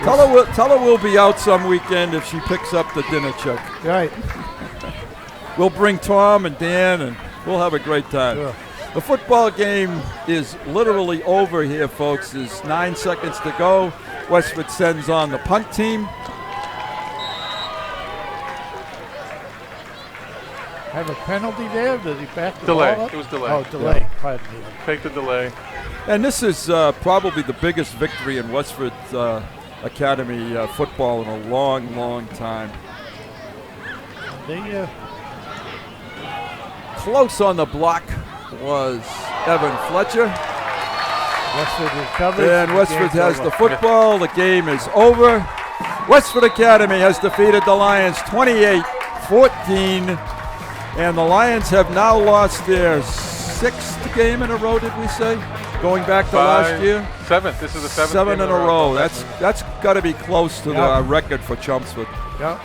Tell her we'll be out some weekend if she picks up the dinner check. Right. We'll bring Tom and Dan, and we'll have a great time. Sure. The football game is literally over here, folks. There's 9 seconds to go. Westford sends on the punt team. Have a penalty there? Did he back the Delay. ball up? It was delay. Oh, delay. Yeah. Pardon me. Take the delay. And this is probably the biggest victory in Westford Academy football in a long, long time. They close on the block was Evan Fletcher. Westford recovers. And Westford has the football. The game is over. Westford Academy has defeated the Lions 28-14. And the Lions have now lost their 6th game in a row, did we say? Going back to last year? 7th. This is the 7th 7 game in a row. That's got to be close to the record for Chelmsford. Yeah.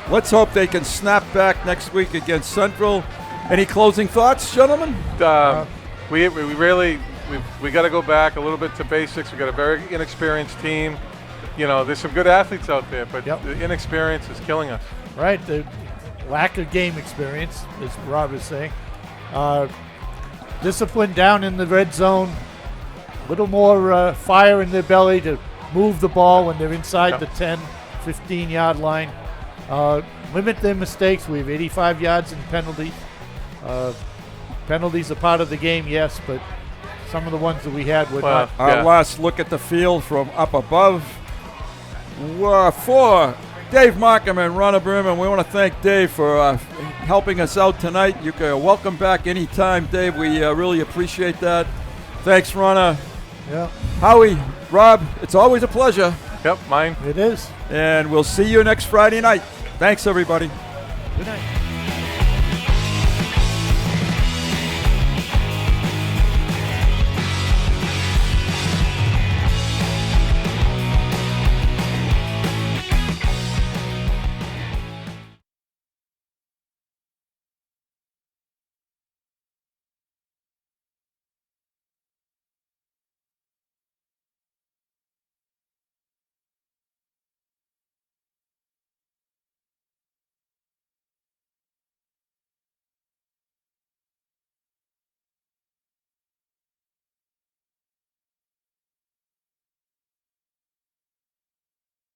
Let's hope they can snap back next week against Central. Any closing thoughts, gentlemen? We really got to go back a little bit to basics. We got a very inexperienced team. You know, there's some good athletes out there, but the inexperience is killing us. Right. The lack of game experience, as Rob is saying. Discipline down in the red zone. A little more fire in their belly to move the ball when they're inside the 10, 15-yard line. Limit their mistakes. We have 85 yards in penalties. Penalties are part of the game, yes, but some of the ones that we had were not. Our last look at the field from up above were for Dave Markham and Ronna Berman. We want to thank Dave for helping us out tonight. You can welcome back anytime, Dave. We really appreciate that. Thanks, Ronna. Yeah. Howie, Rob, it's always a pleasure. Yep, mine. It is. And we'll see you next Friday night. Thanks, everybody. Good night.